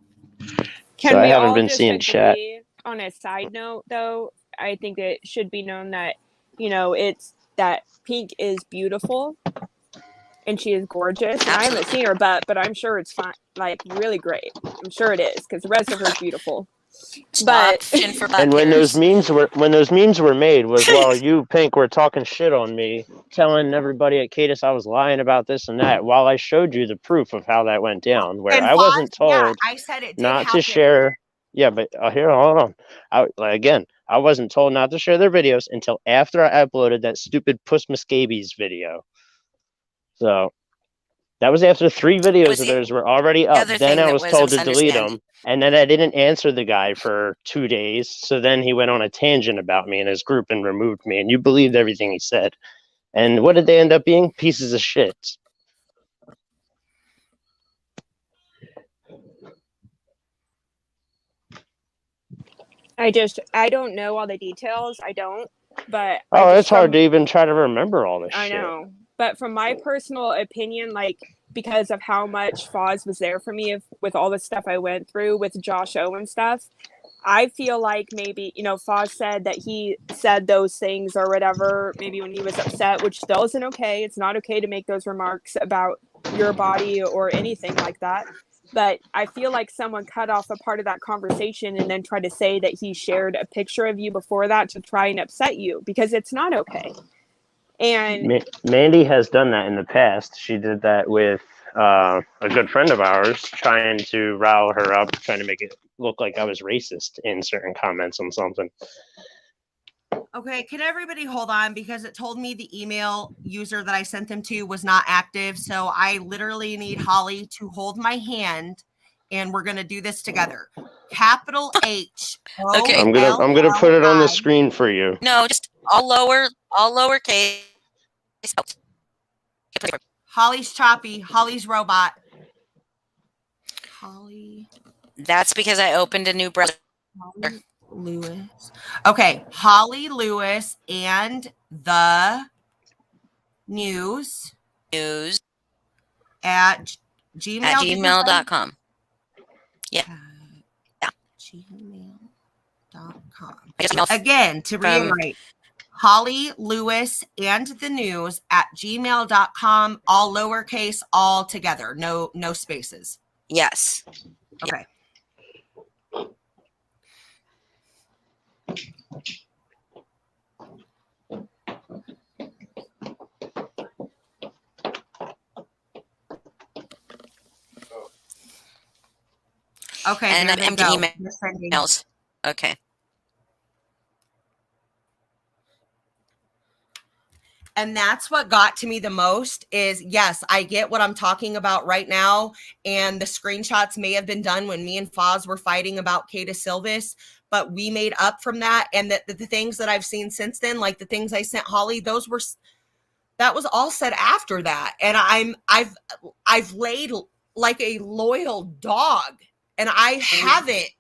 Can I we haven't all been just seeing chat. agree on a side note, though? I think it should be known that, it's that Pink is beautiful and she is gorgeous. And I haven't seen her butt, but I'm sure it's fine, like really great. I'm sure it is because the rest of her is beautiful. Stop fishing for butt And when hairs. those memes were made was while you, Pink, were talking shit on me, telling everybody at Cadis I was lying about this and that, while I showed you the proof of how that went down, where And I wasn't Foz, yeah, told I said it did not happen. to share. Yeah, but here, hold on. I wasn't told not to share their videos until after I uploaded that stupid Puss Muscabies video. So that was after 3 videos of theirs were already up. Then I was told to delete them. And then I didn't answer the guy for 2 days. So then he went on a tangent about me and his group and removed me. And you believed everything he said. And what did they end up being? Pieces of shit. I don't know all the details. I don't, but it's hard to even try to remember all this shit. I know, but from my personal opinion, like, because of how much Foz was there for me with all the stuff I went through with Josh O and stuff, I feel like maybe, Foz said that he said those things or whatever, maybe when he was upset, which still isn't okay. It's not okay to make those remarks about your body or anything like that. But I feel like someone cut off a part of that conversation and then tried to say that he shared a picture of you before that to try and upset you, because it's not okay. And Mandy has done that in the past. She did that with a good friend of ours, trying to rile her up, trying to make it look like I was racist in certain comments on something. Okay, can everybody hold on because it told me the email user that I sent them to was not active. So I literally need Holly to hold my hand and we're gonna do this together. Capital H. Okay. I'm gonna put it on the screen for you. No, just all lowercase. Holly's choppy. Holly's robot. Holly. That's because I opened a new browser. Holly Lewis. Okay, Holly Lewis and the news at gmail. At gmail.com. Yeah. Gmail.com. I Again, to reiterate, Holly Lewis and the news at gmail.com, all lowercase, all together, no spaces. Yes. Okay. Okay, And there an they empty go. email. You're sending- Emails. Okay. And that's what got to me the most is, yes, I get what I'm talking about right now. And the screenshots may have been done when me and Foz were fighting about Kata Silvis, but we made up from that. And the things that I've seen since then, like the things I sent Holly, that was all said after that. And I've laid like a loyal dog and I haven't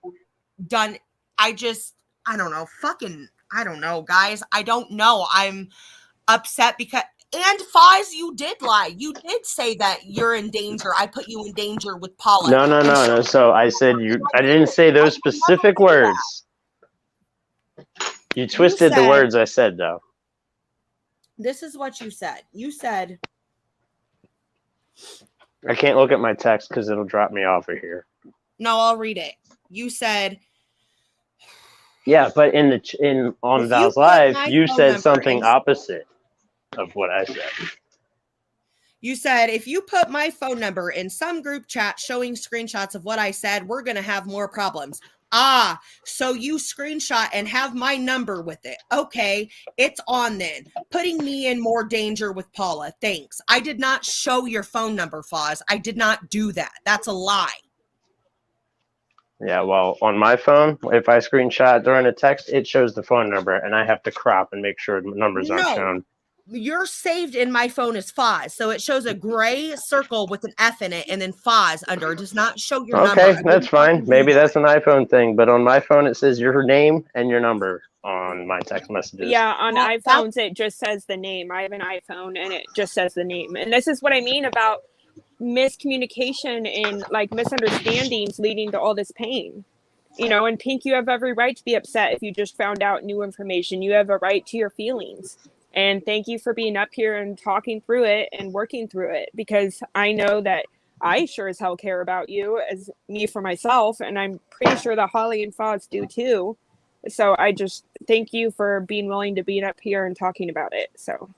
done, I don't know, guys. I don't know. I'm upset because, and Foz, you did lie. You did say that you're in danger. I put you in danger with Paula. No. So I said I didn't say those specific words. You twisted the words I said, though. This is what you said. You said, I can't look at my text because it'll drop me off of here. no, I'll read it. You said, yeah, but on Val's Live, you said something opposite of what I said. You said, if you put my phone number in some group chat showing screenshots of what I said, we're going to have more problems. Ah, so you screenshot and have my number with it. Okay, it's on then. Putting me in more danger with Paula. Thanks. I did not show your phone number, Foz. I did not do that. That's a lie. Yeah, well, on my phone, if I screenshot during a text, it shows the phone number, and I have to crop and make sure the numbers aren't shown. You're saved in my phone as Foz, so it shows a gray circle with an F in it, and then Foz under. It does not show your number. Okay, that's fine. Maybe that's an iPhone thing, but on my phone, it says your name and your number on my text messages. Yeah, on iPhones, it just says the name. I have an iPhone, and it just says the name. And this is what I mean about miscommunication and like misunderstandings leading to all this pain. You know, and Pink, you have every right to be upset if you just found out new information. You have a right to your feelings. And thank you for being up here and talking through it and working through it, because I know that I sure as hell care about you as me for myself. And I'm pretty sure that Holly and Foz do too. So I just thank you for being willing to be up here and talking about it. So.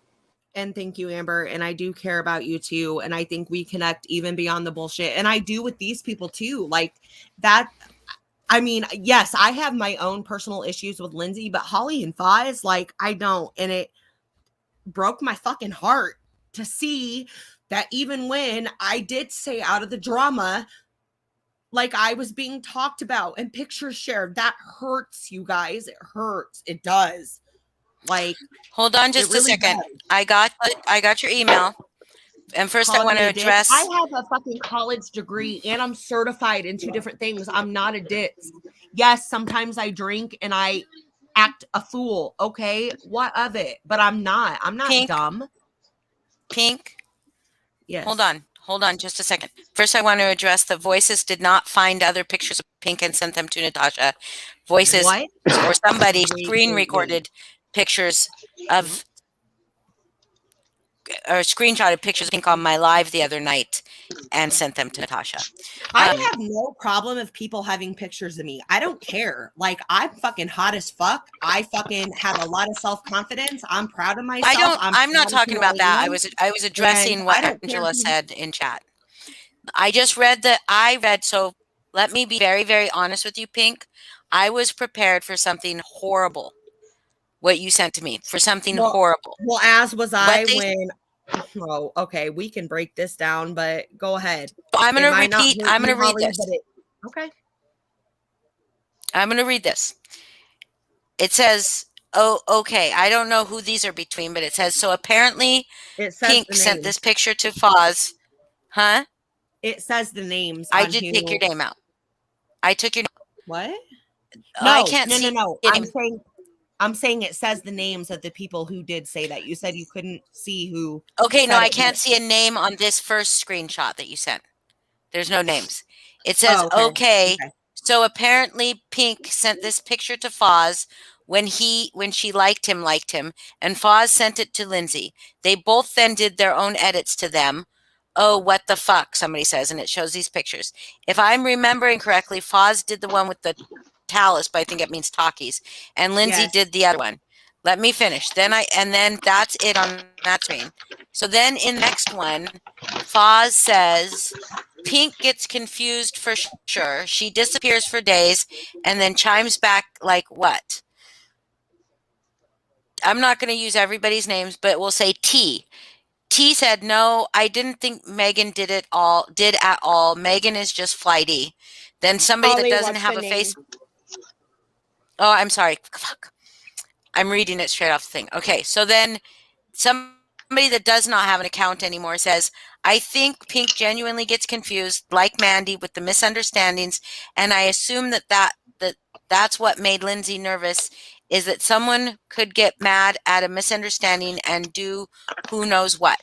And thank you, Amber. And I do care about you too. And I think we connect even beyond the bullshit. And I do with these people too. Like that. I mean, yes, I have my own personal issues with Lindsay, but Holly and Foz, like I don't. And it broke my fucking heart to see that even when I did say out of the drama, like I was being talked about and pictures shared, that hurts, you guys. It hurts. It does. Like, hold on just a second. I got your email. And first I want to address, I have a fucking college degree and I'm certified in 2 different things. I'm not a ditz. Yes, sometimes I drink and I act a fool. Okay, what of it? But I'm not Pink, dumb. Pink. Yes. Hold on just a second. First I want to address the Voices did not find other pictures of Pink and sent them to Natasha. Voices What? or somebody screen recorded pictures of or screenshotted pictures of Pink on my live the other night and sent them to Natasha. I have no problem if people having pictures of me. I don't care. Like, I'm fucking hot as fuck. I fucking have a lot of self-confidence. I'm proud of myself. I'm not talking about that. I was addressing what Angela said in chat. So let me be very, very honest with you, Pink. I was prepared for something horrible what you sent to me for something Well- horrible. Well, as was I they- when. Oh, okay. We can break this down, but go ahead. I'm going It to might not repeat. hurt I'm going you, to read Holly, this. but okay. I'm going to read this. It says, oh, okay. I don't know who these are between, but it says, so apparently It says Pink the sent names. this picture to Foz. Huh? It says the names. I on did who- take your name out. I took your What? Oh, I can't see No. it. I'm saying it says the names of the people who did say that. You said you couldn't see who. Okay, no, said I it. can't see a name on this first screenshot that you sent. There's no names. It says, Oh, okay. Okay. So apparently Pink sent this picture to Foz when she liked him, and Foz sent it to Lindsay. They both then did their own edits to them. Oh, what the fuck, somebody says, and it shows these pictures. If I'm remembering correctly, Foz did the one with the talus, but I think it means talkies, and Lindsay Yes. did the other one. Let me finish. Then that's it on that screen. So then in the next one, Foz says, Pink gets confused for sure. She disappears for days and then chimes back like what? I'm not going to use everybody's names, but we'll say T. T said, no, I didn't think Megan did at all. Megan is just flighty. Then somebody Holly, that doesn't what's have the a name? face. Oh, I'm sorry. Fuck. I'm reading it straight off the thing. Okay, so then somebody that does not have an account anymore says, I think Pink genuinely gets confused, like Mandy, with the misunderstandings, and I assume that's what made Lindsay nervous, is that someone could get mad at a misunderstanding and do who knows what.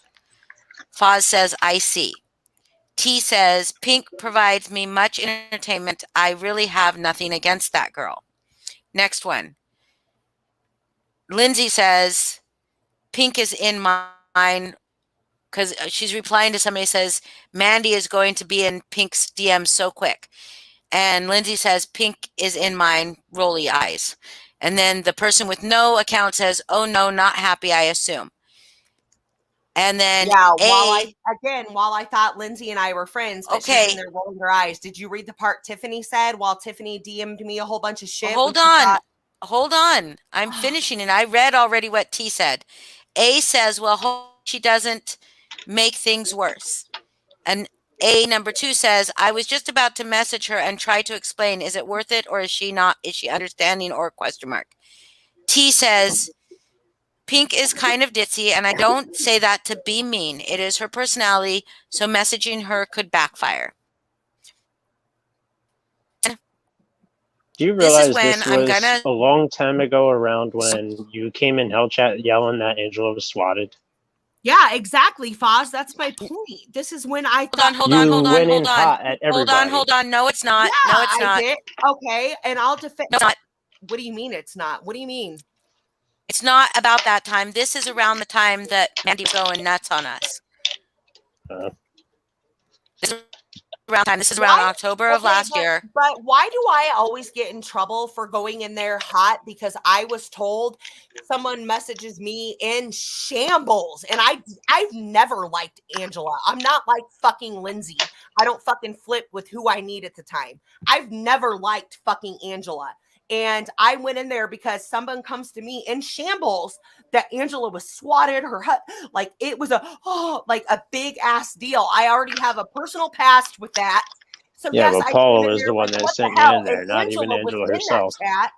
Foz says, I see. T says, Pink provides me much entertainment. I really have nothing against that girl. Next one. Lindsay says, Pink is in mine, because she's replying to somebody who says, Mandy is going to be in Pink's DM so quick. And Lindsay says, Pink is in mine, rolly eyes. And then the person with no account says, oh no, not happy, I assume. And then Yeah, while I thought Lindsay and I were friends, but Okay. she's in there rolling her eyes. Did you read the part Tiffany said while Tiffany DM'd me a whole bunch of shit? Hold when she on. thought- Hold on. I'm finishing, and I read already what T said. A says, well, hope she doesn't make things worse. And A number 2 says, I was just about to message her and try to explain, is it worth it or is she not? Is she understanding or question mark? T says, Pink is kind of ditzy, and I don't say that to be mean. It is her personality, so messaging her could backfire. Do you This is realize when this I'm was gonna- a long time ago around when you came in Hell Chat yelling that Angela was swatted? Yeah, exactly, Foz. That's my point. This is when I thought. Hold on. Hot at everybody. Hold on. No, it's not. Yeah, No, it's I not. did. Okay, and I'll defend. No, it's not. What do you mean it's not? What do you mean? It's not about that time. This is around the time that Mandy was going nuts on us. This is around time. This is around Why? October of last year. But why do I always get in trouble for going in there hot? Because I was told someone messages me in shambles, and I've never liked Angela. I'm not like fucking Lindsay. I don't fucking flip with who I need at the time. I've never liked fucking Angela. And I went in there because someone comes to me in shambles that Angela was swatted, like it was like a big ass deal. I already have a personal past with that. So Yeah, yes, but I Paula came in was there the one like, that what sent the you hell? in there, And not even was Angela in that herself. chat.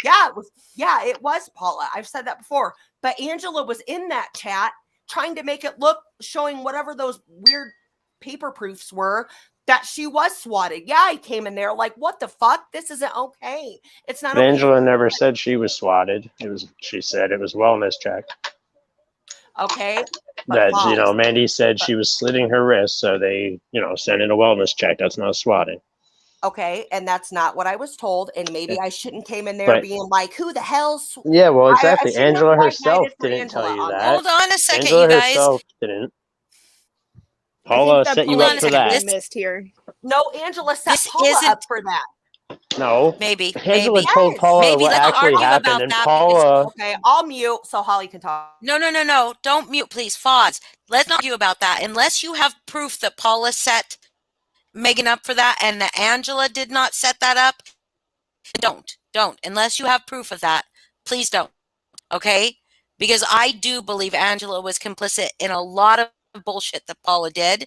Yeah, it was. Yeah, it was Paula. I've said that before. But Angela was in that chat trying to make it look, showing whatever those weird paper proofs were, that she was swatted. Yeah, I came in there like, what the fuck? This isn't okay. It's not okay. Angela never said she was swatted. She said it was wellness check. Okay. but That Foz, Mandy said she was slitting her wrist, so they sent in a wellness check. That's not swatting. Okay, and that's not what I was told, and maybe I shouldn't came in there But- being like, who the hell's Yeah, well, exactly. shouldn't have Angela white herself knighted for didn't Angela tell you on that. Hold on a second, Angela you guys. herself didn't. I think Paula that set you Hold up on a for second. that. I missed here. No, Angela set This Paula isn't- up for that. No. Maybe. Angela Maybe. told Yes. Paula Maybe what let's actually argue happened, about and that Paula. Okay, I'll mute so Holly can talk. No. Don't mute, please. Foz. Let's not argue about that. Unless you have proof that Paula set Megan up for that and that Angela did not set that up, don't. Unless you have proof of that, please don't. Okay? Because I do believe Angela was complicit in a lot of bullshit that Paula did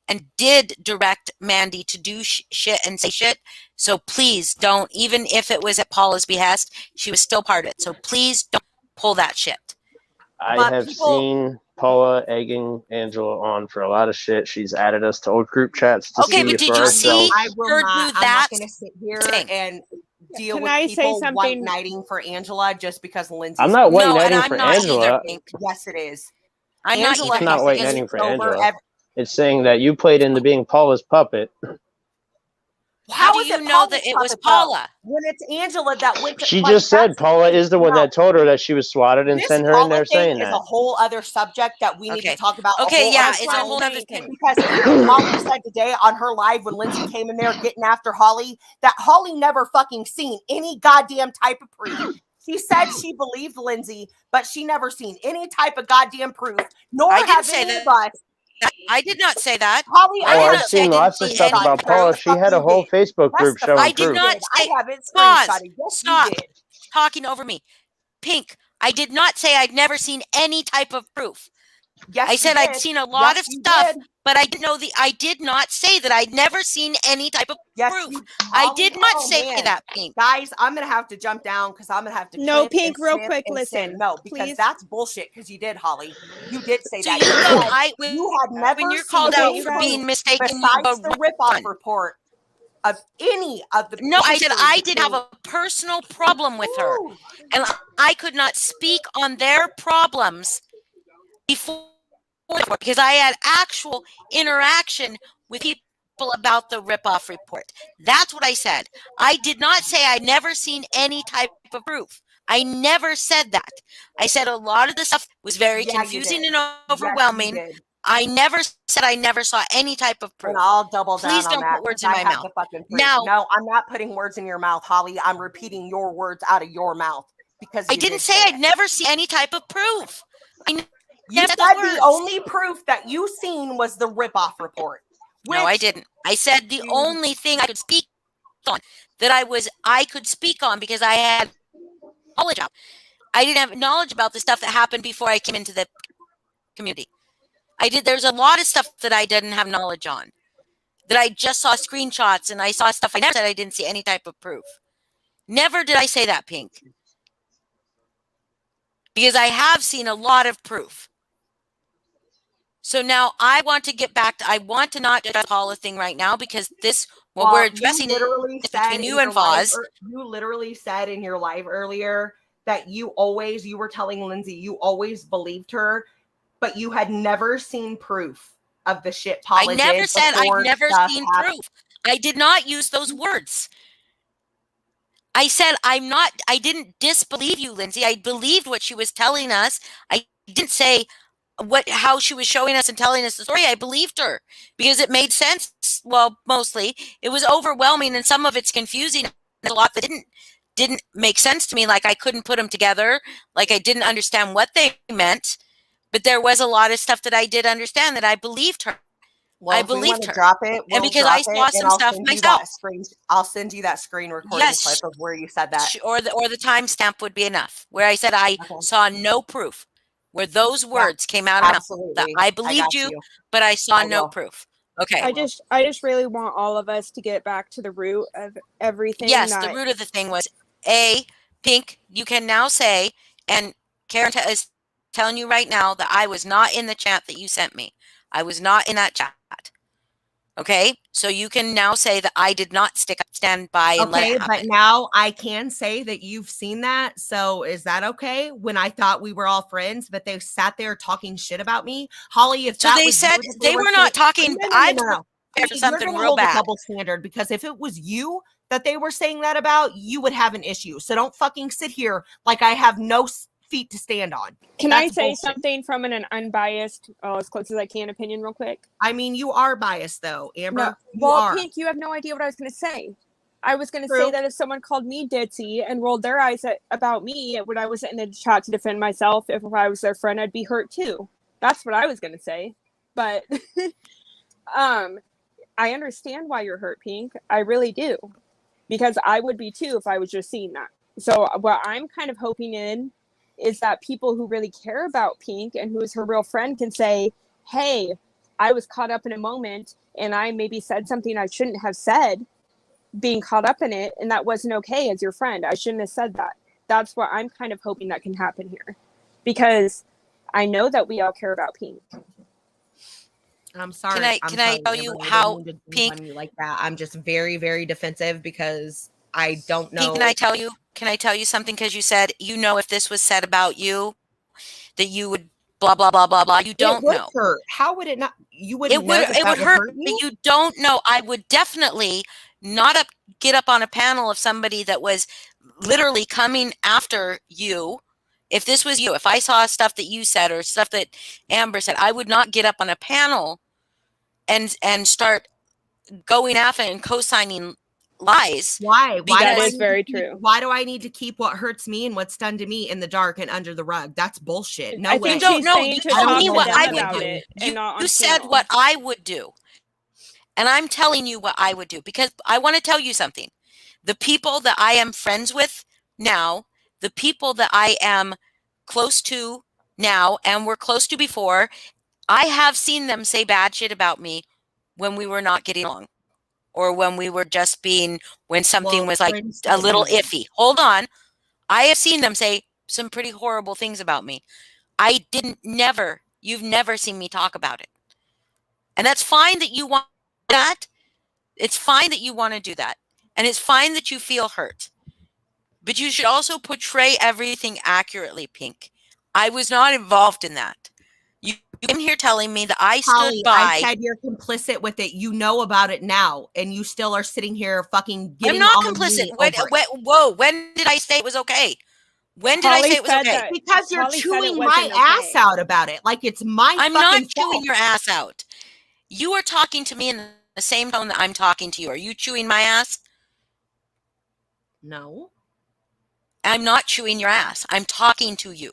and did direct Mandy to do shit and say shit. So please don't, even if it was at Paula's behest, she was still part of it. So please don't pull that shit. I have seen Paula egging Angela on for a lot of shit. She's added us to old group chats to Okay, see but it did for you see ourselves. I will her not. do I'm that not going to sit here thing? and deal Can with I say people something? white knighting for Angela just because Lindsay's. I'm not white No, and knighting I'm for not Angela. either, Pink. Yes, it is. I'm not Angela either. It's not has white because knighting for over Angela. It's saying that you played into being Paula's puppet. how do is you it know that Paula's it was puppet, though? Paula? When it's Angela that went to, She like, just said that's- Paula is the one no. that told her that she was swatted and This sent her in Paula there thing saying is that. a whole other subject that we need Okay. to talk about. Okay, yeah, That's it's what a I'm whole other saying. thing. Because Holly said today on her live when Lindsay came in there getting after Holly that Holly never fucking seen any goddamn type of proof. She said she believed Lindsay, but she never seen any type of goddamn proof. Nor I didn't have say any that. of us. I did not say that. Holly, I Oh, did I've not say I seen didn't lots of see stuff any about proof. Paula. She had a whole Facebook group Yes, the showing I did proof. not I say. have it Pause. screenshotted. Yes, Stop you did. talking over me. Pink, I did not say I'd never seen any type of proof. Yes, I said you I'd did. seen a lot Yes, of you stuff, did. but I didn't know I did not say that I'd never seen any type of Yes, proof. you, I Holly, did not oh, say man. that, Pink. Guys, I'm gonna have to jump down because I'm gonna have to. No, clip Pink, and real snip quick, and listen, send. No, because please. that's bullshit. Because you did, Holly. You did say So that. you You go, said you had never when you're seen called Okay, out you for guys- being mistaken, you besides go, the ripoff report of any of the. no, I said history I did have between- a personal problem with her, Ooh. and I could not speak on their problems before because I had actual interaction with people about the ripoff report. That's what I said. I did not say I'd never seen any type of proof. I never said that. I said a lot of the stuff was very Yeah, you confusing did. and Yes, you overwhelming. did. I never said I never saw any type of proof. And I'll double down Please on don't that. put words 'Cause in I my have mouth. the fucking proof. Now- No, I'm not putting words in your mouth, Holly. I'm repeating your words out of your mouth because I you didn't did say I'd it. never seen any type of proof. You never said said the words. only proof that you seen was the ripoff report. No, I which- didn't. I said the You- only thing I could speak on that I could speak on because I had knowledge of. I didn't have knowledge about the stuff that happened before I came into the community. There's a lot of stuff that I didn't have knowledge on. That I just saw screenshots and I saw stuff I never said I didn't see any type of proof. Never did I say that, Pink. Because I have seen a lot of proof. So now I want to get back to, I want to not address the Paula thing right now because what we're addressing you literally is said between in you and your live Foz. you literally said in your live earlier that you were telling Lindsay you always believed her, but you had never seen proof of the shit Paula I never did said before I've never stuff seen happened. proof. I did not use those words. I said I didn't disbelieve you, Lindsay. I believed what she was telling us. I didn't say how she was showing us and telling us the story. I believed her because it made sense. Well, mostly it was overwhelming and some of it's confusing. A lot that didn't make sense to me. Like I couldn't put them together. Like I didn't understand what they meant. But there was a lot of stuff that I did understand that I believed her. Well, I if we believed wanna her. drop it, And we'll because drop I saw it, some and I'll stuff send you myself. that screen. I'll send you that screen recording Yes. clip of where you said that. Or the timestamp would be enough. Where I said I Okay. saw no proof. Where those words came out of my mouth. Absolutely. That I believed got you, but I saw I no will. proof. Okay. I just really want all of us to get back to the root of everything. Yes, the root of the thing was Pink, you can now say, and Karen is telling you right now that I was not in the chat that you sent me. I was not in that chat. Okay, so you can now say that I did not stand by and let Okay, it but happen. now I can say that you've seen that. So is that okay? When I thought we were all friends, but they sat there talking shit about me, Holly. If So that they was said you that they were not talking. No, I no, no. prepared for You're something gonna real hold a bad. double standard because if it was you that they were saying that about, you would have an issue. So don't fucking sit here like I have no feet to stand on. Can I That's say bullshit. something from an unbiased, as close as I can, opinion real quick? I mean, you are biased though, Amber. No, You well, are. Pink, you have no idea what I was going to say. I was going to True. say that if someone called me ditzy and rolled their eyes about me when I was in the chat to defend myself, if I was their friend, I'd be hurt too. That's what I was going to say. But I understand why you're hurt, Pink. I really do. Because I would be too if I was just seeing that. So what I'm kind of hoping in is that people who really care about Pink and who is her real friend can say, hey, I was caught up in a moment and I maybe said something I shouldn't have said, being caught up in it, and that wasn't okay as your friend. I shouldn't have said that. That's what I'm kind of hoping that can happen here, because I know that we all care about Pink. I'm sorry. Can I tell you Amber, I how didn't mean to jump Pink? on you like that. I'm just very, very defensive because I don't know. Pink, can I tell you something? Because you said, if this was said about you, that you would blah, blah, blah, blah, blah. You don't it would know. hurt. How would it not? You wouldn't It know would, that it that would hurt, you? but you don't know. I would definitely not get up on a panel of somebody that was literally coming after you. If this was you, if I saw stuff that you said or stuff that Amber said, I would not get up on a panel and start going after and co-signing lies. Why? Why That do I is need very to keep- true. Why do I need to keep what hurts me and what's done to me in the dark and under the rug? That's bullshit. No I way. think don't she's know. saying You to told talk me to what them I would about do. it and not on You said panel. what I would do. And I'm telling you what I would do, because I want to tell you something. The people that I am friends with now, the people that I am close to now and were close to before, I have seen them say bad shit about me when we were not getting along, or when we were just when something was like friends a don't little do that. iffy. Hold on. I have seen them say some pretty horrible things about me. You've never seen me talk about it. And that's fine that you want that. It's fine that you want to do that. And it's fine that you feel hurt. But you should also portray everything accurately, Pink. I was not involved in that. You came here telling me that I Holly, stood by. I said you're complicit with it. You know about it now, and you still are sitting here fucking getting I'm not on complicit. me over it. Whoa, when did I say it was okay? When did I Holly say it was said okay? that- Because you're Holly said it chewing my wasn't ass okay. out about it, like it's my I'm fucking not chewing fault. your ass out. You are talking to me in the same tone that I'm talking to you. Are you chewing my ass? No. I'm not chewing your ass. I'm talking to you.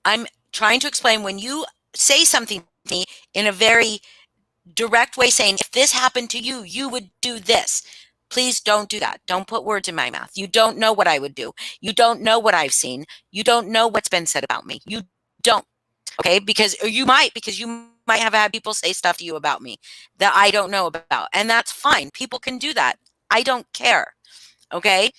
I'm trying to explain, when you say something to me in a very direct way, saying, if this happened to you, you would do this. Please don't do that. Don't put words in my mouth. You don't know what I would do. You don't know what I've seen. You don't know what's been said about me. You don't. Okay? Because you might have had people say stuff to you about me that I don't know about. And that's fine. People can do that. I don't care. Okay?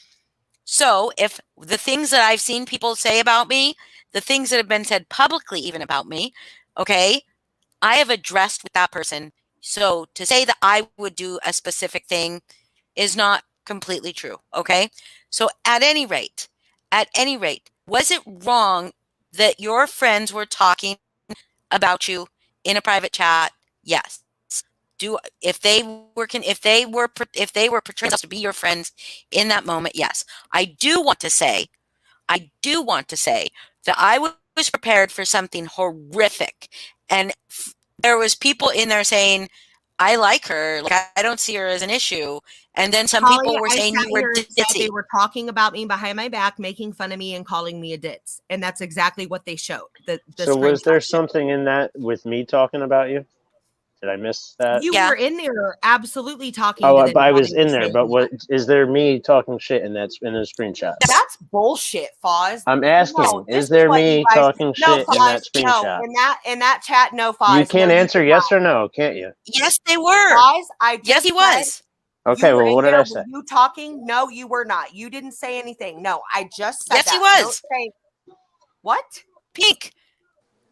So if the things that I've seen people say about me, the things that have been said publicly even about me, okay, I have addressed with that person. So to say that I would do a specific thing is not completely true, okay? So at any rate, was it wrong that your friends were talking about you in a private chat? Yes. If they were portraying themselves to be your friends in that moment, yes. I do want to say that I was prepared for something horrific, and there was people in there saying, I like her, like I don't see her as an issue, and then some Holly, people were I saying sat you were here and said ditzy. they were talking about me behind my back, making fun of me and calling me a ditz. And that's exactly what they showed. So was there screenshot. something in that with me talking about you? Did I miss that? You Yeah. were in there absolutely talking Oh, to them. I was about in me there, saying but that. what is there me talking shit in the screenshot? That's bullshit, Foz. I'm asking, No, this is there what me you guys- talking no, shit in that Foz, no, screenshot? in that chat, no, Foz. You can't no, answer did yes not. or no, can't you? Yes, they were. Foz, I just Yes, he said was. Okay, you were well, in what did there. I say? Were you talking? No, you were not. You didn't say anything. No, I just said Yes, that. he was. Don't say what? Pink.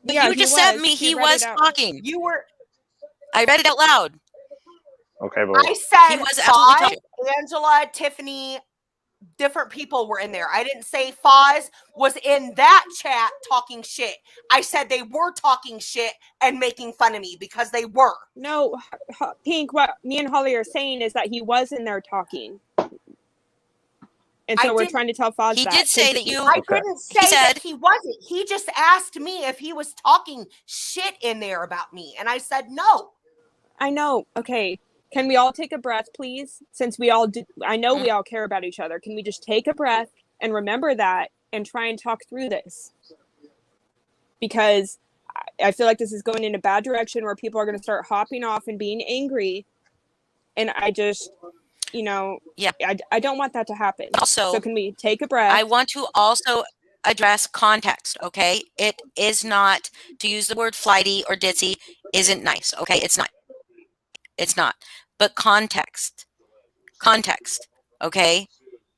But Yeah, you he just said was. me He he read was it out. talking. You were. I read it out loud. Okay, but I said He was absolutely Foz, talking. Angela, Tiffany, different people were in there. I didn't say Foz was in that chat talking shit. I said they were talking shit and making fun of me because they were. No, Pink, what me and Holly are saying is that he was in there talking. And so I we're didn't- trying to tell Foz He that. did say that you. I Okay. didn't say He said- that he wasn't. He just asked me if he was talking shit in there about me. And I said no. I know. Okay. Can we all take a breath, please? Since we all do, I know we all care about each other. Can we just take a breath and remember that and try and talk through this? Because I feel like this is going in a bad direction where people are going to start hopping off and being angry. And I just, Yeah. I don't want that to happen. Also, So can we take a breath? I want to also address context, okay? It is not, to use the word flighty or ditzy isn't nice, okay? It's not. It's not. But context, okay?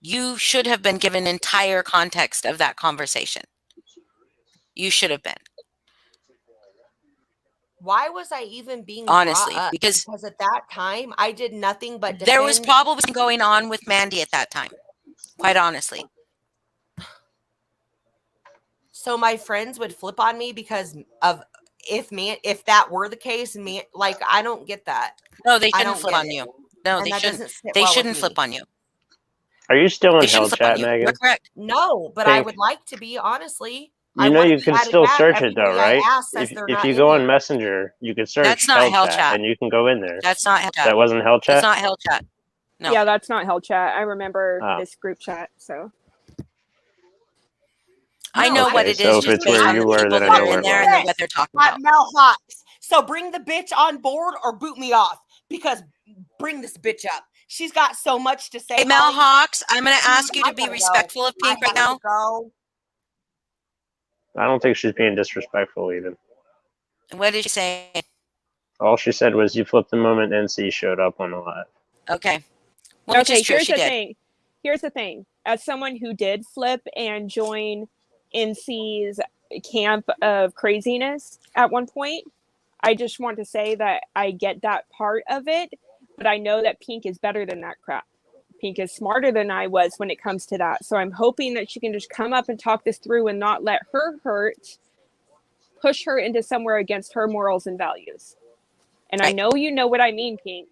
You should have been given entire context of that conversation. You should have been. Why was I even being Honestly, brought up? because at that time I did nothing but there was defend. probably something going on with Mandy at that time, quite honestly. So my friends would flip on me because of if that were the case, like I don't get that. No, they I shouldn't don't flip get on it. you. No, And they that shouldn't. doesn't sit They well with shouldn't me. flip on you. Are you still in They Hell shouldn't flip on Chat, you. Megan? You're correct. No, but I Pink. would like to be, honestly. You know you can still search it though, right? If you go on Messenger, you can search That's not Hell Chat, Chat. and you can go in there. That's not Hell Chat. That wasn't Hell Chat? That's not Hell Chat. No. Yeah, that's not Hell Chat. I remember Oh. this group chat, so. I know Okay, what it so is if just it's based where on you the were, people then that I know are where in it there was. and what they're talking about. Mel Hawks. So bring the bitch on board or boot me off, because bring this bitch up. She's got so much to say. Hey, Mel Holly. Hawks, I'm going to ask you I to be gotta respectful of Pink right now. Go. I don't think she's being disrespectful even. What did she say? All she said was you flipped the moment NC showed up on the live. Okay. Well, which Okay, is true. here's She the did. thing. Here's the thing. As someone who did flip and join NC's camp of craziness at one point, I just want to say that I get that part of it, but I know that Pink is better than that crap. Pink is smarter than I was when it comes to that. So I'm hoping that she can just come up and talk this through and not let her push her into somewhere against her morals and values. And I know you know what I mean, Pink.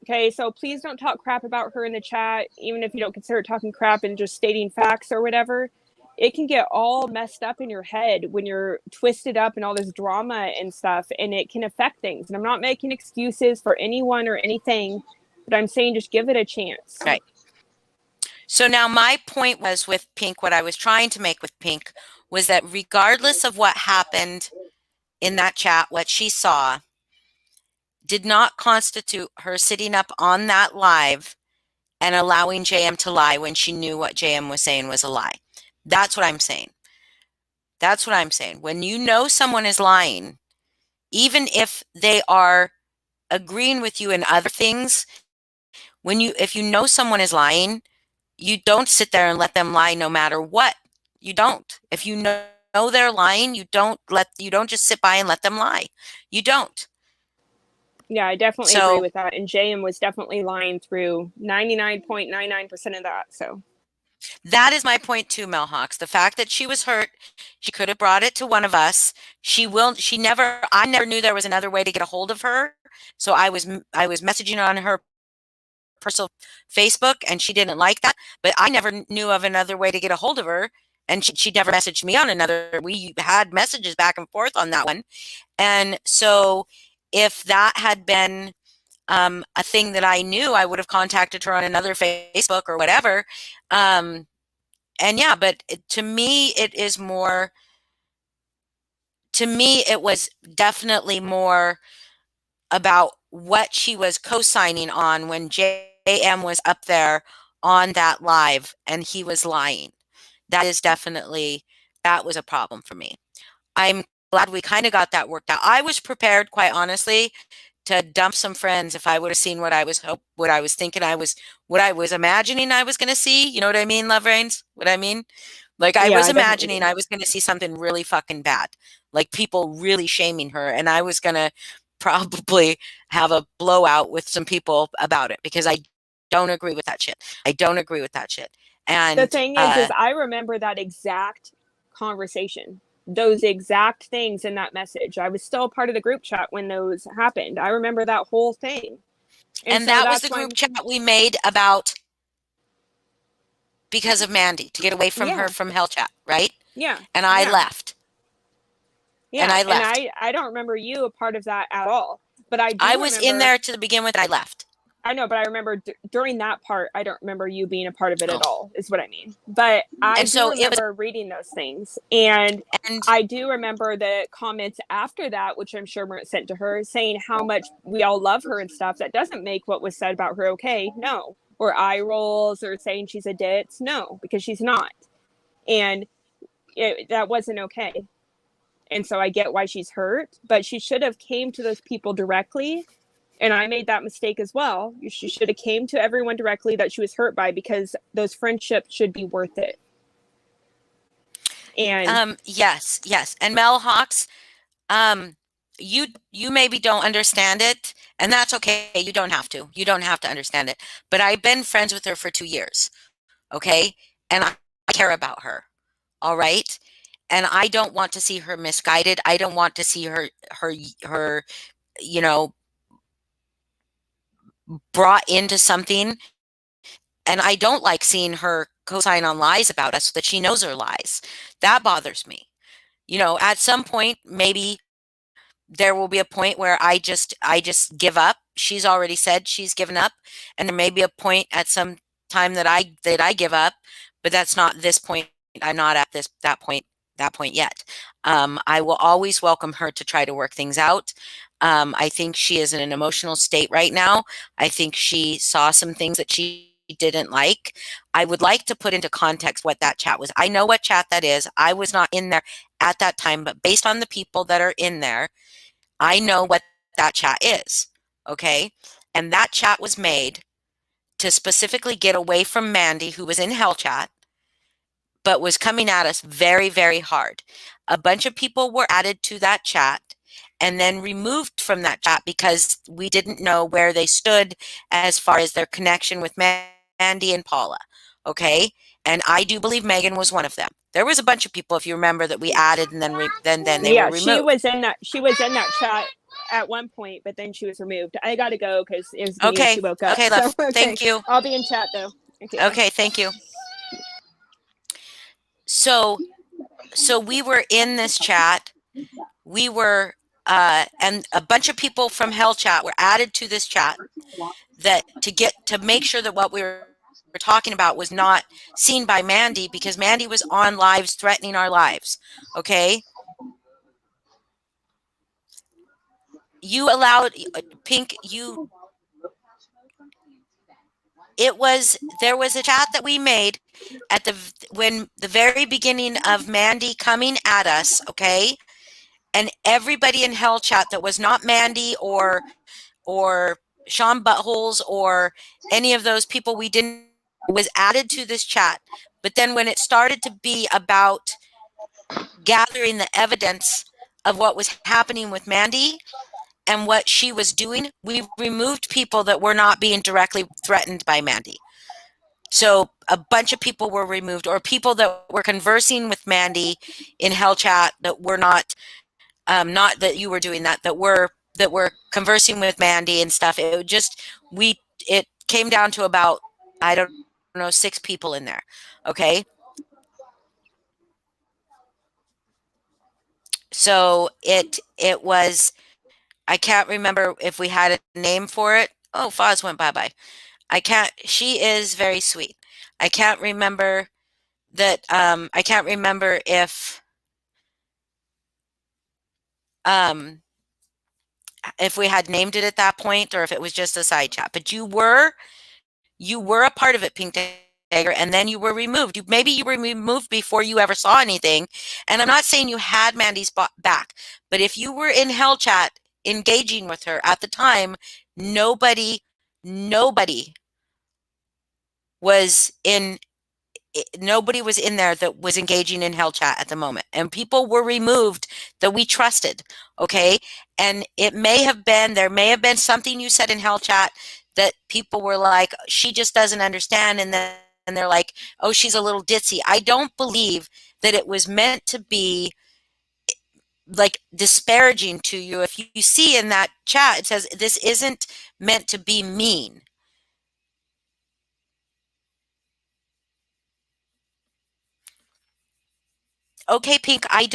Okay, so please don't talk crap about her in the chat, even if you don't consider talking crap and just stating facts or whatever. It can get all messed up in your head when you're twisted up in all this drama and stuff, and it can affect things. And I'm not making excuses for anyone or anything, but I'm saying just give it a chance. Right. So now my point was with Pink, what I was trying to make with Pink was that regardless of what happened in that chat, what she saw did not constitute her sitting up on that live and allowing JM to lie when she knew what JM was saying was a lie. That's what I'm saying. That's what I'm saying. When you know someone is lying, even if they are agreeing with you in other things, if you know someone is lying, you don't sit there and let them lie no matter what. You don't. If you know they're lying, you don't just sit by and let them lie. You don't. Yeah, I definitely agree with that. And JM was definitely lying through 99.99% of that. So that is my point too, Mel Hawks. The fact that she was hurt, she could have brought it to one of us. I never knew there was another way to get a hold of her. So I was messaging on her personal Facebook and she didn't like that, but I never knew of another way to get a hold of her. And she never messaged me on another. We had messages back and forth on that one. And so if that had been a thing that I knew, I would have contacted her on another Facebook or whatever. And yeah, but to me, it was definitely more about what she was co-signing on when JM was up there on that live and he was lying. That was a problem for me. I'm glad we kind of got that worked out. I was prepared, quite honestly, to dump some friends if I would have seen what I was thinking what I was imagining I was going to see. You know what I mean, Love Reigns? What I mean? Like I was imagining I was going to see something really fucking bad, like people really shaming her, and I was going to probably have a blowout with some people about it because I don't agree with that shit. And the thing is I remember that exact conversation, those exact things in that message. I was still part of the group chat when those happened. I remember that whole thing. And so that was the group chat we made because of Mandy, to get away from her from Hell Chat, right? Yeah. And I left. Yeah. And I left. And I don't remember you a part of that at all. But I was in there to begin with, and I left. I know, but I remember during that part, I don't remember you being a part of it at all, is what I mean. But I do remember reading those things. And I do remember the comments after that, which I'm sure weren't sent to her, saying how much we all love her and stuff. That doesn't make what was said about her okay. No. Or eye rolls or saying she's a ditz. No, because she's not. and that wasn't okay. And so I get why she's hurt, but she should have came to those people directly. And I made that mistake as well. She should have came to everyone directly that she was hurt by, because those friendships should be worth it. And yes. And Mel Hawks, you maybe don't understand it, and that's okay. You don't have to. You don't have to understand it. But I've been friends with her for 2 years. Okay? And I care about her. All right? And I don't want to see her misguided. I don't want to see her brought into something. And I don't like seeing her co-sign on lies about us, that she knows her lies. That bothers me. At some point, maybe there will be a point where I just give up. She's already said she's given up, and there may be a point at some time that I give up, but that's not this point. I'm not at that point yet. I will always welcome her to try to work things out. I think she is in an emotional state right now. I think she saw some things that she didn't like. I would like to put into context what that chat was. I know what chat that is. I was not in there at that time, but based on the people that are in there, I know what that chat is. Okay? And that chat was made to specifically get away from Mandy, who was in Hell Chat, but was coming at us very, very hard. A bunch of people were added to that chat and then removed from that chat because we didn't know where they stood as far as their connection with Mandy and Paula. Okay? And I do believe Megan was one of them. There was a bunch of people, if you remember, that we added and then they were removed. She was in that chat at one point, but then she was removed. I gotta go because it was me when she woke up. Okay, love. So, Thank you. I'll be in chat though. Okay, thank you. So we were in this chat. We were and a bunch of people from Hell Chat were added to this chat to make sure that what we were talking about was not seen by Mandy, because Mandy was on lives threatening our lives. Okay? You allowed Pink, there was a chat that we made at the very beginning of Mandy coming at us, okay? And everybody in Hell Chat that was not Mandy or Sean Buttholes or any of those people was added to this chat. But then when it started to be about gathering the evidence of what was happening with Mandy and what she was doing, we removed people that were not being directly threatened by Mandy. So a bunch of people were removed, or people that were conversing with Mandy in Hell Chat that were not that you were doing that were conversing with Mandy and stuff. It came down to about, I don't know, 6 people in there. Okay. So it was, I can't remember if we had a name for it. Oh, Foz went bye-bye. She is very sweet. I can't remember that. I can't remember if we had named it at that point or if it was just a side chat. But you were a part of it, Pink Dagger, and then you were removed. Maybe you were removed before you ever saw anything. And I'm not saying you had Mandy's back, but if you were in Hell Chat engaging with her at the time, nobody was in there that was engaging in Hell Chat at the moment, and people were removed that we trusted. Okay. And there may have been something you said in Hell Chat that people were like, she just doesn't understand. And they're like, oh, she's a little ditzy. I don't believe that it was meant to be like disparaging to you. If you see in that chat, it says this isn't meant to be mean. Okay, Pink, I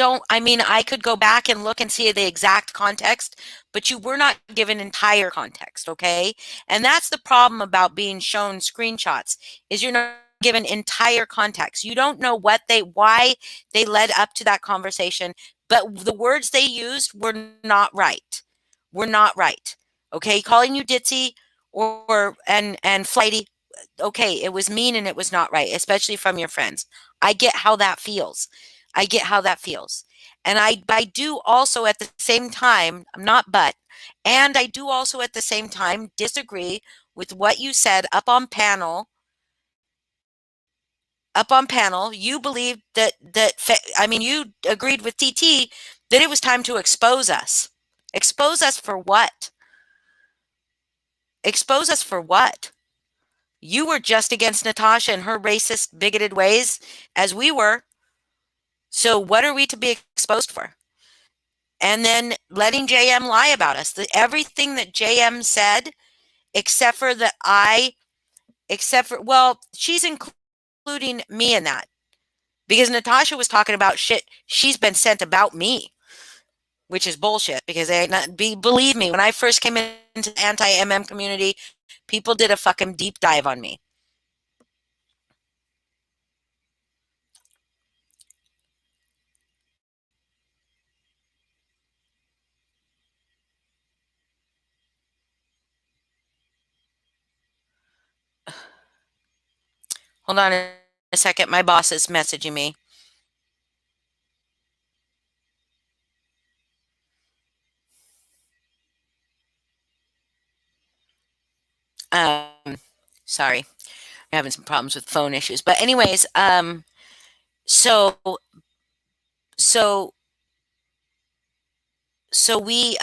could go back and look and see the exact context, but you were not given entire context, okay? And that's the problem about being shown screenshots, is you're not given entire context. You don't know why they led up to that conversation, but the words they used were not right. Okay? Calling you ditzy and flighty, okay, it was mean and it was not right, especially from your friends. I get how that feels. I get how that feels. And I do also at the same time, and I do also at the same time disagree with what you said up on panel. You believed you agreed with TT that it was time to expose us. Expose us for what? Expose us for what? You were just against Natasha and her racist, bigoted ways, as we were. So what are we to be exposed for? And then letting JM lie about us. Everything that JM said, except for she's including me in that. Because Natasha was talking about shit she's been sent about me, which is bullshit. Because believe me, when I first came into the anti-MM community, people did a fucking deep dive on me. Hold on a second. My boss is messaging me. Sorry. I'm having some problems with phone issues. But anyways, so we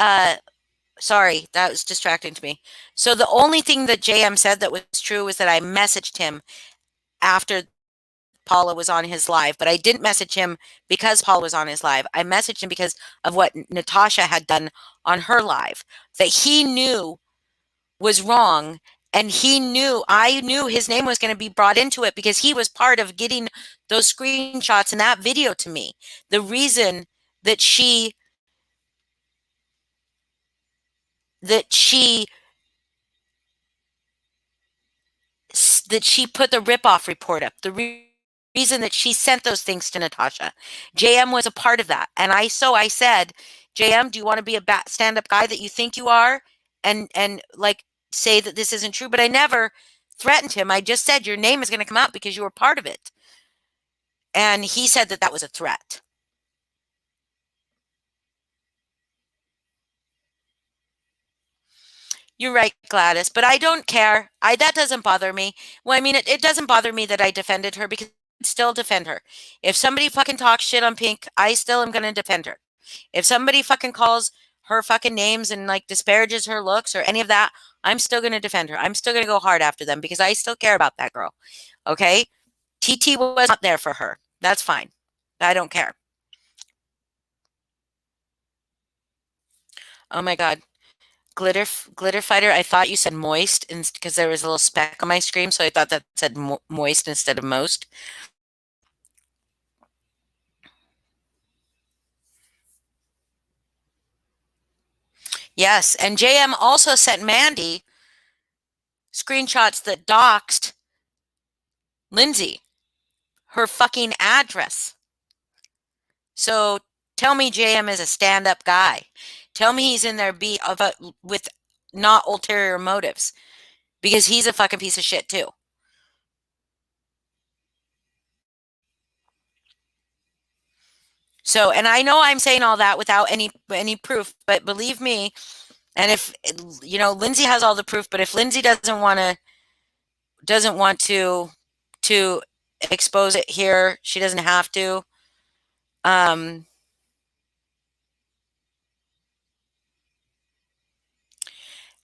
sorry, that was distracting to me. So the only thing that JM said that was true was that I messaged him after Paula was on his live, but I didn't message him because Paula was on his live. I messaged him because of what Natasha had done on her live that he knew was wrong. And I knew his name was going to be brought into it because he was part of getting those screenshots and that video to me. The reason that she put the ripoff report up, the reason that she sent those things to Natasha, JM was a part of that. And I said, JM, do you want to be a stand-up guy that you think you are? And like say that this isn't true, but I never threatened him. I just said your name is going to come out because you were part of it. And he said that that was a threat. You're right, Gladys, but I don't care. That doesn't bother me. Well, I mean, it doesn't bother me that I defended her because I still defend her. If somebody fucking talks shit on Pink, I still am going to defend her. If somebody fucking calls her fucking names and like disparages her looks or any of that, I'm still going to defend her. I'm still going to go hard after them because I still care about that girl. Okay? TT was not there for her. That's fine. I don't care. Oh my God. Glitter Fighter, I thought you said moist because there was a little speck on my screen, so I thought that said moist instead of most. Yes, and JM also sent Mandy screenshots that doxed Lindsay, her fucking address. So tell me JM is a stand-up guy. Tell me he's in there with not ulterior motives, because he's a fucking piece of shit too. So, and I know I'm saying all that without any proof, but believe me, and if Lindsay has all the proof, but if Lindsay doesn't want to expose it here, she doesn't have to. And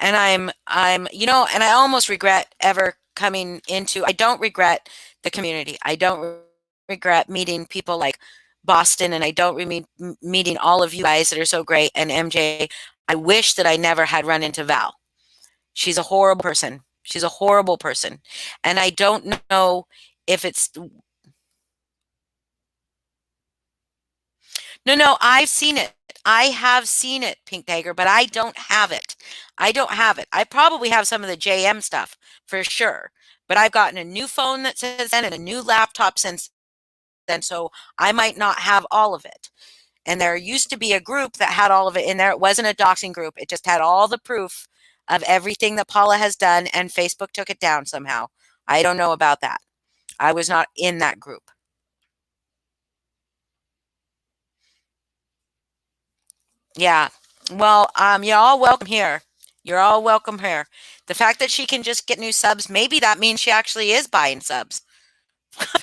and I almost regret ever coming into. I don't regret the community. I don't regret meeting people like Boston, and I don't meeting all of you guys that are so great, and MJ. I wish that I never had run into Val. She's a horrible person. She's a horrible person. And I don't know if it's... No, I've seen it. I have seen it, Pink Dagger, but I don't have it. I don't have it. I probably have some of the JM stuff for sure, but I've gotten a new phone that says then and a new laptop since then, so I might not have all of it. And there used to be a group that had all of it in there. It wasn't a doxing group. It just had all the proof of everything that Paula has done, and Facebook took it down somehow. I don't know about that. I was not in that group. Yeah. Well, you're all welcome here. You're all welcome here. The fact that she can just get new subs, maybe that means she actually is buying subs.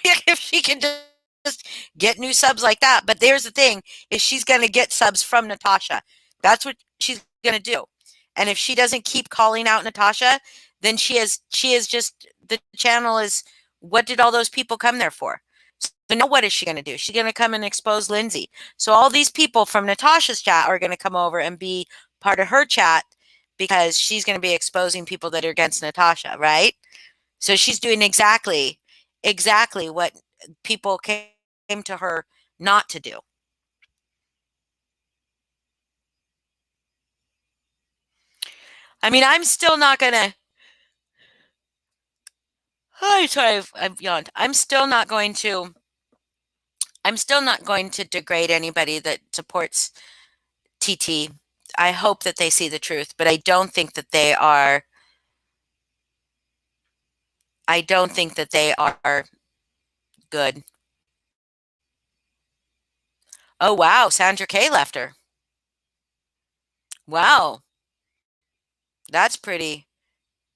If she can just get new subs like that. But there's the thing, is she's going to get subs from Natasha. That's what she's going to do. And if she doesn't keep calling out Natasha, then she is just, the channel is, what did all those people come there for? So now what is she going to do? She's going to come and expose Lindsay. So all these people from Natasha's chat are going to come over and be part of her chat because she's going to be exposing people that are against Natasha, right? So she's doing exactly what people came to her not to do. I mean, I'm still not going to, oh, sorry, I've yawned. I'm still not going to degrade anybody that supports TT. I hope that they see the truth, but I don't think that they are good. Oh, wow, Sandra K left her. Wow. That's pretty.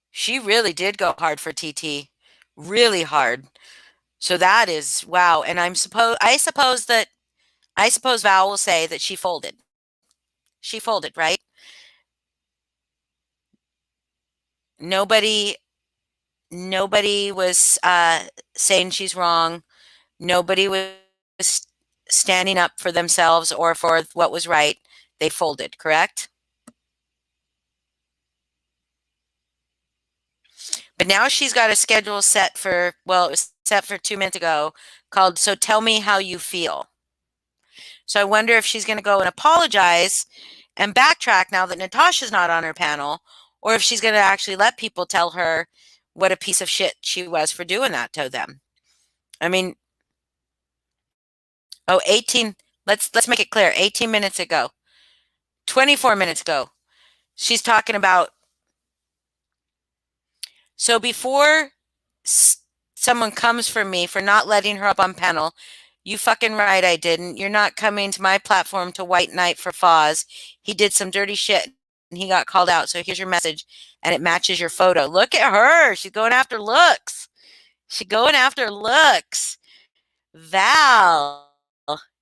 She really did go hard for TT. Really hard. So that is, wow. And I suppose Val will say that she folded. She folded, right? Nobody was saying she's wrong. Nobody was standing up for themselves or for what was right. They folded, correct? But now she's got a schedule set for, well, it was set for 2 minutes ago, called So Tell Me How You Feel. So I wonder if she's going to go and apologize and backtrack now that Natasha's not on her panel, or if she's going to actually let people tell her what a piece of shit she was for doing that to them. I mean, 18, let's make it clear, 18 minutes ago, 24 minutes ago, she's talking about, so before someone comes for me for not letting her up on panel, you fucking right I didn't. You're not coming to my platform to white knight for Foz. He did some dirty shit and he got called out. So here's your message and it matches your photo. Look at her. She's going after looks. She's going after looks. Val,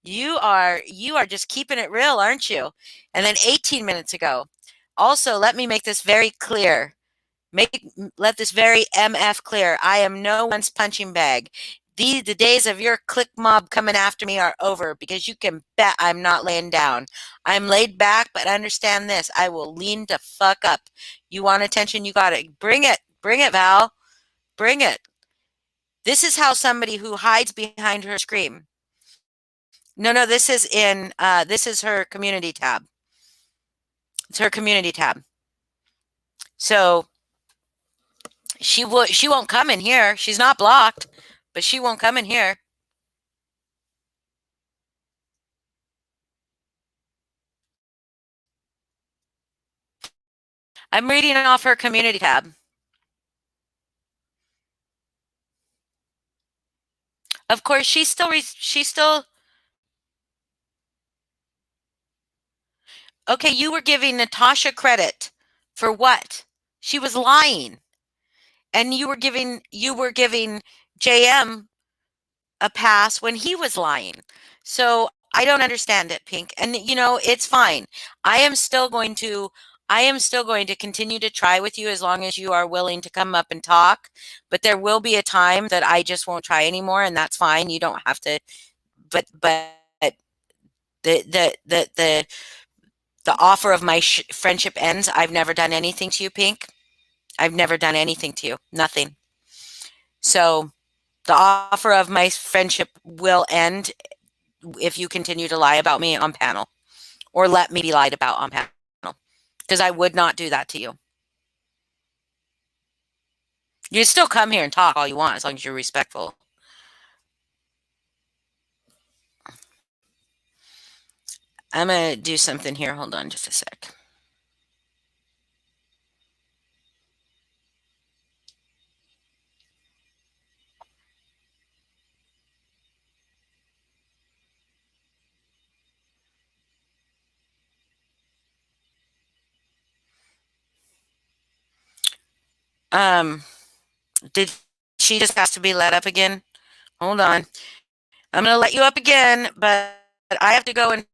you are just keeping it real, aren't you? And then 18 minutes ago. Also, let me make this very clear. Let this very MF clear. I am no one's punching bag. The days of your click mob coming after me are over because you can bet I'm not laying down. I'm laid back, but understand this. I will lean the fuck up. You want attention? You got it. Bring it. Bring it, Val. Bring it. This is how somebody who hides behind her screen. No, this is her community tab. It's her community tab. So she won't come in here. She's not blocked, but she won't come in here. I'm reading off her community tab. Of course, she's still. Okay, you were giving Natasha credit for what? She was lying. And you were giving JM a pass when he was lying. So I don't understand it, Pink. And it's fine. I am still going to continue to try with you as long as you are willing to come up and talk. But there will be a time that I just won't try anymore, and that's fine. You don't have to. But the offer of my friendship ends. I've never done anything to you, Pink. I've never done anything to you. Nothing. So the offer of my friendship will end if you continue to lie about me on panel or let me be lied about on panel, because I would not do that to you. You still come here and talk all you want as long as you're respectful. I'm going to do something here. Hold on just a sec. Did she just has to be let up again? Hold on. I'm going to let you up again, but I have to go and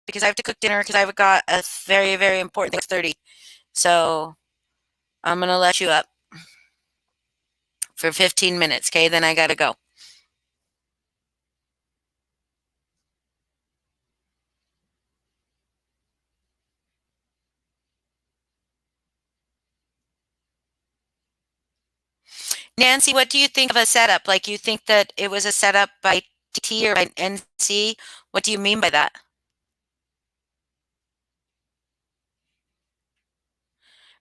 because I have to cook dinner because I've got a very, very important thing at 30. So I'm going to let you up for 15 minutes, okay? Then I got to go. Nancy, what do you think of a setup? Like, you think that it was a setup by T or by NC? What do you mean by that?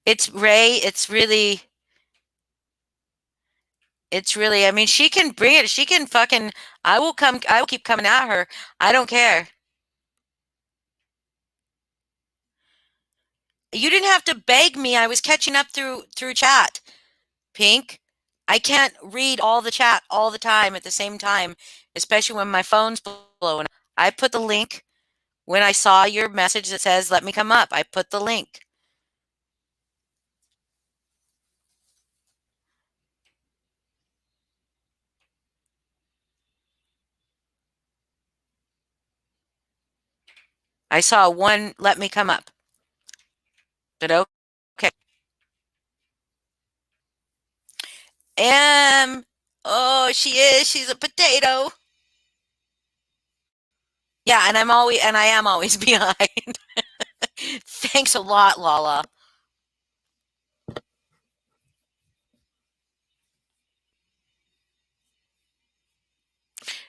It's Ray. I mean, she can bring it. She can fucking, I will keep coming at her. I don't care. You didn't have to beg me. I was catching up through chat. Pink. I can't read all the chat all the time at the same time, especially when my phone's blowing. I put the link when I saw your message that says, let me come up. I put the link. I saw one, let me come up. But okay. Oh, she is. She's a potato. Yeah, and I am always behind. Thanks a lot, Lala.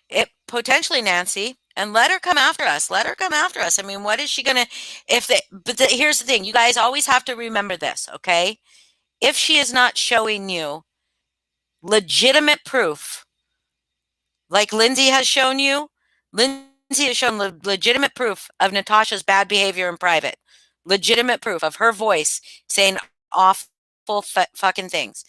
It potentially, Nancy, and let her come after us. Let her come after us. I mean, what is she gonna? Here's the thing: you guys always have to remember this, okay? If she is not showing you legitimate proof, like Lindsay has shown you, Lindsay has shown legitimate proof of Natasha's bad behavior in private, legitimate proof of her voice saying awful fucking things.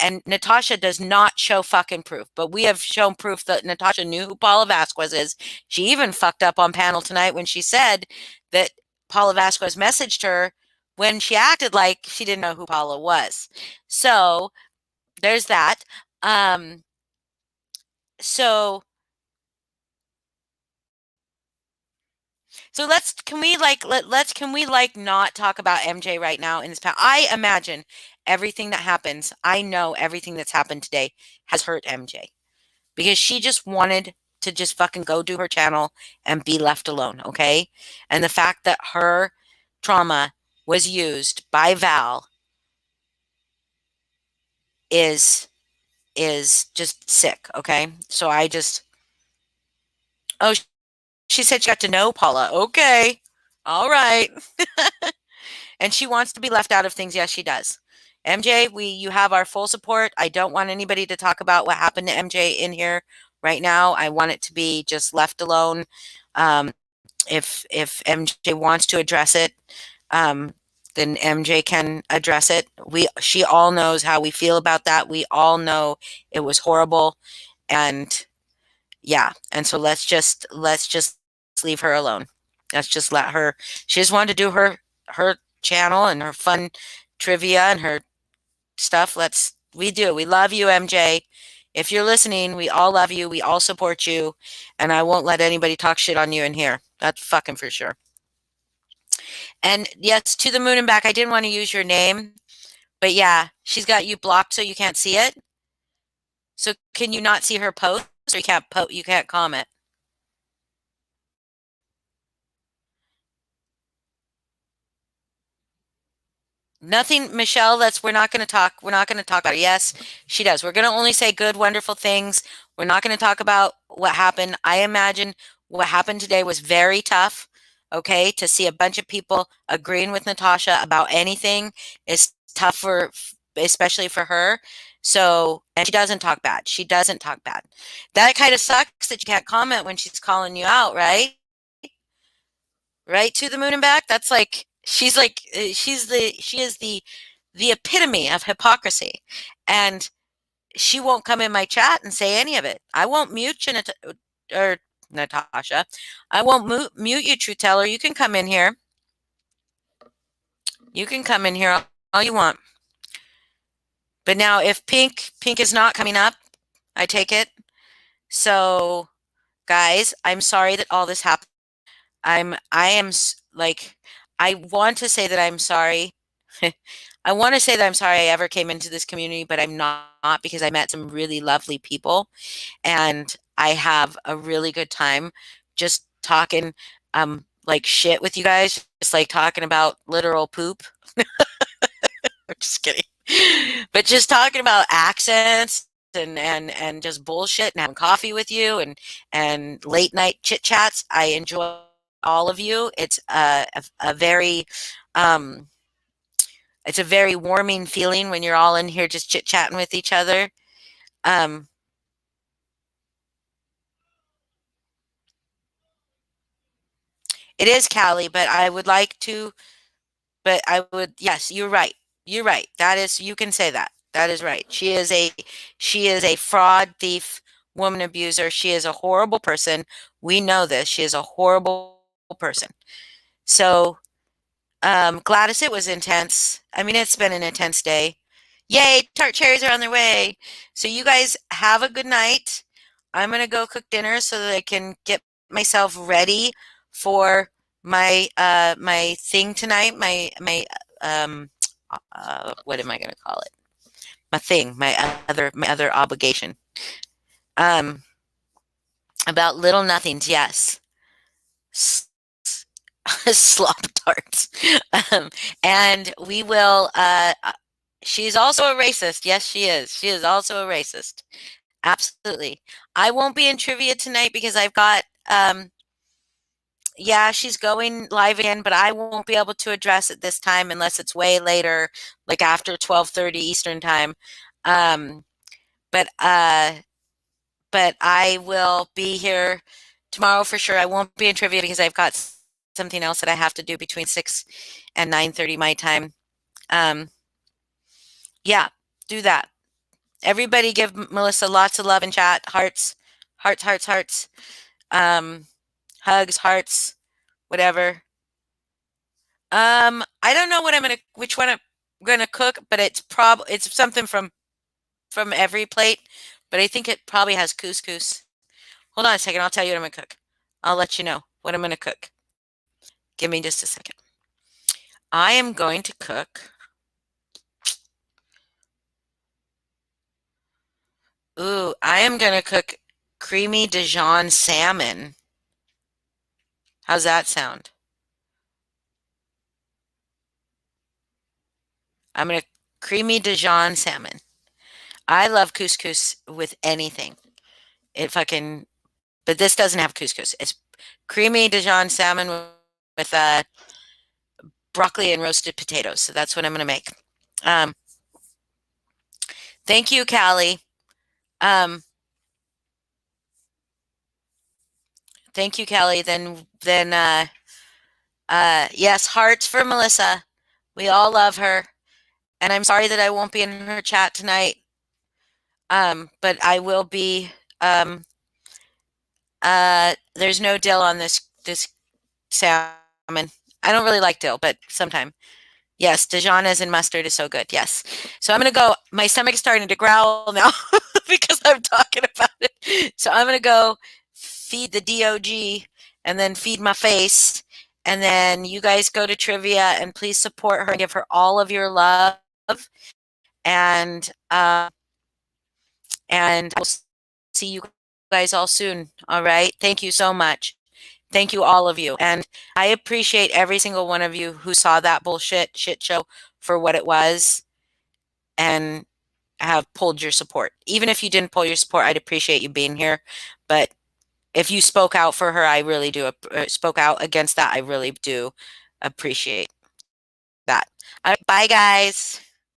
And Natasha does not show fucking proof, but we have shown proof that Natasha knew who Paula Vasquez is. She even fucked up on panel tonight when she said that Paula Vasquez messaged her when she acted like she didn't know who Paula was. So there's that. So can we not talk about MJ right now in this panel? I imagine everything that happens. I know everything that's happened today has hurt MJ. Because she just wanted to just fucking go do her channel and be left alone, okay? And the fact that her trauma was used by Val is just sick, okay? So oh, she said she got to know Paula. Okay. All right. And she wants to be left out of things. Yes, she does. MJ, you have our full support. I don't want anybody to talk about what happened to MJ in here right now. I want it to be just left alone. If MJ wants to address it, then MJ can address it. She all knows how we feel about that. We all know it was horrible, and yeah. And so let's just leave her alone. Let's just let her. She just wanted to do her channel and her fun trivia and her stuff. We love you, MJ. If you're listening, we all love you. We all support you. And I won't let anybody talk shit on you in here. That's fucking for sure. And yes, to the moon and back. I didn't want to use your name, but yeah, she's got you blocked so you can't see it. So can you not see her post, or you can't comment? Nothing, Michelle, we're not going to talk about it. Yes, she does. We're going to only say good, wonderful things. We're not going to talk about what happened. I imagine what happened today was very tough. Okay. To see a bunch of people agreeing with Natasha about anything is tough especially for her. So, and she doesn't talk bad. That kind of sucks that you can't comment when she's calling you out, right? Right, to the moon and back. That's like, she is the epitome of hypocrisy, and she won't come in my chat and say any of it. I won't mute you, or Natasha. I won't mute you, Truth Teller. You can come in here. You can come in here all you want. But now if Pink is not coming up, I take it. So guys, I'm sorry that all this happened. Like, I want to say that I'm sorry. I want to say that I'm sorry I ever came into this community, but I'm not, because I met some really lovely people and I have a really good time just talking like shit with you guys, just like talking about literal poop. I'm just kidding. But just talking about accents and just bullshit and having coffee with you and late night chit chats. I enjoy all of you. It's a very it's a very warming feeling when you're all in here just chit chatting with each other. It is Callie, but I would like to, but I would, yes, you're right. You're right. That is, you can say that. That is right. She is a fraud, thief, woman abuser. She is a horrible person. We know this. She is a horrible person. So, Gladys, it was intense. I mean, it's been an intense day. Yay, tart cherries are on their way. So you guys have a good night. I'm going to go cook dinner so that I can get myself ready for my my thing tonight, my what am I going to call it? My thing, my other obligation. About little nothings, yes. Slop tarts. And we will she's also a racist. Yes, she is. She is also a racist. Absolutely. I won't be in trivia tonight because I've got yeah, she's going live again, but I won't be able to address it this time unless it's way later, like after 12:30 Eastern time. But I will be here tomorrow for sure. I won't be in trivia because I've got something else that I have to do between 6 and 9:30 my time. Yeah, do that. Everybody give Melissa lots of love in chat. Hearts, hearts, hearts, hearts. Hugs, hearts, whatever. I don't know which one I'm gonna cook, but it's something from every plate, but I think it probably has couscous. Hold on a second, I'll tell you what I'm gonna cook. I'll let you know what I'm gonna cook. Give me just a second. I am going to cook. Ooh, I am gonna cook creamy Dijon salmon. How's that sound? I'm gonna creamy Dijon salmon. I love couscous with anything. It fucking, but this doesn't have couscous. It's creamy Dijon salmon with broccoli and roasted potatoes. So that's what I'm gonna make. Thank you, Callie. Thank you, Callie. Then yes, hearts for Melissa. We all love her. And I'm sorry that I won't be in her chat tonight. But I will be. There's no dill on this salmon. I don't really like dill, but sometime. Yes, Dijon's and mustard is so good. Yes. So I'm gonna go. My stomach's starting to growl now because I'm talking about it. So I'm gonna go feed the DOG and then feed my face. And then you guys go to trivia and please support her and give her all of your love. And I'll see you guys all soon. All right. Thank you so much. Thank you, all of you. And I appreciate every single one of you who saw that bullshit shit show for what it was and have pulled your support. Even if you didn't pull your support, I'd appreciate you being here. But if you spoke out for her, I really do. Spoke out against that, I really do appreciate that. All right, bye, guys.